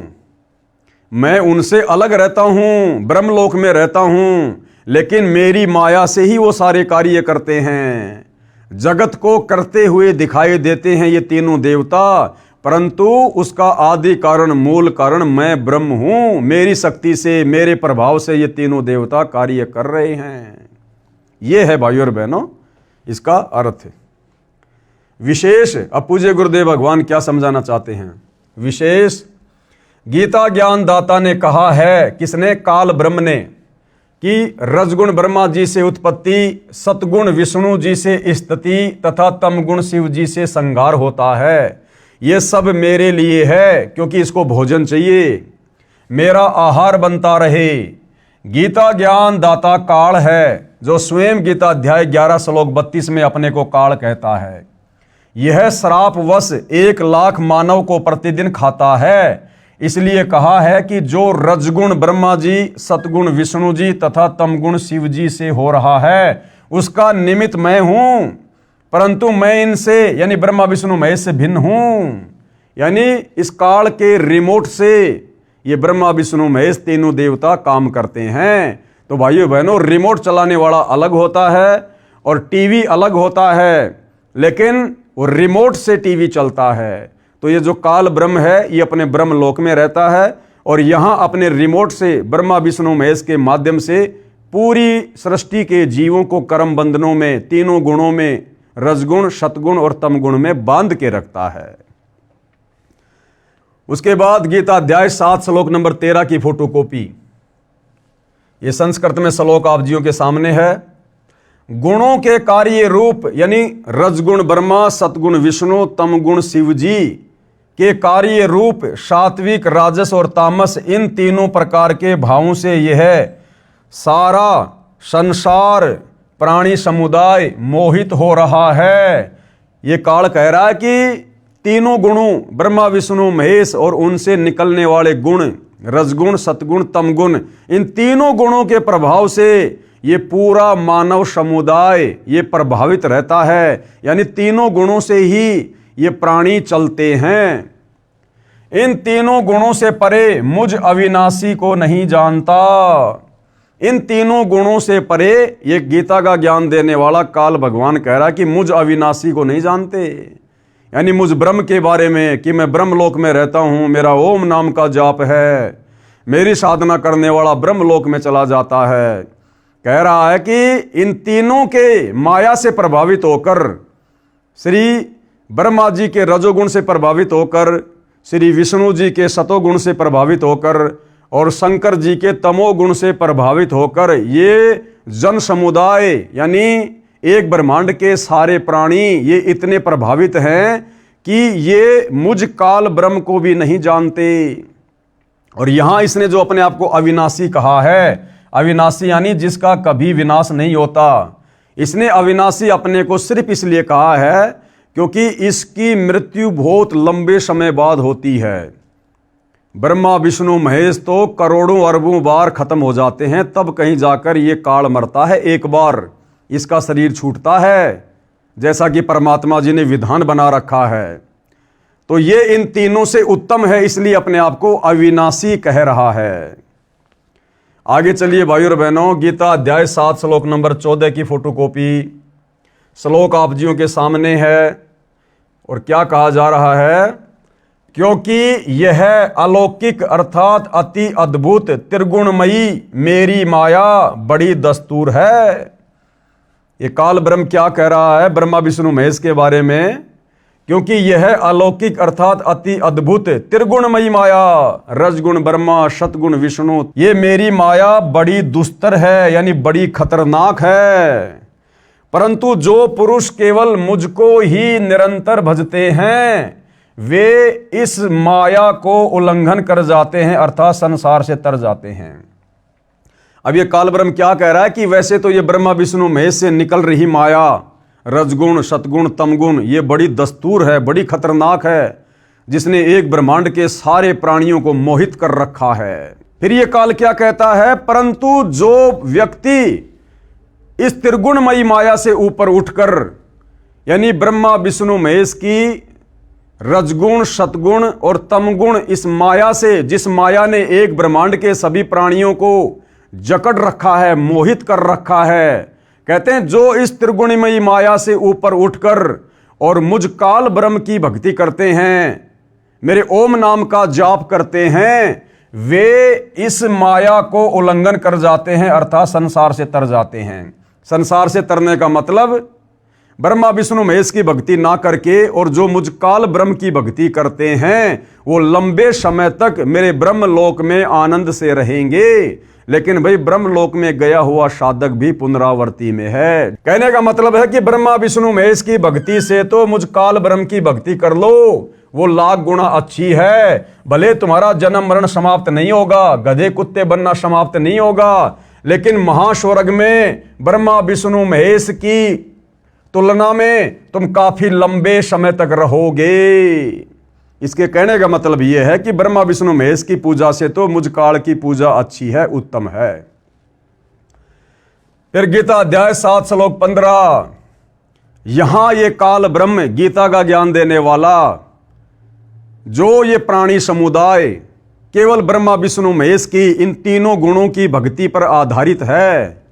मैं उनसे अलग रहता हूं, ब्रह्मलोक में रहता हूं, लेकिन मेरी माया से ही वो सारे कार्य करते हैं। जगत को करते हुए दिखाई देते हैं ये तीनों देवता, परंतु उसका आदि कारण, मूल कारण मैं ब्रह्म हूं। मेरी शक्ति से, मेरे प्रभाव से ये तीनों देवता कार्य कर रहे हैं। ये है भाइयों और बहनों इसका अर्थ। विशेष अब पूज्य गुरुदेव भगवान क्या समझाना चाहते हैं? विशेष गीता ज्ञान दाता ने कहा है, किसने? काल ब्रह्म ने, कि रजगुण ब्रह्मा जी से उत्पत्ति, सतगुण विष्णु जी से स्थिति तथा तमगुण शिव जी से संहार होता है। ये सब मेरे लिए है, क्योंकि इसको भोजन चाहिए, मेरा आहार बनता रहे। गीता ज्ञान दाता काल है, जो स्वयं गीता अध्याय 11 श्लोक 32 में अपने को काल कहता है। यह श्रापवश 1 लाख मानव को प्रतिदिन खाता है। इसलिए कहा है कि जो रजगुण ब्रह्मा जी, सतगुण विष्णु जी तथा तमगुण शिव जी से हो रहा है, उसका निमित्त मैं हूं, परंतु मैं इनसे यानी ब्रह्मा विष्णु महेश से भिन्न हूं। यानी इस काल के रिमोट से ये ब्रह्मा विष्णु महेश तीनों देवता काम करते हैं। तो भाइयों बहनों, रिमोट चलाने वाला अलग होता है और टीवी अलग होता है, लेकिन वो रिमोट से टीवी चलता है। तो ये जो काल ब्रह्म है, ये अपने ब्रह्म लोक में रहता है और यहाँ अपने रिमोट से ब्रह्मा विष्णु महेश के माध्यम से पूरी सृष्टि के जीवों को कर्म बंधनों में, तीनों गुणों में, रजगुण, सतगुण और तमगुण में बांध के रखता है। उसके बाद गीता अध्याय 7 श्लोक नंबर 13 की फोटोकॉपी, ये संस्कृत में श्लोक आप जियों के सामने है। गुणों के कार्य रूप यानी रजगुण ब्रह्मा, सतगुण विष्णु, तमगुण शिव जी के कार्य रूप सात्विक, राजस और तामस, इन तीनों प्रकार के भावों से यह सारा संसार प्राणी समुदाय मोहित हो रहा है। ये काल कह रहा है कि तीनों गुणों ब्रह्मा विष्णु महेश और उनसे निकलने वाले गुण, रजगुण, सतगुण, तमगुण, इन तीनों गुणों के प्रभाव से ये पूरा मानव समुदाय ये प्रभावित रहता है। यानी तीनों गुणों से ही ये प्राणी चलते हैं। इन तीनों गुणों से परे मुझ अविनाशी को नहीं जानता। इन तीनों गुणों से परे, ये गीता का ज्ञान देने वाला काल भगवान कह रहा है कि मुझ अविनाशी को नहीं जानते, यानी मुझ ब्रह्म के बारे में कि मैं ब्रह्मलोक में रहता हूं, मेरा ओम नाम का जाप है, मेरी साधना करने वाला ब्रह्मलोक में चला जाता है। कह रहा है कि इन तीनों के माया से प्रभावित होकर, श्री ब्रह्मा जी के रजोगुण से प्रभावित होकर, श्री विष्णु जी के सतोगुण से प्रभावित होकर और शंकर जी के तमोगुण से प्रभावित होकर ये जन समुदाय यानी एक ब्रह्मांड के सारे प्राणी ये इतने प्रभावित हैं कि ये मुझ काल ब्रह्म को भी नहीं जानते। और यहां इसने जो अपने आप को अविनाशी कहा है, अविनाशी यानी जिसका कभी विनाश नहीं होता, इसने अविनाशी अपने को सिर्फ इसलिए कहा है क्योंकि इसकी मृत्यु बहुत लंबे समय बाद होती है। ब्रह्मा विष्णु महेश तो करोड़ों अरबों बार खत्म हो जाते हैं, तब कहीं जाकर ये काल मरता है, एक बार इसका शरीर छूटता है, जैसा कि परमात्मा जी ने विधान बना रखा है। तो ये इन तीनों से उत्तम है, इसलिए अपने आप को अविनाशी कह रहा है। आगे चलिए भाइयों और बहनों, गीता अध्याय 7 श्लोक नंबर 14 की फोटोकॉपी श्लोक आप जियों के सामने है। और क्या कहा जा रहा है? क्योंकि यह अलौकिक अर्थात अति अद्भुत त्रिगुणमयी मेरी माया बड़ी दस्तूर है। ये काल ब्रह्म क्या कह रहा है ब्रह्मा विष्णु महेश के बारे में? क्योंकि यह अलौकिक अर्थात अति अद्भुत त्रिगुणमयी माया, रजगुण ब्रह्मा सतगुण विष्णु, ये मेरी माया बड़ी दुस्तर है, यानी बड़ी खतरनाक है। परंतु जो पुरुष केवल मुझको ही निरंतर भजते हैं वे इस माया को उल्लंघन कर जाते हैं, अर्थात संसार से तर जाते हैं। अब ये काल ब्रह्म क्या कह रहा है कि वैसे तो ये ब्रह्मा विष्णु महेश से निकल रही माया, रजगुण सतगुण तमगुण, ये बड़ी दस्तूर है, बड़ी खतरनाक है, जिसने एक ब्रह्मांड के सारे प्राणियों को मोहित कर रखा है। फिर ये काल क्या कहता है? परंतु जो व्यक्ति इस त्रिगुणमयी माया से ऊपर उठकर, यानी ब्रह्मा विष्णु महेश की रजगुण सतगुण और तमगुण इस माया से, जिस माया ने एक ब्रह्मांड के सभी प्राणियों को जकड़ रखा है, मोहित कर रखा है, कहते हैं जो इस त्रिगुणमयी माया से ऊपर उठकर और मुझ काल ब्रह्म की भक्ति करते हैं, मेरे ओम नाम का जाप करते हैं, वे इस माया को उल्लंघन कर जाते हैं, अर्थात संसार से तर जाते हैं। संसार से तरने का मतलब ब्रह्मा विष्णु महेश की भक्ति ना करके और जो मुझ काल ब्रह्म की भक्ति करते हैं वो लंबे समय तक मेरे ब्रह्म लोक में आनंद से रहेंगे। लेकिन भाई ब्रह्म लोक में गया हुआ साधक भी पुनरावृत्ति में है। कहने का मतलब है कि ब्रह्मा विष्णु महेश की भक्ति से तो मुझ काल ब्रह्म की भक्ति कर लो, वो लाख गुना अच्छी है। भले तुम्हारा जन्म मरण समाप्त नहीं होगा, गधे कुत्ते बनना समाप्त नहीं होगा, लेकिन महास्वर्ग में ब्रह्मा विष्णु महेश की तुलना में तुम काफी लंबे समय तक रहोगे। इसके कहने का मतलब यह है कि ब्रह्मा विष्णु महेश की पूजा से तो मुझ काल की पूजा अच्छी है, उत्तम है। फिर गीता अध्याय 7 श्लोक 15, यहां ये काल ब्रह्म गीता का ज्ञान देने वाला, जो ये प्राणी समुदाय केवल ब्रह्मा विष्णु महेश की इन तीनों गुणों की भक्ति पर आधारित है,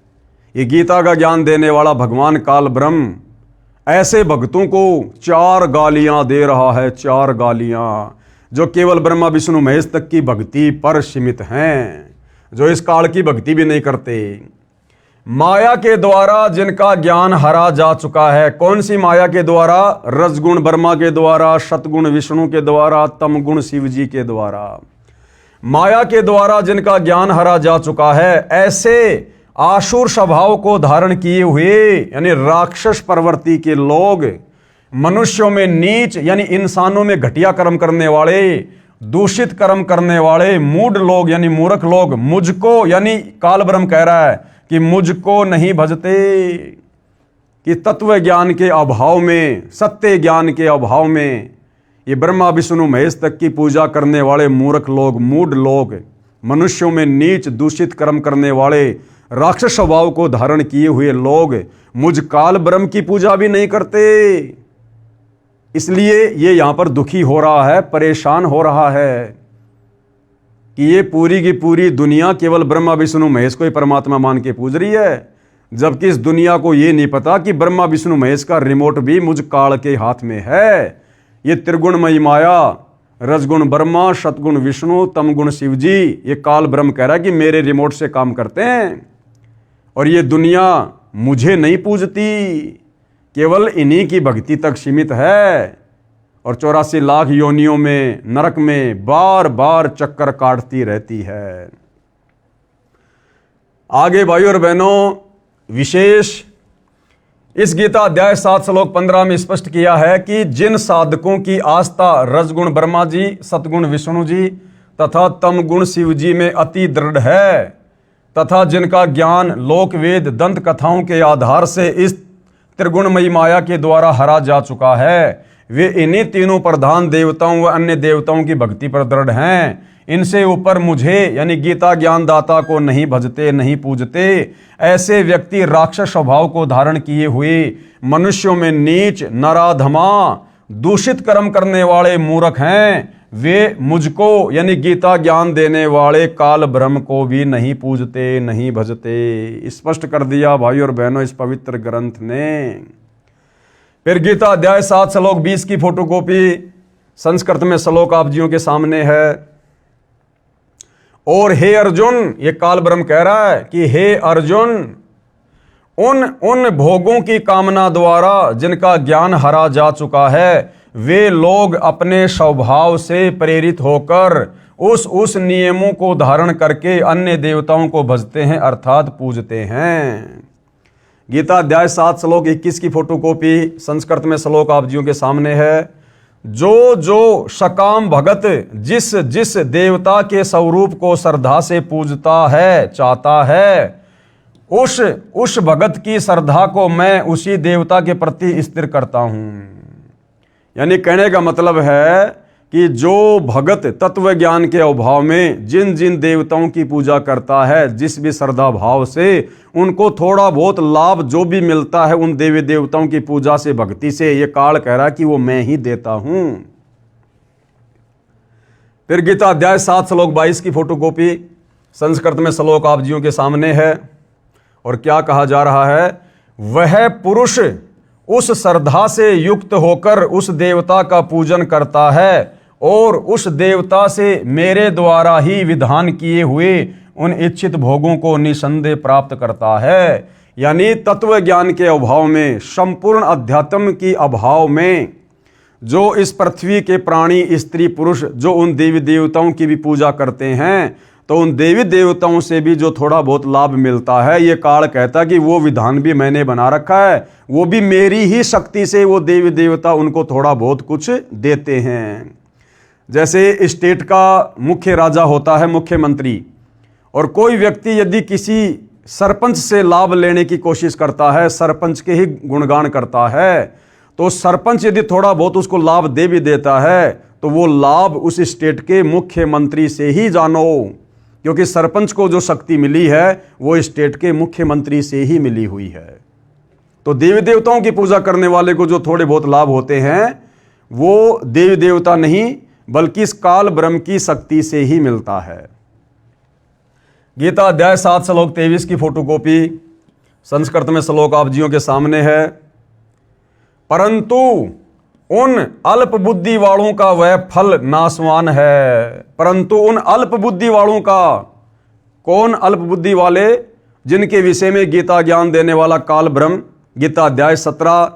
ये गीता का ज्ञान देने वाला भगवान काल ब्रह्म ऐसे भक्तों को 4 गालियां दे रहा है। 4 गालियां जो केवल ब्रह्मा विष्णु महेश तक की भक्ति पर सीमित हैं, जो इस काल की भक्ति भी नहीं करते। माया के द्वारा जिनका ज्ञान हरा जा चुका है। कौन सी माया के द्वारा? रजगुण ब्रह्मा के द्वारा, सतगुण विष्णु के द्वारा, तमगुण शिव जी के द्वारा। माया के द्वारा जिनका ज्ञान हरा जा चुका है, ऐसे आसुर स्वभाव को धारण किए हुए यानी राक्षस प्रवृत्ति के लोग, मनुष्यों में नीच यानी इंसानों में घटिया कर्म करने वाले, दूषित कर्म करने वाले, मूढ़ लोग यानी मूर्ख लोग, मुझको यानी काल ब्रह्म कह रहा है कि मुझको नहीं भजते, कि तत्व ज्ञान के अभाव में, सत्य ज्ञान के अभाव में ये ब्रह्मा विष्णु महेश तक की पूजा करने वाले मूर्ख लोग, मूढ़ लोग, मनुष्यों में नीच दूषित कर्म करने वाले, राक्षस स्वभाव को धारण किए हुए लोग मुझ काल ब्रह्म की पूजा भी नहीं करते। इसलिए ये यहाँ पर दुखी हो रहा है, परेशान हो रहा है कि ये पूरी की पूरी दुनिया केवल ब्रह्मा विष्णु महेश को ही परमात्मा मान के पूज रही है, जबकि इस दुनिया को ये नहीं पता कि ब्रह्मा विष्णु महेश का रिमोट भी मुझ काल के हाथ में है। ये त्रिगुणमयी माया, रजगुण ब्रह्मा, सतगुण विष्णु, तमगुण शिव जी, ये काल ब्रह्म कह रहा है कि मेरे रिमोट से काम करते हैं और ये दुनिया मुझे नहीं पूजती, केवल इन्हीं की भक्ति तक सीमित है और 84 लाख योनियों में नरक में बार बार चक्कर काटती रहती है। आगे भाइयों और बहनों, विशेष इस गीता अध्याय 7 श्लोक 15 में स्पष्ट किया है कि जिन साधकों की आस्था रजगुण ब्रह्मा जी, सतगुण विष्णु जी तथा तमगुण शिव जी में अति दृढ़ है तथा जिनका ज्ञान लोक वेद दंत कथाओं के आधार से इस त्रिगुणमयी माया के द्वारा हरा जा चुका है, वे इन्हीं तीनों प्रधान देवताओं व अन्य देवताओं की भक्ति पर दृढ़ हैं। इनसे ऊपर मुझे यानी गीता ज्ञानदाता को नहीं भजते, नहीं पूजते। ऐसे व्यक्ति राक्षस स्वभाव को धारण किए हुए मनुष्यों में नीच, नराधमा, दूषित कर्म करने वाले मूर्ख हैं। वे मुझको यानी गीता ज्ञान देने वाले काल ब्रह्म को भी नहीं पूजते, नहीं भजते। स्पष्ट कर दिया भाइयों और बहनों इस पवित्र ग्रंथ ने। फिर गीता अध्याय 7 श्लोक 20 की फोटोकॉपी संस्कृत में श्लोक आप जियों के सामने है। और हे अर्जुन, ये काल ब्रह्म कह रहा है कि हे अर्जुन, उन भोगों की कामना द्वारा जिनका ज्ञान हरा जा चुका है, वे लोग अपने स्वभाव से प्रेरित होकर उस नियमों को धारण करके अन्य देवताओं को भजते हैं अर्थात पूजते हैं। गीता अध्याय 7 श्लोक 21 की फोटोकॉपी संस्कृत में श्लोक आप जियों के सामने है। जो सकाम भगत जिस देवता के स्वरूप को श्रद्धा से पूजता है, चाहता है, उस भगत की श्रद्धा को मैं उसी देवता के प्रति स्थिर करता हूं। यानी कहने का मतलब है कि जो भगत तत्व ज्ञान के अभाव में जिन जिन देवताओं की पूजा करता है, जिस भी श्रद्धा भाव से, उनको थोड़ा बहुत लाभ जो भी मिलता है उन देवी देवताओं की पूजा से, भक्ति से, ये काल कह रहा है कि वो मैं ही देता हूं। फिर गीता अध्याय 7 श्लोक 22 की फोटोकॉपी संस्कृत में श्लोक आप जियों के सामने है। और क्या कहा जा रहा है? वह पुरुष उस श्रद्धा से युक्त होकर उस देवता का पूजन करता है और उस देवता से मेरे द्वारा ही विधान किए हुए उन इच्छित भोगों को निसंदेह प्राप्त करता है। यानी तत्व ज्ञान के अभाव में, संपूर्ण अध्यात्म की अभाव में जो इस पृथ्वी के प्राणी, स्त्री पुरुष जो उन देवी देवताओं की भी पूजा करते हैं, तो उन देवी देवताओं से भी जो थोड़ा बहुत लाभ मिलता है, ये काल कहता कि वो विधान भी मैंने बना रखा है, वो भी मेरी ही शक्ति से वो देवी देवता उनको थोड़ा बहुत कुछ देते हैं। जैसे स्टेट का मुख्य राजा होता है, मुख्यमंत्री, और कोई व्यक्ति यदि किसी सरपंच से लाभ लेने की कोशिश करता है, सरपंच के ही गुणगान करता है, तो सरपंच यदि थोड़ा बहुत उसको लाभ दे भी देता है, तो वो लाभ उस स्टेट के मुख्यमंत्री से ही जानो, क्योंकि सरपंच को जो शक्ति मिली है वो स्टेट के मुख्यमंत्री से ही मिली हुई है। तो देवी देवताओं की पूजा करने वाले को जो थोड़े बहुत लाभ होते हैं वो देवी देवता नहीं बल्कि इस काल ब्रह्म की शक्ति से ही मिलता है। गीता अध्याय 7 श्लोक 23 की फोटोकॉपी संस्कृत में श्लोक आप जियों के सामने है। परंतु उन अल्प बुद्धि वालों का वह फल नाशवान है। परंतु उन अल्प बुद्धि वालों का, कौन अल्प बुद्धि वाले? जिनके विषय में गीता ज्ञान देने वाला काल ब्रह्म गीता अध्याय 17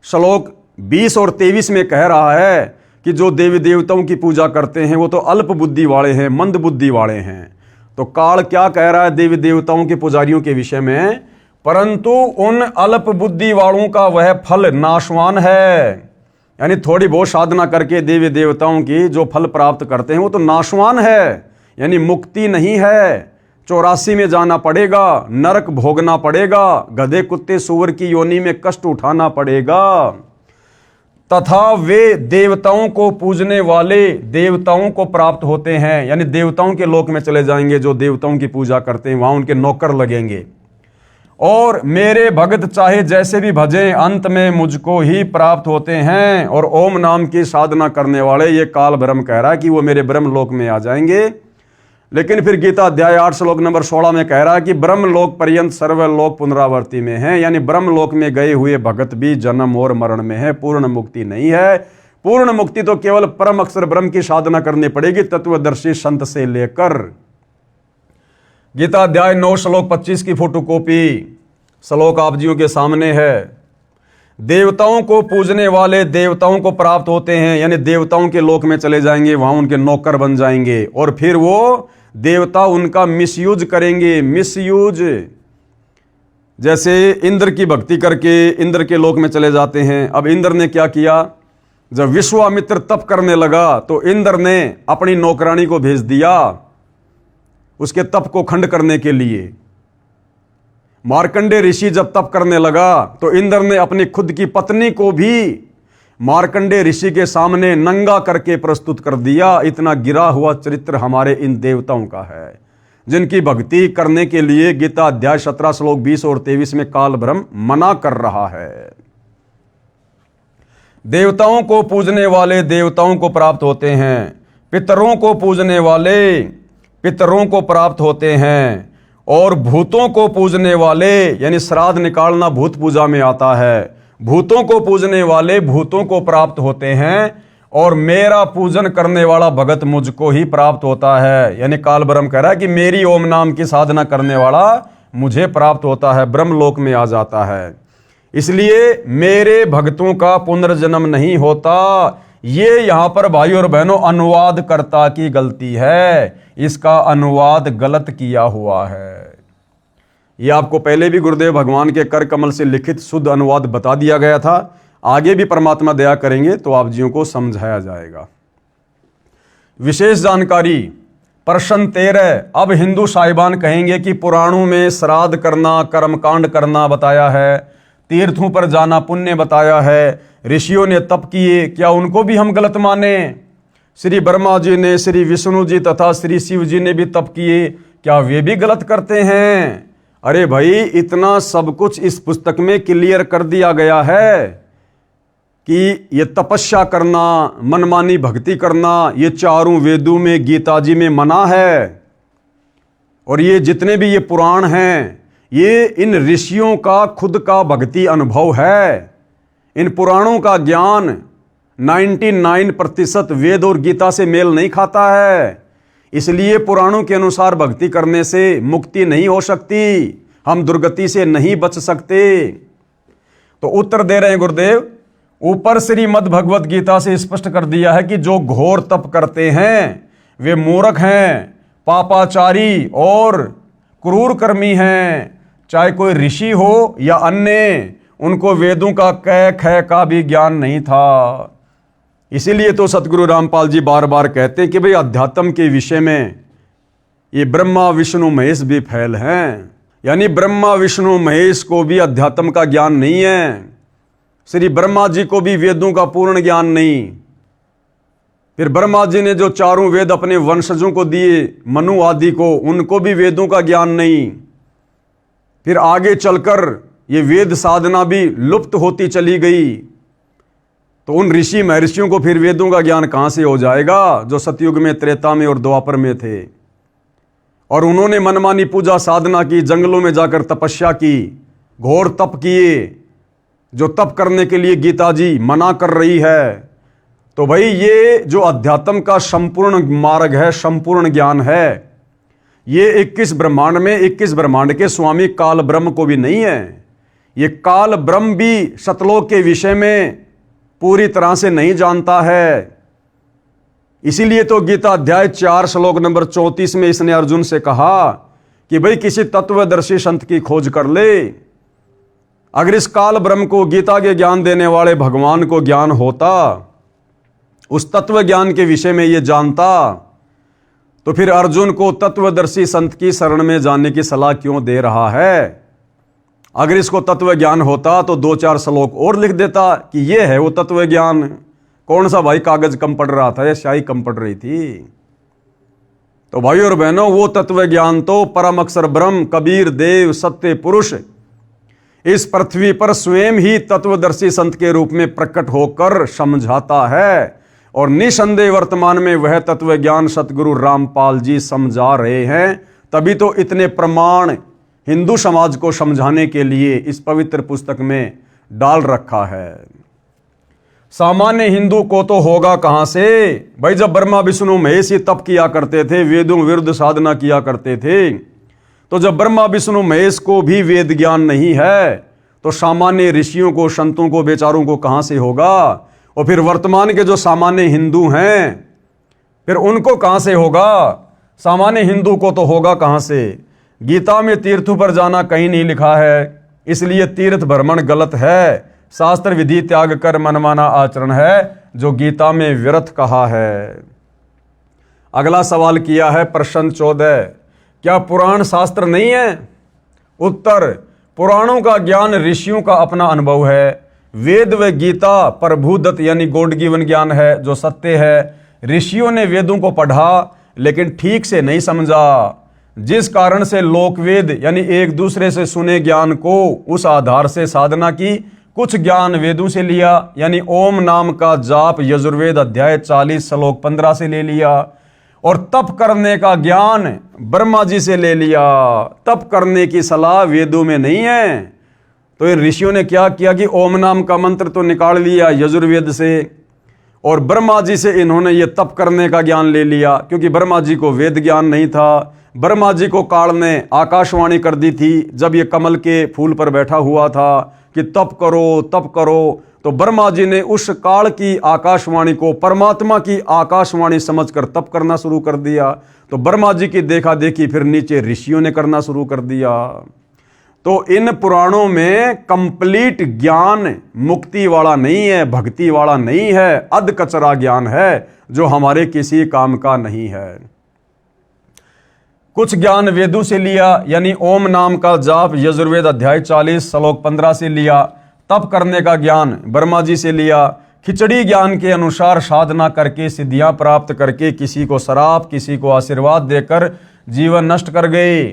श्लोक 20 और 23 में कह रहा है कि जो देवी देवताओं की पूजा करते हैं वो तो अल्प बुद्धि वाले हैं, मंद बुद्धि वाले हैं। तो काल क्या कह रहा है देवी देवताओं के पुजारियों के विषय में? परंतु उन अल्प बुद्धि वालों का वह फल नाशवान है। यानी थोड़ी बहुत साधना करके देवी देवताओं की जो फल प्राप्त करते हैं वो तो नाशवान है, यानी मुक्ति नहीं है। 84 में जाना पड़ेगा, नरक भोगना पड़ेगा, गधे कुत्ते सूअर की योनि में कष्ट उठाना पड़ेगा। तथा वे देवताओं को पूजने वाले देवताओं को प्राप्त होते हैं, यानी देवताओं के लोक में चले जाएंगे। जो देवताओं की पूजा करते हैं वहां उनके नौकर लगेंगे और मेरे भगत चाहे जैसे भी भजें अंत में मुझको ही प्राप्त होते हैं। और ओम नाम की साधना करने वाले, ये काल ब्रह्म कह रहा है कि वो मेरे ब्रह्म लोक में आ जाएंगे। लेकिन फिर गीता अध्याय 8 श्लोक नंबर 16 में कह रहा है कि ब्रह्म लोक पर्यंत सर्वलोक पुनरावर्ती में है, यानी ब्रह्म लोक में गए हुए भगत भी जन्म और मरण में है, पूर्ण मुक्ति नहीं है। पूर्ण मुक्ति तो केवल परम अक्षर ब्रह्म की साधना करनी पड़ेगी, तत्वदर्शी संत से लेकर। गीता अध्याय 9 श्लोक 25 की फोटोकॉपी श्लोक आप जियों के सामने है। देवताओं को पूजने वाले देवताओं को प्राप्त होते हैं, यानी देवताओं के लोक में चले जाएंगे, वहां उनके नौकर बन जाएंगे और फिर वो देवता उनका मिसयूज करेंगे। मिसयूज जैसे इंद्र की भक्ति करके इंद्र के लोक में चले जाते हैं। अब इंद्र ने क्या किया, जब विश्वामित्र तप करने लगा तो इंद्र ने अपनी नौकरानी को भेज दिया उसके तप को खंड करने के लिए। मार्कंडे ऋषि जब तप करने लगा तो इंद्र ने अपनी खुद की पत्नी को भी मार्कंडे ऋषि के सामने नंगा करके प्रस्तुत कर दिया। इतना गिरा हुआ चरित्र हमारे इन देवताओं का है, जिनकी भक्ति करने के लिए गीता अध्याय 17 श्लोक 20 और 23 में काल ब्रह्म मना कर रहा है। देवताओं को पूजने वाले देवताओं को प्राप्त होते हैं, पितरों को पूजने वाले पितरों को प्राप्त होते हैं, और भूतों को पूजने वाले, यानी श्राद्ध निकालना भूत पूजा में आता है, भूतों को पूजने वाले भूतों को प्राप्त होते हैं, और मेरा पूजन करने वाला भगत मुझको ही प्राप्त होता है। यानी काल ब्रह्म कह रहा है कि मेरी ओम नाम की साधना करने वाला मुझे प्राप्त होता है, ब्रह्मलोक में आ जाता है। इसलिए मेरे भक्तों का पुनर्जन्म नहीं होता। ये यहां पर भाई और बहनों अनुवादकर्ता की गलती है, इसका अनुवाद गलत किया हुआ है। ये आपको पहले भी गुरुदेव भगवान के कर कमल से लिखित शुद्ध अनुवाद बता दिया गया था, आगे भी परमात्मा दया करेंगे तो आप जियों को समझाया जाएगा। विशेष जानकारी प्रश्न 13। अब हिंदू साहिबान कहेंगे कि पुराणों में श्राद्ध करना, कर्मकांड करना बताया है, तीर्थों पर जाना पुण्य बताया है, ऋषियों ने तप किए, क्या उनको भी हम गलत माने? श्री ब्रह्मा जी ने, श्री विष्णु जी तथा श्री शिव जी ने भी तप किए, क्या वे भी गलत करते हैं? अरे भाई, इतना सब कुछ इस पुस्तक में क्लियर कर दिया गया है कि ये तपस्या करना, मनमानी भक्ति करना, ये चारों वेदों में, गीता जी में मना है। और ये जितने भी ये पुराण हैं, ये इन ऋषियों का खुद का भक्ति अनुभव है। इन पुराणों का ज्ञान 99% वेद और गीता से मेल नहीं खाता है। इसलिए पुराणों के अनुसार भक्ति करने से मुक्ति नहीं हो सकती, हम दुर्गति से नहीं बच सकते। तो उत्तर दे रहे हैं गुरुदेव, ऊपर श्रीमद् भगवत गीता से स्पष्ट कर दिया है कि जो घोर तप करते हैं वे मूर्ख हैं, पापाचारी और क्रूर कर्मी हैं। चाहे कोई ऋषि हो या अन्य, उनको वेदों का कै ख का भी ज्ञान नहीं था। इसीलिए तो सतगुरु रामपाल जी बार बार कहते हैं कि भाई अध्यात्म के विषय में ये ब्रह्मा विष्णु महेश भी फैल हैं। यानी ब्रह्मा विष्णु महेश को भी अध्यात्म का ज्ञान नहीं है, श्री ब्रह्मा जी को भी वेदों का पूर्ण ज्ञान नहीं। फिर ब्रह्मा जी ने जो चारों वेद अपने वंशजों को दिए, मनु आदि को, उनको भी वेदों का ज्ञान नहीं। फिर आगे चलकर ये वेद साधना भी लुप्त होती चली गई, तो उन ऋषि महर्षियों को फिर वेदों का ज्ञान कहां से हो जाएगा, जो सतयुग में, त्रेता में और द्वापर में थे। और उन्होंने मनमानी पूजा साधना की, जंगलों में जाकर तपस्या की, घोर तप किए, जो तप करने के लिए गीता जी मना कर रही है। तो भाई ये जो अध्यात्म का संपूर्ण मार्ग है, संपूर्ण ज्ञान है, ये 21 ब्रह्मांड में 21 ब्रह्मांड के स्वामी काल ब्रह्म को भी नहीं है। ये काल ब्रह्म भी सतलोक के विषय में पूरी तरह से नहीं जानता है। इसीलिए तो गीता अध्याय 4 श्लोक नंबर 34 में इसने अर्जुन से कहा कि भाई किसी तत्वदर्शी संत की खोज कर ले। अगर इस काल ब्रह्म को, गीता के ज्ञान देने वाले भगवान को ज्ञान होता, उस तत्व ज्ञान के विषय में ये जानता, तो फिर अर्जुन को तत्वदर्शी संत की शरण में जाने की सलाह क्यों दे रहा है? अगर इसको तत्व ज्ञान होता तो 2-4 श्लोक और लिख देता कि ये है वो तत्व ज्ञान। कौन सा भाई कागज कम पड़ रहा था या स्याही कम पड़ रही थी? तो भाई और बहनों, वो तत्व ज्ञान तो परम अक्षर ब्रह्म, कबीर देव, सत्य पुरुष इस पृथ्वी पर स्वयं ही तत्वदर्शी संत के रूप में प्रकट होकर समझाता है और निसंदेह वर्तमान में वह तत्व ज्ञान सतगुरु रामपाल जी समझा रहे हैं। तभी तो इतने प्रमाण हिंदू समाज को समझाने के लिए इस पवित्र पुस्तक में डाल रखा है। सामान्य हिंदू को तो होगा कहां से भाई, जब ब्रह्मा विष्णु महेश ही तप किया करते थे, वेदों विरुद्ध साधना किया करते थे, तो जब ब्रह्मा विष्णु महेश को भी वेद ज्ञान नहीं है तो सामान्य ऋषियों को, संतों को, बेचारों को कहां से होगा। और फिर वर्तमान के जो सामान्य हिंदू हैं फिर उनको कहां से होगा। सामान्य हिंदू को तो होगा कहां से। गीता में तीर्थों पर जाना कहीं नहीं लिखा है, इसलिए तीर्थ भ्रमण गलत है। शास्त्र विधि त्याग कर मनमाना आचरण है जो गीता में व्यर्थ कहा है। अगला सवाल किया है प्रश्न 14, क्या पुराण शास्त्र नहीं है। उत्तर, पुराणों का ज्ञान ऋषियों का अपना अनुभव है। वेद व गीता प्रभुदत्त यानी गॉड गिवन ज्ञान है जो सत्य है। ऋषियों ने वेदों को पढ़ा लेकिन ठीक से नहीं समझा, जिस कारण से लोकवेद यानी एक दूसरे से सुने ज्ञान को उस आधार से साधना की। कुछ ज्ञान वेदों से लिया यानी ओम नाम का जाप यजुर्वेद अध्याय 40 श्लोक 15 से ले लिया, और तप करने का ज्ञान ब्रह्मा जी से ले लिया। तप करने की सलाह वेदों में नहीं है। तो इन ऋषियों ने क्या किया कि ओम नाम का मंत्र तो निकाल लिया यजुर्वेद से, और ब्रह्मा जी से इन्होंने ये तप करने का ज्ञान ले लिया, क्योंकि ब्रह्मा जी को वेद ज्ञान नहीं था। ब्रह्मा जी को काल ने आकाशवाणी कर दी थी जब ये कमल के फूल पर बैठा हुआ था कि तप करो तप करो, तो ब्रह्मा जी ने उस काल की आकाशवाणी को परमात्मा की आकाशवाणी समझकर तप करना शुरू कर दिया। तो ब्रह्मा जी की देखा देखी फिर नीचे ऋषियों ने करना शुरू कर दिया। तो इन पुराणों में कंप्लीट ज्ञान मुक्ति वाला नहीं है, भक्ति वाला नहीं है, अध कचरा ज्ञान है जो हमारे किसी काम का नहीं है। कुछ ज्ञान वेदों से लिया यानी ओम नाम का जाप यजुर्वेद अध्याय 40 श्लोक 15 से लिया। तप करने का ज्ञान ब्रह्मा जी से लिया। खिचड़ी ज्ञान के अनुसार साधना करके सिद्धियां प्राप्त करके किसी को श्राप किसी को आशीर्वाद देकर जीवन नष्ट कर गए।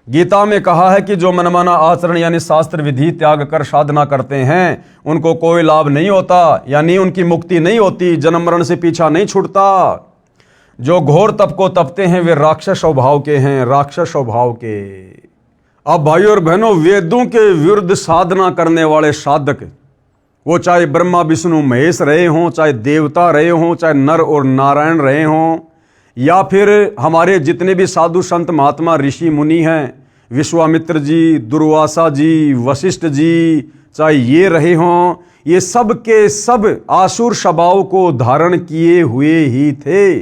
गीता में कहा है कि जो मनमाना आचरण यानी शास्त्र विधि त्याग कर साधना करते हैं उनको कोई लाभ नहीं होता, यानी उनकी मुक्ति नहीं होती, जन्म मरण से पीछा नहीं छूटता। जो घोर तप को तपते हैं वे राक्षस स्वभाव के हैं, राक्षस स्वभाव के। अब भाइयों और बहनों, वेदों के विरुद्ध साधना करने वाले साधक, वो चाहे ब्रह्मा विष्णु महेश रहे हों, चाहे देवता रहे हों, चाहे नर और नारायण रहे हों, या फिर हमारे जितने भी साधु संत महात्मा ऋषि मुनि हैं, विश्वामित्र जी, दुर्वासा जी, वशिष्ठ जी, चाहे ये रहे हों, ये सब के सब आसुर स्वभाव को धारण किए हुए ही थे।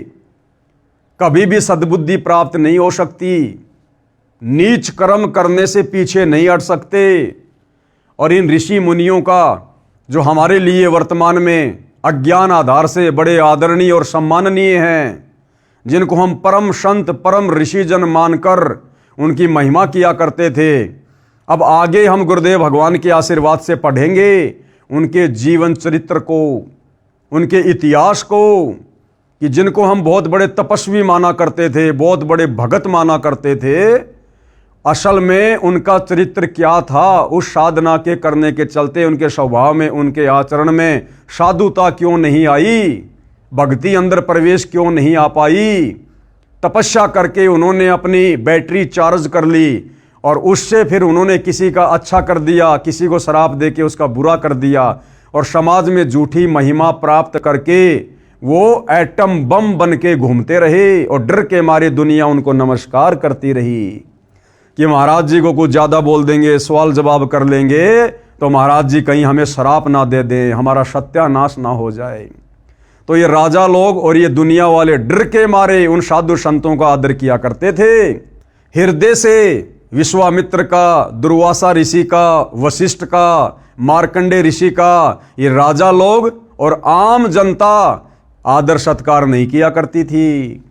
कभी भी सद्बुद्धि प्राप्त नहीं हो सकती, नीच कर्म करने से पीछे नहीं हट सकते। और इन ऋषि मुनियों का जो हमारे लिए वर्तमान में अज्ञान आधार से बड़े आदरणीय और सम्माननीय हैं, जिनको हम परम संत परम ऋषि जन मानकर उनकी महिमा किया करते थे, अब आगे हम गुरुदेव भगवान के आशीर्वाद से पढ़ेंगे उनके जीवन चरित्र को, उनके इतिहास को, कि जिनको हम बहुत बड़े तपस्वी माना करते थे, बहुत बड़े भगत माना करते थे, असल में उनका चरित्र क्या था। उस साधना के करने के चलते उनके स्वभाव में, उनके आचरण में साधुता क्यों नहीं आई, भक्ति अंदर प्रवेश क्यों नहीं आ पाई। तपस्या करके उन्होंने अपनी बैटरी चार्ज कर ली और उससे फिर उन्होंने किसी का अच्छा कर दिया, किसी को शराब दे के उसका बुरा कर दिया, और समाज में झूठी महिमा प्राप्त करके वो एटम बम बन के घूमते रहे, और डर के मारे दुनिया उनको नमस्कार करती रही कि महाराज जी को कुछ ज़्यादा बोल देंगे, सवाल जवाब कर लेंगे तो महाराज जी कहीं हमें श्राप ना दे दें, हमारा सत्यानाश ना हो जाए। तो ये राजा लोग और ये दुनिया वाले डर के मारे उन साधु संतों का आदर किया करते थे। हृदय से विश्वामित्र का, दुर्वासा ऋषि का, वशिष्ठ का, मार्कंडे ऋषि का, ये राजा लोग और आम जनता आदर सत्कार नहीं किया करती थी।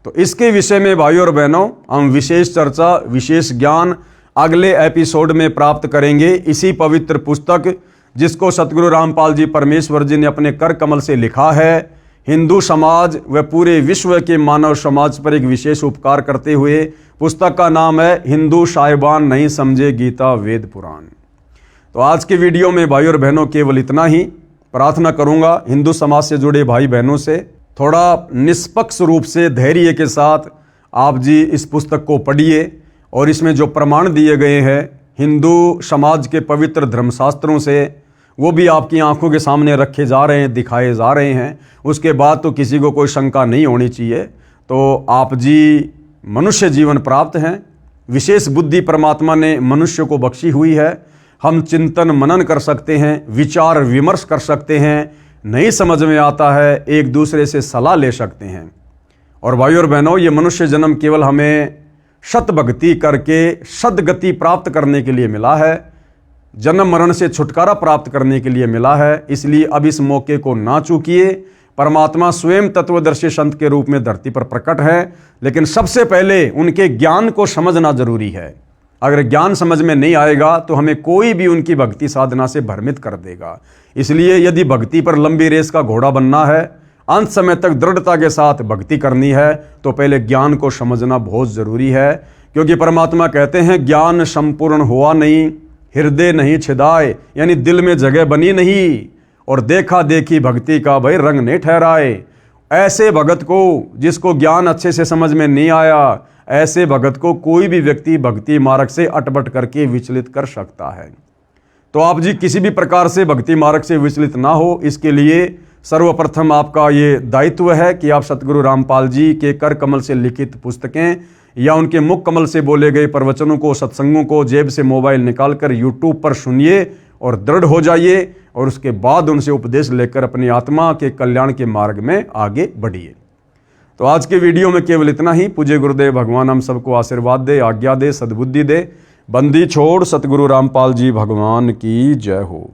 तो इसके विषय में भाइयों और बहनों हम विशेष चर्चा, विशेष ज्ञान अगले एपिसोड में प्राप्त करेंगे। इसी पवित्र पुस्तक जिसको सतगुरु रामपाल जी परमेश्वर जी ने अपने कर कमल से लिखा है, हिंदू समाज व पूरे विश्व के मानव समाज पर एक विशेष उपकार करते हुए पुस्तक का नाम है हिंदू साहिबान नहीं समझे गीता वेद पुराण। तो आज के वीडियो में भाई और बहनों केवल इतना ही। प्रार्थना करूंगा हिंदू समाज से जुड़े भाई बहनों से, थोड़ा निष्पक्ष रूप से धैर्य के साथ आप जी इस पुस्तक को पढ़िए और इसमें जो प्रमाण दिए गए हैं हिंदू समाज के पवित्र धर्मशास्त्रों से, वो भी आपकी आंखों के सामने रखे जा रहे हैं, दिखाए जा रहे हैं। उसके बाद तो किसी को कोई शंका नहीं होनी चाहिए। तो आप जी मनुष्य जीवन प्राप्त हैं, विशेष बुद्धि परमात्मा ने मनुष्य को बख्शी हुई है। हम चिंतन मनन कर सकते हैं, विचार विमर्श कर सकते हैं, नहीं समझ में आता है एक दूसरे से सलाह ले सकते हैं। और भाई और बहनों, ये मनुष्य जन्म केवल हमें शत भक्ति करके सदगति प्राप्त करने के लिए मिला है, जन्म मरण से छुटकारा प्राप्त करने के लिए मिला है। इसलिए अब इस मौके को ना चूकिए। परमात्मा स्वयं तत्वदर्शी संत के रूप में धरती पर प्रकट है, लेकिन सबसे पहले उनके ज्ञान को समझना जरूरी है। अगर ज्ञान समझ में नहीं आएगा तो हमें कोई भी उनकी भक्ति साधना से भ्रमित कर देगा। इसलिए यदि भक्ति पर लंबी रेस का घोड़ा बनना है, अंत समय तक दृढ़ता के साथ भक्ति करनी है, तो पहले ज्ञान को समझना बहुत जरूरी है। क्योंकि परमात्मा कहते हैं ज्ञान संपूर्ण हुआ नहीं, हृदय नहीं छिदाए, यानी दिल में जगह बनी नहीं, और देखा देखी भक्ति का भाई रंग नहीं ठहराए। ऐसे भगत को जिसको ज्ञान अच्छे से समझ में नहीं आया, ऐसे भगत को कोई भी व्यक्ति भक्ति मार्ग से अटपट करके विचलित कर सकता है। तो आप जी किसी भी प्रकार से भक्ति मार्ग से विचलित ना हो, इसके लिए सर्वप्रथम आपका ये दायित्व है कि आप सतगुरु रामपाल जी के कर कमल से लिखित पुस्तकें या उनके मुख कमल से बोले गए प्रवचनों को, सत्संगों को जेब से मोबाइल निकालकर यूट्यूब पर सुनिए और दृढ़ हो जाइए, और उसके बाद उनसे उपदेश लेकर अपनी आत्मा के कल्याण के मार्ग में आगे बढ़िए। तो आज के वीडियो में केवल इतना ही। पूज्य गुरुदेव भगवान हम सबको आशीर्वाद दे, आज्ञा दे, सद्बुद्धि दे। बंदी छोड़ सतगुरु रामपाल जी भगवान की जय हो।